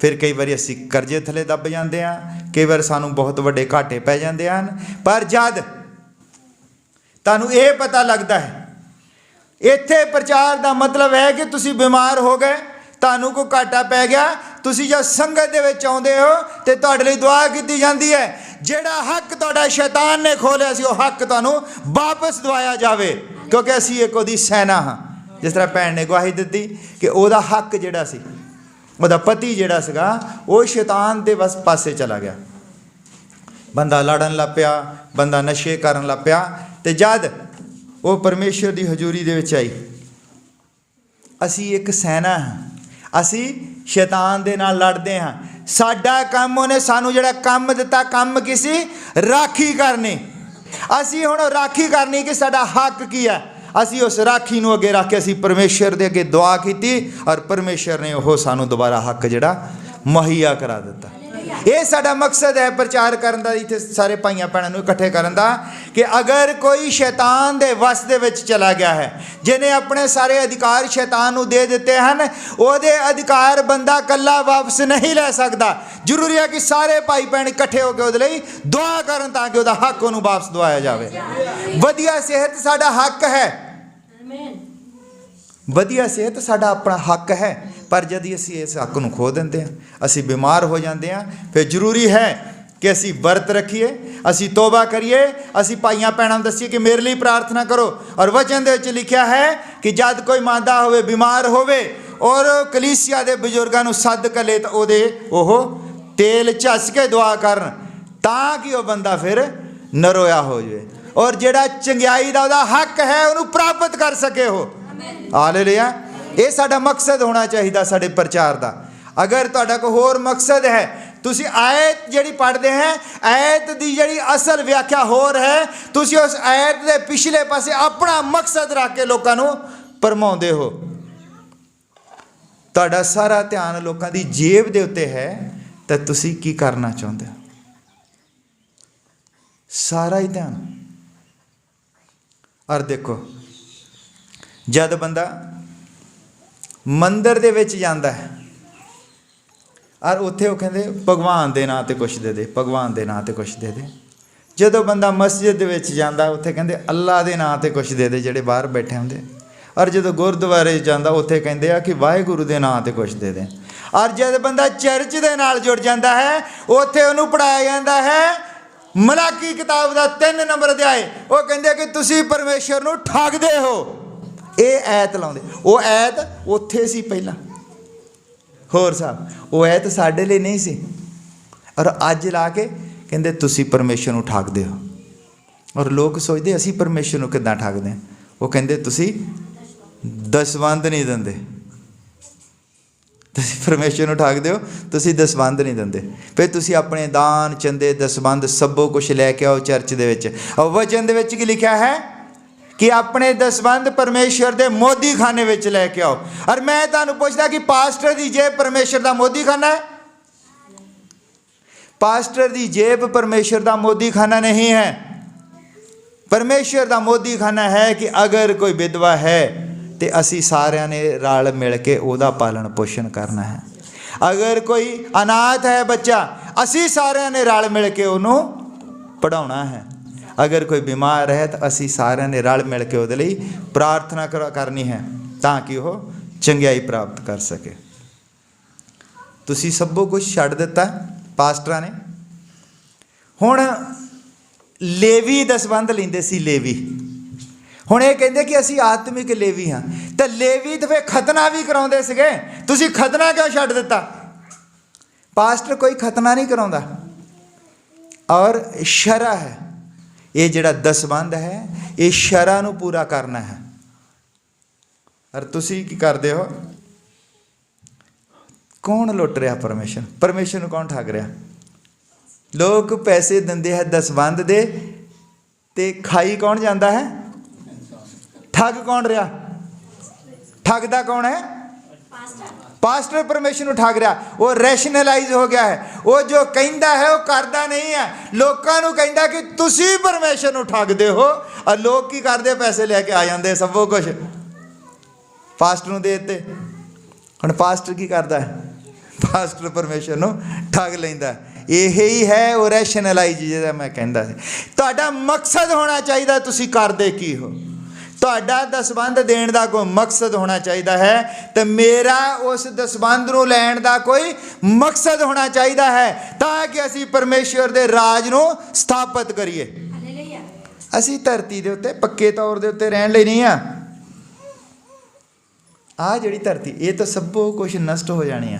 ਫਿਰ ਕਈ ਵਾਰੀ ਅਸੀਂ ਕਰਜ਼ੇ ਥੱਲੇ ਦੱਬ ਜਾਂਦੇ ਹਾਂ, ਕਈ ਵਾਰ ਸਾਨੂੰ ਬਹੁਤ ਵੱਡੇ ਘਾਟੇ ਪੈ ਜਾਂਦੇ ਹਨ। ਪਰ ਜਦ ਤੁਹਾਨੂੰ ਇਹ ਪਤਾ ਲੱਗਦਾ ਹੈ, ਇੱਥੇ ਪ੍ਰਚਾਰ ਦਾ ਮਤਲਬ ਹੈ ਕਿ ਤੁਸੀਂ ਬਿਮਾਰ ਹੋ ਗਏ, ਤੁਹਾਨੂੰ ਕੋਈ ਘਾਟਾ ਪੈ ਗਿਆ, ਤੁਸੀਂ ਜਦ ਸੰਗਤ ਦੇ ਵਿੱਚ ਆਉਂਦੇ ਹੋ ਤੇ ਤੁਹਾਡੇ ਲਈ ਦੁਆ ਕੀਤੀ ਜਾਂਦੀ ਹੈ। ਜਿਹੜਾ ਹੱਕ ਤੁਹਾਡਾ ਸ਼ੈਤਾਨ ਨੇ ਖੋਲਿਆ ਸੀ, ਉਹ ਹੱਕ ਤੁਹਾਨੂੰ ਵਾਪਸ ਦਵਾਇਆ ਜਾਵੇ, ਕਿਉਂਕਿ ਅਸੀਂ ਇੱਕ ਉਹਦੀ ਸੈਨਾ ਹਾਂ। ਜਿਸ ਤਰ੍ਹਾਂ ਭੈਣ ਨੇ ਗਵਾਹੀ ਦਿੱਤੀ ਕਿ ਉਹਦਾ ਹੱਕ ਜਿਹੜਾ ਸੀ, ਉਹਦਾ ਪਤੀ ਜਿਹੜਾ ਸੀਗਾ, ਉਹ ਸ਼ੈਤਾਨ ਦੇ ਬਸ ਪਾਸੇ ਚਲਾ ਗਿਆ। ਬੰਦਾ ਲੜਨ ਲੱਗ ਪਿਆ, ਬੰਦਾ ਨਸ਼ੇ ਕਰਨ ਲੱਗ ਪਿਆ। ਅਤੇ ਜਦ ਉਹ ਪਰਮੇਸ਼ਰ ਦੀ ਹਜ਼ੂਰੀ ਦੇ ਵਿੱਚ ਆਈ, ਅਸੀਂ ਇੱਕ ਸੈਨਾ ਹਾਂ, ਅਸੀਂ ਸ਼ੈਤਾਨ ਦੇ ਨਾਲ ਲੜਦੇ ਹਾਂ। ਸਾਡਾ ਕੰਮ, ਉਹਨੇ ਸਾਨੂੰ ਜਿਹੜਾ ਕੰਮ ਦਿੱਤਾ, ਕੰਮ ਕੀ ਸੀ? ਰਾਖੀ ਕਰਨੀ। ਅਸੀਂ ਹੁਣ ਰਾਖੀ ਕਰਨੀ ਕਿ ਸਾਡਾ ਹੱਕ ਕੀ ਹੈ। ਅਸੀਂ ਉਸ ਰਾਖੀ ਨੂੰ ਅੱਗੇ ਰੱਖ ਕੇ ਅਸੀਂ ਪਰਮੇਸ਼ਰ ਦੇ ਅੱਗੇ ਦੁਆ ਕੀਤੀ, ਔਰ ਪਰਮੇਸ਼ਰ ਨੇ ਉਹ ਸਾਨੂੰ ਦੁਬਾਰਾ ਹੱਕ ਜਿਹੜਾ ਮੁਹੱਈਆ ਕਰਾ ਦਿੱਤਾ। ਇਹ ਸਾਡਾ ਮਕਸਦ ਹੈ ਪ੍ਰਚਾਰ ਕਰਨ ਦਾ, ਇੱਥੇ ਸਾਰੇ ਭਾਈਆਂ ਭੈਣਾਂ ਨੂੰ ਇਕੱਠੇ ਕਰਨ ਦਾ, ਕਿ ਅਗਰ ਕੋਈ ਸ਼ੈਤਾਨ ਦੇ ਵਸ ਦੇ ਵਿੱਚ ਚਲਾ ਗਿਆ ਹੈ, ਜਿਹਨੇ ਆਪਣੇ ਸਾਰੇ ਅਧਿਕਾਰ ਸ਼ੈਤਾਨ ਨੂੰ ਦੇ ਦਿੱਤੇ ਹਨ, ਉਹਦੇ ਅਧਿਕਾਰ ਬੰਦਾ ਇਕੱਲਾ ਵਾਪਸ ਨਹੀਂ ਲੈ ਸਕਦਾ। ਜ਼ਰੂਰੀ ਹੈ ਕਿ ਸਾਰੇ ਭਾਈ ਭੈਣ ਇਕੱਠੇ ਹੋ ਕੇ ਉਹਦੇ ਲਈ ਦੁਆ ਕਰਨ, ਤਾਂ ਕਿ ਉਹਦਾ ਹੱਕ ਉਹਨੂੰ ਵਾਪਸ ਦਵਾਇਆ ਜਾਵੇ। ਵਧੀਆ ਸਿਹਤ ਸਾਡਾ ਹੱਕ ਹੈ, ਵਧੀਆ ਸਿਹਤ ਸਾਡਾ ਆਪਣਾ ਹੱਕ ਹੈ। ਪਰ ਜਦ ਅਸੀਂ ਇਸ ਹੱਕ ਨੂੰ ਖੋ ਦਿੰਦੇ ਹਾਂ, ਅਸੀਂ ਬਿਮਾਰ ਹੋ ਜਾਂਦੇ ਹਾਂ, ਫਿਰ ਜ਼ਰੂਰੀ ਹੈ ਕਿ ਅਸੀਂ ਵਰਤ ਰੱਖੀਏ, ਅਸੀਂ ਤੋਬਾ ਕਰੀਏ, ਅਸੀਂ ਭਾਈਆਂ ਭੈਣਾਂ ਨੂੰ ਦੱਸੀਏ ਕਿ ਮੇਰੇ ਲਈ ਪ੍ਰਾਰਥਨਾ ਕਰੋ। ਔਰ ਵਚਨ ਦੇ ਵਿੱਚ ਲਿਖਿਆ ਹੈ ਕਿ ਜਦ ਕੋਈ ਮਾਂਦਾ ਹੋਵੇ, ਬਿਮਾਰ ਹੋਵੇ, ਔਰ ਕਲੀਸਿਆ ਦੇ ਬਜ਼ੁਰਗਾਂ ਨੂੰ ਸੱਦ ਕੇ ਲੈ, ਤਾਂ ਉਹ ਤੇਲ ਝੱਸ ਕੇ ਦੁਆ ਕਰਨ, ਤਾਂ ਕਿ ਉਹ ਬੰਦਾ ਫਿਰ ਨਰੋਇਆ ਹੋ ਜਾਵੇ, ਔਰ ਜਿਹੜਾ ਚੰਗਿਆਈ ਦਾ ਉਹਦਾ ਹੱਕ ਹੈ ਉਹਨੂੰ ਪ੍ਰਾਪਤ ਕਰ ਸਕੇ ਉਹ। ਹਾਲੇਲੂਇਆ। ਇਹ ਸਾਡਾ ਮਕਸਦ ਹੋਣਾ ਚਾਹੀਦਾ ਸਾਡੇ ਪ੍ਰਚਾਰ ਦਾ। ਅਗਰ ਤੁਹਾਡਾ ਕੋਈ ਹੋਰ ਮਕਸਦ ਹੈ, ਤੁਸੀਂ ਆਇਤ ਜਿਹੜੀ ਪੜ੍ਹਦੇ ਹੈ, ਆਇਤ ਦੀ ਜਿਹੜੀ ਅਸਲ ਵਿਆਖਿਆ ਹੋਰ ਹੈ, ਤੁਸੀਂ ਉਸ ਆਇਤ ਦੇ ਪਿਛਲੇ ਪਾਸੇ ਆਪਣਾ ਮਕਸਦ ਰੱਖ ਕੇ ਲੋਕਾਂ ਨੂੰ ਭਰਮਾਉਂਦੇ ਹੋ। ਤੁਹਾਡਾ ਸਾਰਾ ਧਿਆਨ ਲੋਕਾਂ ਦੀ ਜੇਬ ਦੇ ਉੱਤੇ ਹੈ, ਤਾਂ ਤੁਸੀਂ ਕੀ ਕਰਨਾ ਚਾਹੁੰਦੇ ਹੋ? ਸਾਰਾ ਹੀ ਧਿਆਨ। ਔਰ ਦੇਖੋ, ਜਦ ਬੰਦਾ ਮੰਦਰ ਦੇ ਵਿੱਚ ਜਾਂਦਾ ਹੈ, ਔਰ ਉੱਥੇ ਉਹ ਕਹਿੰਦੇ ਭਗਵਾਨ ਦੇ ਨਾਂ 'ਤੇ ਕੁਛ ਦੇ ਦੇ, ਭਗਵਾਨ ਦੇ ਨਾਂ 'ਤੇ ਕੁਛ ਦੇ ਦੇ। ਜਦੋਂ ਬੰਦਾ ਮਸਜਿਦ ਦੇ ਵਿੱਚ ਜਾਂਦਾ, ਉੱਥੇ ਕਹਿੰਦੇ ਅੱਲਾ ਦੇ ਨਾਂ 'ਤੇ ਕੁਛ ਦੇ ਦੇ, ਜਿਹੜੇ ਬਾਹਰ ਬੈਠੇ ਹੁੰਦੇ। ਔਰ ਜਦੋਂ ਗੁਰਦੁਆਰੇ ਜਾਂਦਾ, ਉੱਥੇ ਕਹਿੰਦੇ ਆ ਕਿ ਵਾਹਿਗੁਰੂ ਦੇ ਨਾਂ 'ਤੇ ਕੁਛ ਦੇ ਦੇ। ਔਰ ਜਦ ਬੰਦਾ ਚਰਚ ਦੇ ਨਾਲ ਜੁੜ ਜਾਂਦਾ ਹੈ, ਉੱਥੇ ਉਹਨੂੰ ਪੜ੍ਹਾਇਆ ਜਾਂਦਾ ਹੈ ਮਲਾਕੀ ਕਿਤਾਬ ਦਾ 3 ਨੰਬਰ ਅਧਿਆਏ। ਉਹ ਕਹਿੰਦੇ ਕਿ ਤੁਸੀਂ ਪਰਮੇਸ਼ਰ ਨੂੰ ਠੱਗਦੇ ਹੋ। ਇਹ ਐਤ ਲਾਉਂਦੇ। ਉਹ ਐਤ ਉੱਥੇ ਸੀ ਪਹਿਲਾਂ, ਹੋਰ ਸਾਹਿਬ, ਉਹ ਐਤ ਸਾਡੇ ਲਈ ਨਹੀਂ ਸੀ, ਔਰ ਅੱਜ ਲਾ ਕੇ ਕਹਿੰਦੇ ਤੁਸੀਂ ਪਰਮੇਸ਼ਰ ਨੂੰ ਠੱਗਦੇ ਹੋ। ਔਰ ਲੋਕ ਸੋਚਦੇ ਅਸੀਂ ਪਰਮੇਸ਼ਰ ਨੂੰ ਕਿੱਦਾਂ ਠੱਗਦੇ ਹਾਂ। ਉਹ ਕਹਿੰਦੇ ਤੁਸੀਂ ਦਸਵੰਧ ਨਹੀਂ ਦਿੰਦੇ, ਤੁਸੀਂ ਪਰਮੇਸ਼ਰ ਨੂੰ ਠੱਗਦੇ ਹੋ, ਤੁਸੀਂ ਦਸਵੰਧ ਨਹੀਂ ਦਿੰਦੇ। ਫਿਰ ਤੁਸੀਂ ਆਪਣੇ ਦਾਨ ਚੰਦੇ ਦਸਵੰਧ ਸਭੋ ਕੁਛ ਲੈ ਕੇ ਆਓ ਚਰਚ ਦੇ ਵਿੱਚ। ਵਚਨ ਦੇ ਵਿੱਚ ਕੀ ਲਿਖਿਆ ਹੈ ਕਿ ਆਪਣੇ ਦਸਵੰਧ ਪਰਮੇਸ਼ਰ ਦੇ ਮੋਦੀ ਖਾਨੇ ਵਿੱਚ ਲੈ ਕੇ ਆਓ। ਔਰ ਮੈਂ ਤੁਹਾਨੂੰ ਪੁੱਛਦਾ ਕਿ ਪਾਸਟਰ ਦੀ ਜੇਬ ਪਰਮੇਸ਼ਰ ਦਾ ਮੋਦੀ ਖਾਨਾ ਹੈ? ਪਾਸਟਰ ਦੀ ਜੇਬ ਪਰਮੇਸ਼ਰ ਦਾ ਮੋਦੀ ਖਾਨਾ ਨਹੀਂ ਹੈ। ਪਰਮੇਸ਼ਰ ਦਾ ਮੋਦੀ ਖਾਨਾ ਹੈ ਕਿ ਅਗਰ ਕੋਈ ਵਿਧਵਾ ਹੈ ਤੇ ਅਸੀਂ ਸਾਰਿਆਂ ਨੇ ਰਲ ਮਿਲ ਕੇ ਉਹਦਾ ਪਾਲਣ ਪੋਸ਼ਣ ਕਰਨਾ ਹੈ। ਅਗਰ ਕੋਈ ਅਨਾਥ ਹੈ ਬੱਚਾ, ਅਸੀਂ ਸਾਰਿਆਂ ਨੇ ਰਲ ਮਿਲ ਕੇ ਉਹਨੂੰ ਪੜ੍ਹਾਉਣਾ ਹੈ। ਅਗਰ ਕੋਈ ਬਿਮਾਰ ਹੈ ਤਾਂ ਅਸੀਂ ਸਾਰਿਆਂ ਨੇ ਰਲ ਮਿਲ ਕੇ ਉਹਦੇ ਲਈ ਪ੍ਰਾਰਥਨਾ ਕਰਨੀ ਹੈ, ਤਾਂ ਕਿ ਉਹ ਚੰਗਿਆਈ ਪ੍ਰਾਪਤ ਕਰ ਸਕੇ। ਤੁਸੀਂ ਸਭੋ ਕੁਝ ਛੱਡ ਦਿੱਤਾ ਪਾਸਟਰਾਂ ਨੇ। ਹੁਣ ਲੇਵੀ ਦਸਵੰਧ ਲੈਂਦੇ ਸੀ, ਲੇਵੀ। ਹੁਣ ਇਹ ਕਹਿੰਦੇ ਕਿ ਅਸੀਂ ਆਤਮਿਕ ਲੇਵੀ ਹਾਂ, ਤਾਂ ਲੇਵੀ ਤਾਂ ਫਿਰ ਖਤਨਾ ਵੀ ਕਰਾਉਂਦੇ ਸੀਗੇ। ਤੁਸੀਂ ਖਤਨਾ ਕਿਉਂ ਛੱਡ ਦਿੱਤਾ? ਪਾਸਟਰ ਕੋਈ ਖਤਨਾ ਨਹੀਂ ਕਰਾਉਂਦਾ। ਔਰ ਸ਼ਰ੍ਹਾ ਹੈ, ਇਹ ਜਿਹੜਾ ਦਸਵੰਧ ਹੈ, ਇਹ ਸ਼ਰ੍ਹਾ ਨੂੰ ਪੂਰਾ ਕਰਨਾ ਹੈ। ਔਰ ਤੁਸੀਂ ਕੀ ਕਰਦੇ ਹੋ? ਕੌਣ ਲੁੱਟ ਰਿਹਾ ਪਰਮੇਸ਼ਰ? ਪਰਮੇਸ਼ਰ ਨੂੰ ਕੌਣ ਠੱਗ ਰਿਹਾ? ਲੋਕ ਪੈਸੇ ਦਿੰਦੇ ਹੈ ਦਸਵੰਧ ਦੇ, ਤੇ ਖਾਈ ਕੌਣ ਜਾਂਦਾ ਹੈ? ਠੱਗ ਕੌਣ ਰਿਹਾ? ਠੱਗਦਾ ਕੌਣ ਹੈ? ਪਾਸਟਰ ਪਰਮੇਸ਼ਰ ਨੂੰ ਠੱਗ ਰਿਹਾ। ਉਹ ਰੈਸ਼ਨਲਾਈਜ਼ ਹੋ ਗਿਆ ਹੈ। ਉਹ ਜੋ ਕਹਿੰਦਾ ਹੈ ਉਹ ਕਰਦਾ ਨਹੀਂ ਹੈ। ਲੋਕਾਂ ਨੂੰ ਕਹਿੰਦਾ ਕਿ ਤੁਸੀਂ ਪਰਮੇਸ਼ਰ ਨੂੰ ਠੱਗਦੇ ਹੋ, ਔਰ ਲੋਕ ਕੀ ਕਰਦੇ? ਪੈਸੇ ਲੈ ਕੇ ਆ ਜਾਂਦੇ, ਸਭੋ ਕੁਛ ਪਾਸਟਰ ਨੂੰ ਦੇ ਦਿੱਤੇ। ਹੁਣ ਪਾਸਟਰ ਕੀ ਕਰਦਾ ਹੈ? ਪਾਸਟਰ ਪਰਮੇਸ਼ਰ ਨੂੰ ਠੱਗ ਲੈਂਦਾ। ਇਹੀ ਹੈ ਉਹ ਰੈਸ਼ਨਲਾਈਜ਼ ਜਿਹਦਾ ਮੈਂ ਕਹਿੰਦਾ ਸੀ। ਤੁਹਾਡਾ ਮਕਸਦ ਹੋਣਾ ਚਾਹੀਦਾ ਤੁਸੀਂ ਕਰਦੇ ਕੀ ਹੋ। ਤੁਹਾਡਾ ਦਸਵੰਧ ਦੇਣ ਦਾ ਕੋਈ ਮਕਸਦ ਹੋਣਾ ਚਾਹੀਦਾ ਹੈ ਤੇ ਮੇਰਾ ਉਸ ਦਸਵੰਧ ਨੂੰ ਲੈਣ ਦਾ ਕੋਈ ਮਕਸਦ ਹੋਣਾ ਚਾਹੀਦਾ ਹੈ, ਤਾਂ ਕਿ ਅਸੀਂ ਪਰਮੇਸ਼ਵਰ ਦੇ ਰਾਜ ਨੂੰ ਸਥਾਪਿਤ ਕਰੀਏ। ਅਸੀਂ ਧਰਤੀ ਦੇ ਉੱਤੇ ਪੱਕੇ ਤੌਰ ਦੇ ਉੱਤੇ ਰਹਿਣ ਲਈ ਨਹੀਂ ਆ। ਆਹ ਜਿਹੜੀ ਧਰਤੀ, ਇਹ ਤਾਂ ਸਭੋ ਕੁਝ ਨਸ਼ਟ ਹੋ ਜਾਣੀ ਆ।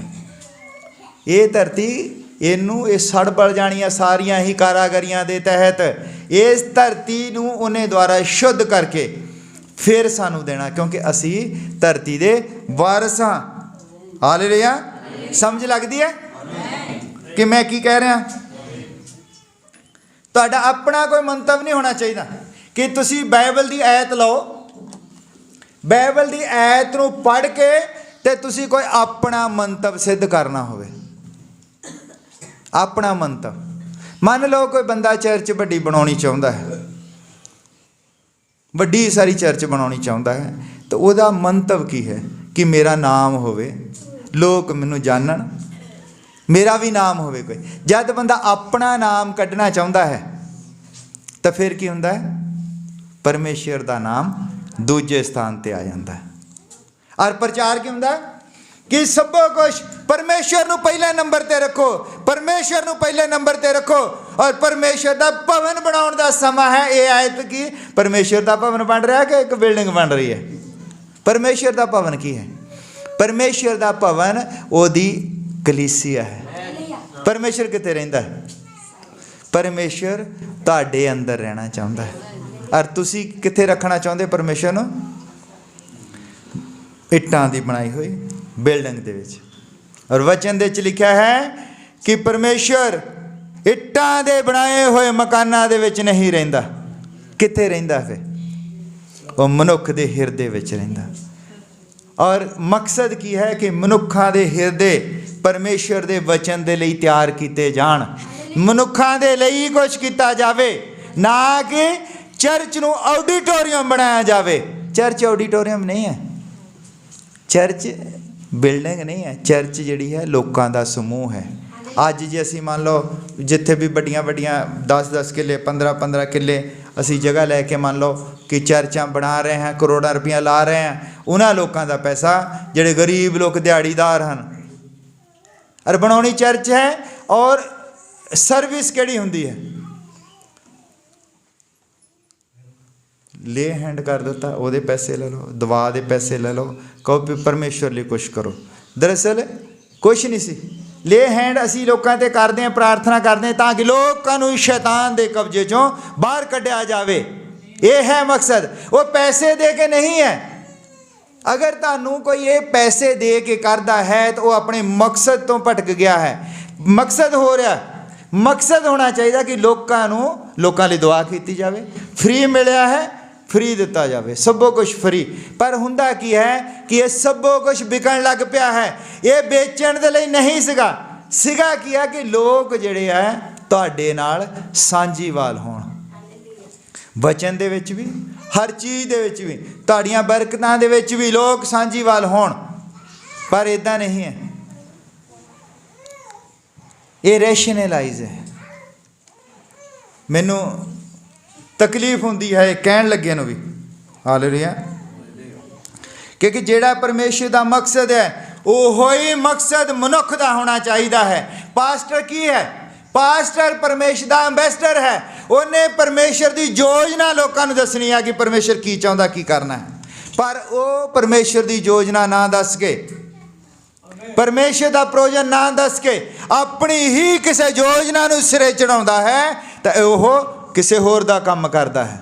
ਇਹ ਧਰਤੀ, ਇਹਨੂੰ ਇਹ ਸੜ ਬਲ ਜਾਣੀਆਂ ਸਾਰੀਆਂ ਹੀ ਕਾਰਾਗਰੀਆਂ ਦੇ ਤਹਿਤ। ਇਸ ਧਰਤੀ ਨੂੰ ਉਹਨੇ ਦੁਆਰਾ ਸ਼ੁੱਧ ਕਰਕੇ ਫਿਰ ਸਾਨੂੰ ਦੇਣਾ, ਕਿਉਂਕਿ ਅਸੀਂ ਧਰਤੀ ਦੇ ਵਾਰਸ ਹਾਂ। ਹਾਲੇਲੂਇਆ। ਸਮਝ ਲੱਗਦੀ ਹੈ ਕਿ ਮੈਂ ਕੀ ਕਹਿ ਰਿਹਾ? ਤੁਹਾਡਾ ਆਪਣਾ ਕੋਈ ਮੰਤਵ ਨਹੀਂ ਹੋਣਾ ਚਾਹੀਦਾ ਕਿ ਤੁਸੀਂ ਬਾਈਬਲ ਦੀ ਆਇਤ ਲਓ, ਬਾਈਬਲ ਦੀ ਆਇਤ ਨੂੰ ਪੜ੍ਹ ਕੇ ਤੇ ਤੁਸੀਂ ਕੋਈ ਆਪਣਾ ਮੰਤਵ ਸਿੱਧ ਕਰਨਾ ਹੋਵੇ। ਆਪਣਾ ਮੰਤਵ, ਮੰਨ ਲਓ ਕੋਈ ਬੰਦਾ ਚਰਚ ਵੱਡੀ ਬਣਾਉਣੀ ਚਾਹੁੰਦਾ ਹੈ, ਵੱਡੀ ਸਾਰੀ ਚਰਚ ਬਣਾਉਣੀ ਚਾਹੁੰਦਾ ਹੈ, ਤਾਂ ਉਹਦਾ ਮੰਤਵ ਕੀ ਹੈ? ਕਿ ਮੇਰਾ ਨਾਮ ਹੋਵੇ, ਲੋਕ ਮੈਨੂੰ ਜਾਣਨ, ਮੇਰਾ ਵੀ ਨਾਮ ਹੋਵੇ ਕੋਈ। ਜਦ ਬੰਦਾ ਆਪਣਾ ਨਾਮ ਕੱਢਣਾ ਚਾਹੁੰਦਾ ਹੈ ਤਾਂ ਫਿਰ ਕੀ ਹੁੰਦਾ ਹੈ? ਪਰਮੇਸ਼ਰ ਦਾ ਨਾਮ ਦੂਜੇ ਸਥਾਨ ਤੇ ਆ ਜਾਂਦਾ ਹੈ। ਔਰ ਪ੍ਰਚਾਰ ਕੀ ਹੁੰਦਾ? ਕਿ ਸਭੋ ਕੁਛ ਪਰਮੇਸ਼ਰ ਨੂੰ ਪਹਿਲੇ ਨੰਬਰ ਤੇ ਰੱਖੋ, ਪਰਮੇਸ਼ਰ ਨੂੰ ਪਹਿਲੇ ਨੰਬਰ ਤੇ ਰੱਖੋ। ਔਰ ਪਰਮੇਸ਼ਰ ਦਾ ਭਵਨ ਬਣਾਉਣ ਦਾ ਸਮਾਂ ਹੈ। ਇਹ ਆਇਤ ਕੀ? ਪਰਮੇਸ਼ਰ ਦਾ ਭਵਨ ਬਣ ਰਿਹਾ ਕਿ ਇੱਕ ਬਿਲਡਿੰਗ ਬਣ ਰਹੀ ਹੈ? ਪਰਮੇਸ਼ਰ ਦਾ ਭਵਨ ਕੀ ਹੈ? ਪਰਮੇਸ਼ਰ ਦਾ ਭਵਨ ਉਹਦੀ ਕਲੀਸਿਆ ਹੈ। ਪਰਮੇਸ਼ਰ ਕਿੱਥੇ ਰਹਿੰਦਾ ਹੈ? ਪਰਮੇਸ਼ਰ ਤੁਹਾਡੇ ਅੰਦਰ ਰਹਿਣਾ ਚਾਹੁੰਦਾ ਹੈ। ਔਰ ਤੁਸੀਂ ਕਿੱਥੇ ਰੱਖਣਾ ਚਾਹੁੰਦੇ ਪਰਮੇਸ਼ਰ ਨੂੰ? ਇੱਟਾਂ ਦੀ ਬਣਾਈ ਹੋਈ ਬਿਲਡਿੰਗ ਦੇ ਵਿੱਚ। ਔਰ ਵਚਨ ਦੇ ਵਿੱਚ ਲਿਖਿਆ ਹੈ ਕਿ ਪਰਮੇਸ਼ਰ ਇੱਟਾਂ ਦੇ ਬਣਾਏ ਹੋਏ ਮਕਾਨਾਂ ਦੇ ਵਿੱਚ ਨਹੀਂ ਰਹਿੰਦਾ। ਕਿੱਥੇ ਰਹਿੰਦਾ ਫਿਰ? ਉਹ ਮਨੁੱਖ ਦੇ ਹਿਰਦੇ ਵਿੱਚ ਰਹਿੰਦਾ। ਔਰ ਮਕਸਦ ਕੀ ਹੈ? ਕਿ ਮਨੁੱਖਾਂ ਦੇ ਹਿਰਦੇ ਪਰਮੇਸ਼ਰ ਦੇ ਵਚਨ ਦੇ ਲਈ ਤਿਆਰ ਕੀਤੇ ਜਾਣ, ਮਨੁੱਖਾਂ ਦੇ ਲਈ ਕੁਝ ਕੀਤਾ ਜਾਵੇ, ਨਾ ਕਿ ਚਰਚ ਨੂੰ ਆਡੀਟੋਰੀਅਮ ਬਣਾਇਆ ਜਾਵੇ। ਚਰਚ ਆਡੀਟੋਰੀਅਮ ਨਹੀਂ ਹੈ, ਚਰਚ ਬਿਲਡਿੰਗ ਨਹੀਂ ਹੈ। ਚਰਚ ਜਿਹੜੀ ਹੈ ਲੋਕਾਂ ਦਾ ਸਮੂਹ ਹੈ। ਅੱਜ ਜੇ ਅਸੀਂ ਮੰਨ ਲਓ ਜਿੱਥੇ ਵੀ ਵੱਡੀਆਂ ਵੱਡੀਆਂ 10-10 ਕਿੱਲੇ 15-15 ਕਿੱਲੇ ਅਸੀਂ ਜਗ੍ਹਾ ਲੈ ਕੇ ਮੰਨ ਲਓ ਕਿ ਚਰਚਾਂ ਬਣਾ ਰਹੇ ਹਾਂ, ਕਰੋੜਾਂ ਰੁਪਈਆ ਲਾ ਰਹੇ ਹਾਂ, ਉਹਨਾਂ ਲੋਕਾਂ ਦਾ ਪੈਸਾ ਜਿਹੜੇ ਗਰੀਬ ਲੋਕ ਦਿਹਾੜੀਦਾਰ ਹਨ। ਔਰ ਬਣਾਉਣੀ ਚਰਚ ਹੈ। ਔਰ ਸਰਵਿਸ ਕਿਹੜੀ ਹੁੰਦੀ ਹੈ? ਲੇ ਹੈਂਡ ਕਰ ਦਿੱਤਾ, ਉਹਦੇ ਪੈਸੇ ਲੈ ਲਓ, ਦਵਾ ਦੇ ਪੈਸੇ ਲੈ ਲਓ, ਕਹੋ ਵੀ ਪਰਮੇਸ਼ਵਰ ਲਈ ਕੁਛ ਕਰੋ। ਦਰਅਸਲ ਕੁਛ ਨਹੀਂ ਸੀ। ਲੇ ਹੈਂਡ ਅਸੀਂ ਲੋਕਾਂ 'ਤੇ ਕਰਦੇ ਹਾਂ, ਪ੍ਰਾਰਥਨਾ ਕਰਦੇ ਹਾਂ ਤਾਂ ਕਿ ਲੋਕਾਂ ਨੂੰ ਸ਼ੈਤਾਨ ਦੇ ਕਬਜ਼ੇ 'ਚੋਂ ਬਾਹਰ ਕੱਢਿਆ ਜਾਵੇ। ਇਹ ਹੈ ਮਕਸਦ। ਉਹ ਪੈਸੇ ਦੇ ਕੇ ਨਹੀਂ ਹੈ। ਅਗਰ ਤੁਹਾਨੂੰ ਕੋਈ ਇਹ ਪੈਸੇ ਦੇ ਕੇ ਕਰਦਾ ਹੈ ਤਾਂ ਉਹ ਆਪਣੇ ਮਕਸਦ ਤੋਂ ਭਟਕ ਗਿਆ ਹੈ। ਮਕਸਦ ਹੋ ਰਿਹਾ, ਮਕਸਦ ਹੋਣਾ ਚਾਹੀਦਾ ਕਿ ਲੋਕਾਂ ਲਈ ਦੁਆ ਕੀਤੀ ਜਾਵੇ। ਫ੍ਰੀ ਮਿਲਿਆ ਹੈ, ਫ੍ਰੀ ਦਿੱਤਾ ਜਾਵੇ, ਸਭੋ ਕੁਛ ਫ੍ਰੀ। ਪਰ ਹੁੰਦਾ ਕੀ ਹੈ ਕਿ ਇਹ ਸਭੋ ਕੁਛ ਵਿਕਣ ਲੱਗ ਪਿਆ ਹੈ। ਇਹ ਵੇਚਣ ਦੇ ਲਈ ਨਹੀਂ ਸੀਗਾ ਕੀ ਹੈ? ਕਿ ਲੋਕ ਜਿਹੜੇ ਹੈ ਤੁਹਾਡੇ ਨਾਲ ਸਾਂਝੀਵਾਲ ਹੋਣ। ਵਚਨ ਦੇ ਵਿੱਚ ਵੀ, ਹਰ ਚੀਜ਼ ਦੇ ਵਿੱਚ ਵੀ, ਤੁਹਾਡੀਆਂ ਬਰਕਤਾਂ ਦੇ ਵਿੱਚ ਵੀ ਲੋਕ ਸਾਂਝੀਵਾਲ ਹੋਣ। ਪਰ ਇੱਦਾਂ ਨਹੀਂ ਹੈ। ਇਹ ਰੈਸ਼ਨਲਾਈਜ਼ ਹੈ। ਮੈਨੂੰ ਤਕਲੀਫ ਹੁੰਦੀ ਹੈ ਇਹ ਕਹਿਣ ਲੱਗੇ ਨੂੰ ਵੀ। ਹਾਲੇਲੂਇਆ। ਕਿਉਂਕਿ ਜਿਹੜਾ ਪਰਮੇਸ਼ਰ ਦਾ ਮਕਸਦ ਹੈ ਉਹੋ ਹੀ ਮਕਸਦ ਮਨੁੱਖ ਦਾ ਹੋਣਾ ਚਾਹੀਦਾ ਹੈ। ਪਾਸਟਰ ਕੀ ਹੈ? ਪਾਸਟਰ ਪਰਮੇਸ਼ਰ ਦਾ ਅੰਬੈਸਡਰ ਹੈ। ਉਹਨੇ ਪਰਮੇਸ਼ਰ ਦੀ ਯੋਜਨਾ ਲੋਕਾਂ ਨੂੰ ਦੱਸਣੀ ਹੈ ਕਿ ਪਰਮੇਸ਼ਰ ਕੀ ਚਾਹੁੰਦਾ, ਕੀ ਕਰਨਾ ਹੈ। ਪਰ ਉਹ ਪਰਮੇਸ਼ਰ ਦੀ ਯੋਜਨਾ ਨਾ ਦੱਸ ਕੇ, ਪਰਮੇਸ਼ਰ ਦਾ ਪ੍ਰੋਜਨ ਨਾ ਦੱਸ ਕੇ ਆਪਣੀ ਹੀ ਕਿਸੇ ਯੋਜਨਾ ਨੂੰ ਸਿਰੇ ਚੜਾਉਂਦਾ ਹੈ ਤਾਂ ਉਹ ਕਿਸੇ ਹੋਰ ਦਾ ਕੰਮ ਕਰਦਾ ਹੈ।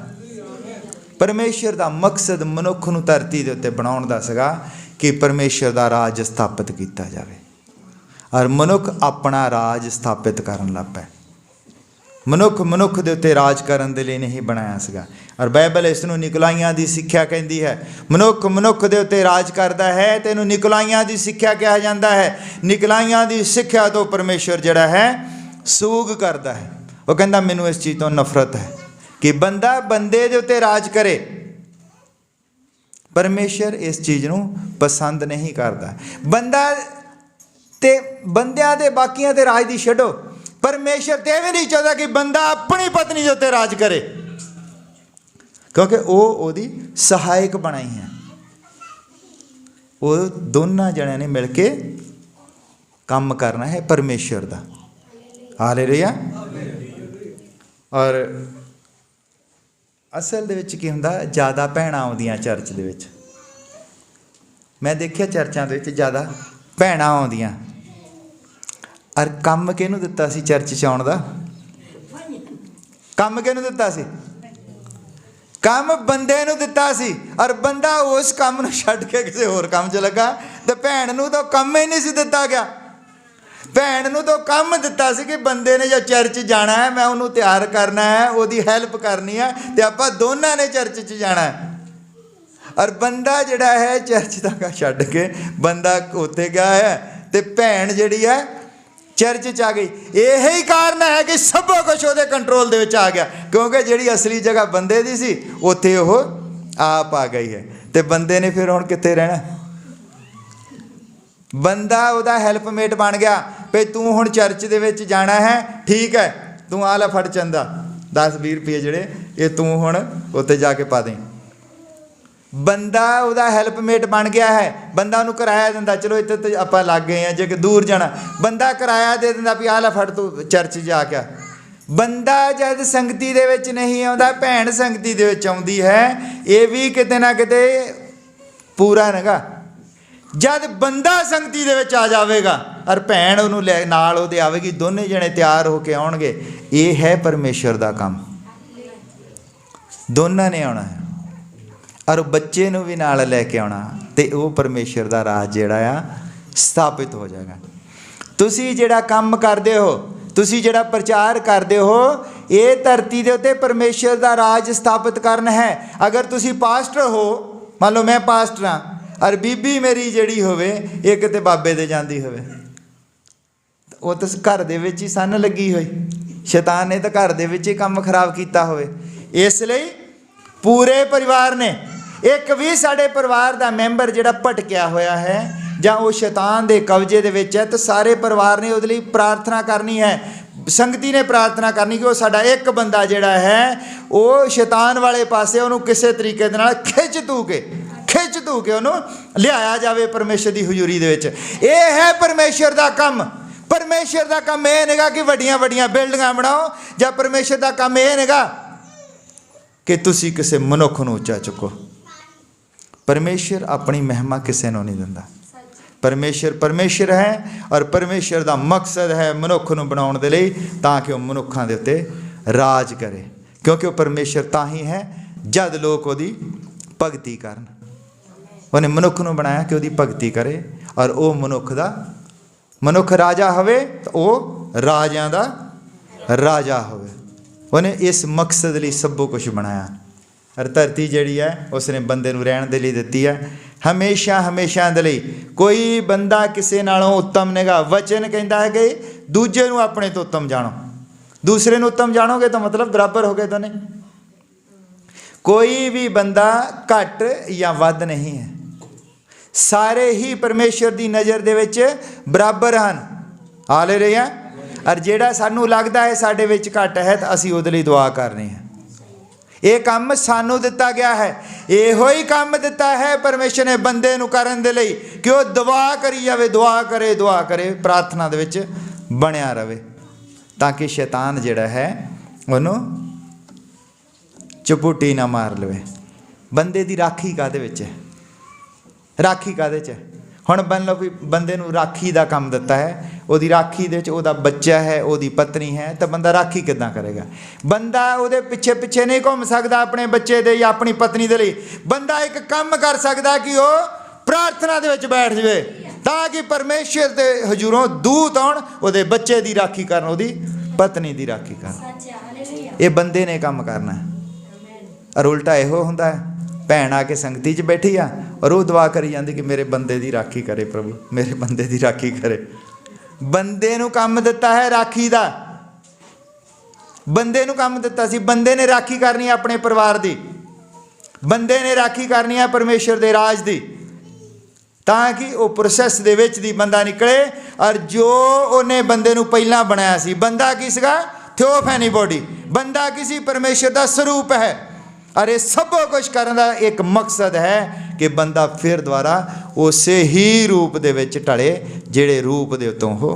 ਪਰਮੇਸ਼ਰ ਦਾ ਮਕਸਦ ਮਨੁੱਖ ਨੂੰ ਧਰਤੀ ਦੇ ਉੱਤੇ ਬਣਾਉਣ ਦਾ ਸੀਗਾ ਕਿ ਪਰਮੇਸ਼ਰ ਦਾ ਰਾਜ ਸਥਾਪਿਤ ਕੀਤਾ ਜਾਵੇ। ਔਰ ਮਨੁੱਖ ਆਪਣਾ ਰਾਜ ਸਥਾਪਿਤ ਕਰਨ ਲੱਗ ਪਿਆ। ਮਨੁੱਖ ਦੇ ਉੱਤੇ ਰਾਜ ਕਰਨ ਦੇ ਲਈ ਨਹੀਂ ਬਣਾਇਆ ਸੀਗਾ। ਔਰ ਬਾਈਬਲ ਇਸ ਨੂੰ ਨਿਕਲਾਈਆਂ ਦੀ ਸਿੱਖਿਆ ਕਹਿੰਦੀ ਹੈ। ਮਨੁੱਖ ਦੇ ਉੱਤੇ ਰਾਜ ਕਰਦਾ ਹੈ ਤੇ ਇਹਨੂੰ ਨਿਕਲਾਈਆਂ ਦੀ ਸਿੱਖਿਆ ਕਿਹਾ ਜਾਂਦਾ ਹੈ। ਨਿਕਲਾਈਆਂ ਦੀ ਸਿੱਖਿਆ ਤੋਂ ਪਰਮੇਸ਼ਰ ਜਿਹੜਾ ਹੈ ਸੂਗ ਕਰਦਾ ਹੈ। ਉਹ ਕਹਿੰਦਾ ਮੈਨੂੰ ਇਸ ਚੀਜ਼ ਤੋਂ ਨਫ਼ਰਤ ਹੈ ਕਿ ਬੰਦਾ ਬੰਦੇ ਦੇ ਉੱਤੇ ਰਾਜ ਕਰੇ। ਪਰਮੇਸ਼ਰ ਇਸ ਚੀਜ਼ ਨੂੰ ਪਸੰਦ ਨਹੀਂ ਕਰਦਾ। ਬੰਦਾ ਤੇ ਬੰਦਿਆਂ ਦੇ ਬਾਕੀਆਂ ਤੇ ਰਾਜ ਦੀ ਛੱਡੋ, ਪਰਮੇਸ਼ਰ ਤੇ ਇਹ ਵੀ ਨਹੀਂ ਚਾਹੁੰਦਾ ਕਿ ਬੰਦਾ ਆਪਣੀ ਪਤਨੀ ਦੇ ਉੱਤੇ ਰਾਜ ਕਰੇ। क्योंकि ਉਹਦੀ सहायक बनाई है। वो दोनों जणिਆਂ ने मिल के काम करना है परमेश्वर का। हालेलुया। और असल दे विच की हुंदा, ज़्यादा भैणां आउंदियां चर्च दे विच। मैं देखिया चर्चां दे विच ज़्यादा भैणां आउंदियां। और काम किहनूं दित्ता सी चर्च च आउण दा? काम किहनूं दित्ता सी? काम बंदे नूं दित्ता सी। और बंदा उस काम नूं छड्ड के किसी होर काम च लगा। तो भैण नूं तो काम ही नहीं सी दित्ता गया। भैण नूं तो काम दित्ता सी कि बंदे ने जो चर्च जाना है, मैं उन्होंने तैयार करना है, उसकी हैल्प करनी है, तो आपां दोनों ने चर्च च जाना है। और बंदा जिहड़ा है चर्च तक छड्ड के बंदा उत्थे गया है, तो भैण जिहड़ी है चर्च च आ गई। यही कारण है कि सब कुछ वो कंट्रोल दे विच आ गया, क्योंकि जिहड़ी असली जगह बंदे दी सी उत्थे वो आप आ गई है। तो बंदे ने फिर हुण कित्थे रहना? बंदा उहदा हैल्पमेट बन गया भी तू हुण चर्च दे विच जाना है, ठीक है, तू आ लै फड़ चंदा 10-20 रुपये जिहड़े ये तू हुण उत्थे जाके पा दें। बंदा उहदा हैल्पमेट बन गया है। बंदा उहनूं किराया दिंदा, चलो इत्थे तो आपां लग गए हैं, जे दूर जाना बंदा किराया दे दिंदा भी आ लै फड़ तू चर्च जा के। बंदा जद संगति दे विच नहीं आउंदा, भैण संगति दे विच आउंदी है, ये भी किते ना किते पूरा नगा। जद बंदा संगति दे विच आ जाएगा और भैण उहनूं लै नाल उहदे आवेगी, दोने जने तैयार होके आउणगे। ये है परमेश्वर दा काम। दोनों ने आउणा है और बच्चे नूं भी नाल लैके आउणा, ते वो परमेश्वर दा राज जिहड़ा आ स्थापित हो जाएगा। तुसी जिहड़ा काम करदे हो, तुसी जिहड़ा प्रचार करदे हो, ये धरती दे उत्ते परमेश्वर दा राज स्थापित करना है। अगर तुसी पास्टर हो, मान लो मैं पास्टर हाँ और बीबी मेरी जिहड़ी होवे ये किते बाबे दे जांदी होवे, वो तो घर दे विच ही सन लगी होई, शैतान ने तो घर दे विच ही काम खराब कीता होवे। इसलिए पूरे परिवार ने, एक भी साडे परिवार दा मैंबर जिहड़ा भटकिया होया है जां वो शैतान दे कब्जे दे विच है, तो सारे परिवार ने उहदे लई प्रार्थना करनी है। संगति ने प्रार्थना करनी कि वो साडा एक बंदा जिहड़ा है वो शैतान वाले पासे उहनूं किसी तरीके दे नाल खिच धू के उहनूं लिआया जावे परमेश्वर दी हजूरी दे विच। ये है परमेश्वर दा काम। परमेश्वर दा काम ये नहींगा कि वड्डियां वड्डियां बिल्डिंगां बनाओ, जां परमेश्वर दा काम ये नहींगा कि तुसी किसी मनुख नूं उच्चा चुको। परमेश्वर अपनी महिमा किसी नूं नहीं दिंदा। परमेश्वर परमेश्वर है और परमेश्वर का मकसद है मनुख नूं बनाउण दे लई ताकि वह मनुखां दे उत्ते राज करे, क्योंकि वह परमेश्वर तां ही है जद लोग उसदी भगती करन। उन्हें मनुख नूं बनाया कि उसदी भगती करे और वह मनुख राजा होवे तो वह राजियां दा राजा होवे। उन्हें इस मकसद लई सब कुछ बनाया और धरती जिहड़ी है उसने बंदे नूं रहण दे लई दित्ती है, हमेशा हमेशा दे लई। कोई बंदा किसी नालों उत्तम नहींगा। वचन कहता है कि दूजे नूं अपने तो उत्तम जानो। दूसरे नूं उत्तम जानोगे तो मतलब बराबर हो गए दोने। कोई भी बंदा घट या वध नहीं है, सारे ही परमेश्वर की नज़र दे विच बराबर हैं। हालेलुया। और जिहड़ा सानू लगदा है साडे विच घट है तो असीं उहदे लई दुआ करनी है। ये काम सानू दिता गया है, इहो ही काम दिता है परमेश्वर ने बंदे नूं करन दे लई कि वह दुआ करी जावे, दुआ करे प्रार्थना दे विच बनिया रहे, ताकि शैतान जिहड़ा है उहनूं चपुटी ना मार लवे। बंदे दी राखी काहदे विच है? राखी काहदे च है? हुण बन लो भी बंदे नूं राखी दा काम दिता है, उहदी राखी दे च उहदा बच्चा है, उहदी पत्नी है, तो बंदा राखी किदां करेगा? बंदा उहदे पिछे पिछे नहीं घूम सकदा अपने बच्चे दे या अपनी पत्नी दे लई। बंदा एक काम कर सकदा कि वह प्रार्थना दे विच बैठ जावे ताकि परमेश्वर दे हजूरों दूत आउण उहदे बच्चे दी राखी करन, उहदी पत्नी दी राखी करन। ये बंदे ने काम करना है। और उल्टा इहो हुंदा है, भैन आके संगति च बैठी आ और वो दुआ करी जाती कि मेरे बंदे की राखी करे प्रभु, मेरे बंदे की राखी करे। बंदे नूं काम दिता है राखी दा, बंदे नूं काम दिता सी। बंदे ने राखी करनी है अपने परिवार की, बंदे ने राखी करनी है परमेश्वर दे राज की, ताकि वो प्रोसैस दे विच दी बंदा निकले। और जो उन्हें बंदे नूं पहलां बनाया सी, बंदा किसका थियोफैनी बॉडी, बंदा किसी परमेश्वर का स्वरूप है। अरे सब कुछ करने का एक मकसद है कि बंदा फिर दोबारा उसे ही रूप दे विच ढले जिहड़े रूप दे उत्तों हो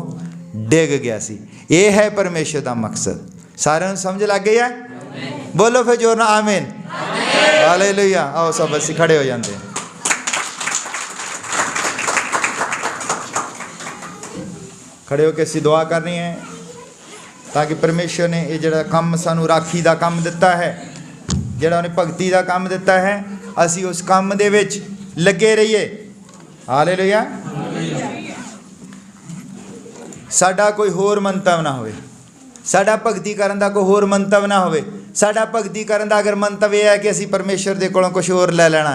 डिग गया सी। ये है परमेश्वर का मकसद। सारिਆਂ ਨੂੰ समझ लग गई है? बोलो फिर जोर ना आमीन। हालेलुया। आओ सब असीं खड़े हो जाते हैं। खड़े होकर असीं दुआ करनी है ताकि परमेश्वर ने ये जिहड़ा काम सानू राखी का काम दिता है, जिहड़ा उन्हें भगती का काम दिता है, असीं उस काम दे विच लगे रहिए। हालेलुया। साडा कोई होर मंतव ना होवे, साडा भगती करन दा कोई होर मंतव ना होवे। साडा भगती करन दा अगर मंतव यह है कि असीं परमेश्वर दे कोलों कुछ होर लै लैणा,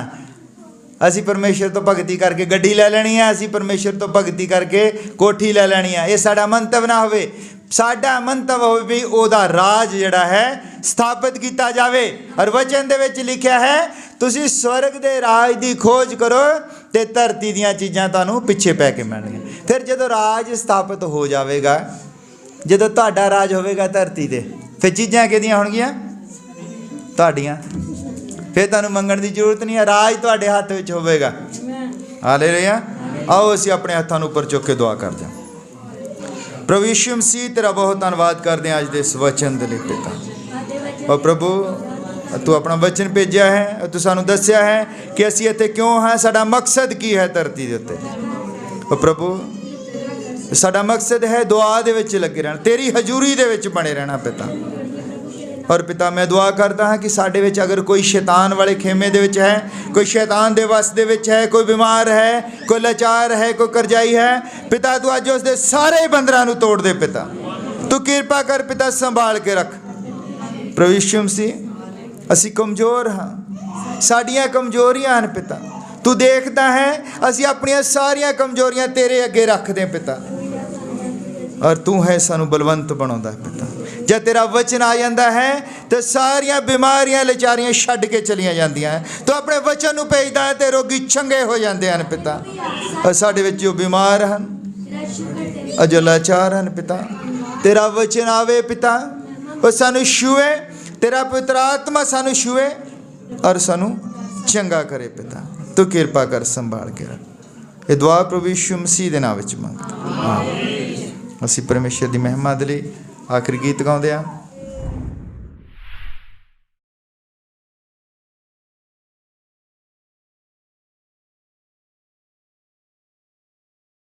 असीं परमेश्वर तो भगती करके गड्डी लै लैनी है, असीं परमेश्वर तो भगती करके कोठी लै लैनी है, ये साडा मंतव ना होवे। साडा मंतव होवे भी ओदा राज जिहड़ा है स्थापित किया जावे। और वचन दे विच लिखिया है तुसीं स्वर्ग दे राज दी खोज करो ते धरती दीयां चीज़ां तुहानूं पिछे पै के मिलणगीਆਂ। फिर जदों राज स्थापित हो जाएगा, जदों तुहाडा राज होवेगा धरती दे, फिर चीज़ां किहदियां होणगीਆਂ? तुहाडीਆਂ। फिर तुहानूं मंगण की जरूरत नहीं है, राज तुहाडे हत्थ विच होवेगा। हालेलुया। आओ असीं अपने हत्थां नूं उपर चुक के दुआ करदे हां। प्रभु यीशु मसीह तेरा बहुत धन्नवाद करते हैं अज दे इस वचन दे लई पिता। और प्रभु तू अपना वचन भेजा है, तू सानू दस्या है कि असीं इत्थे क्यों हैं, साडा मकसद की है धरती दे उत्ते। और प्रभु साडा मकसद है दुआ दे विच लगे रहना, तेरी हजूरी दे विच बने रहना पिता। और पिता मैं दुआ करता हाँ कि साडे विच अगर कोई शैतान वाले खेमे दे विच है, कोई शैतान दे वस दे विच है, कोई बीमार है, कोई लाचार है, कोई करजाई है, पिता तू अज उसदे सारे बंदरां नूं तोड़ दे पिता। तू कृपा कर पिता, संभाल के रख। प्रभु यीशु मसीह असीं कमज़ोर हाँ, साडियां कमज़ोरियां हैं पिता, तू देखदा है, असीं अपनियां सारियां कमज़ोरियां तेरे अगे रख दें पिता। और तू है सानू बलवंत बनाउंदा है पिता। जब तेरा वचन आ जाता है तो सारियां बीमारियां लाचारियां छड्ड के चलियां जांदियां हैं। तो अपने वचन नूं भेजदा है तो रोगी चंगे हो जाते हैं पिता। और साडे विच जो बीमार हैं, जो लाचार हैं पिता, तेरा वचन आवे पिता, और सानू छुए, तेरा पवित्र आत्मा सानू छुए और सानू चंगा करे पिता। तू कृपा कर, संभाल के रख। ये दुआ प्रभु यीशु मसीह दे नाम विच मंगदा। आमीन। असीं परमेश्वर दी महिमा दे लई आखिरी गीत गाउंदे आ।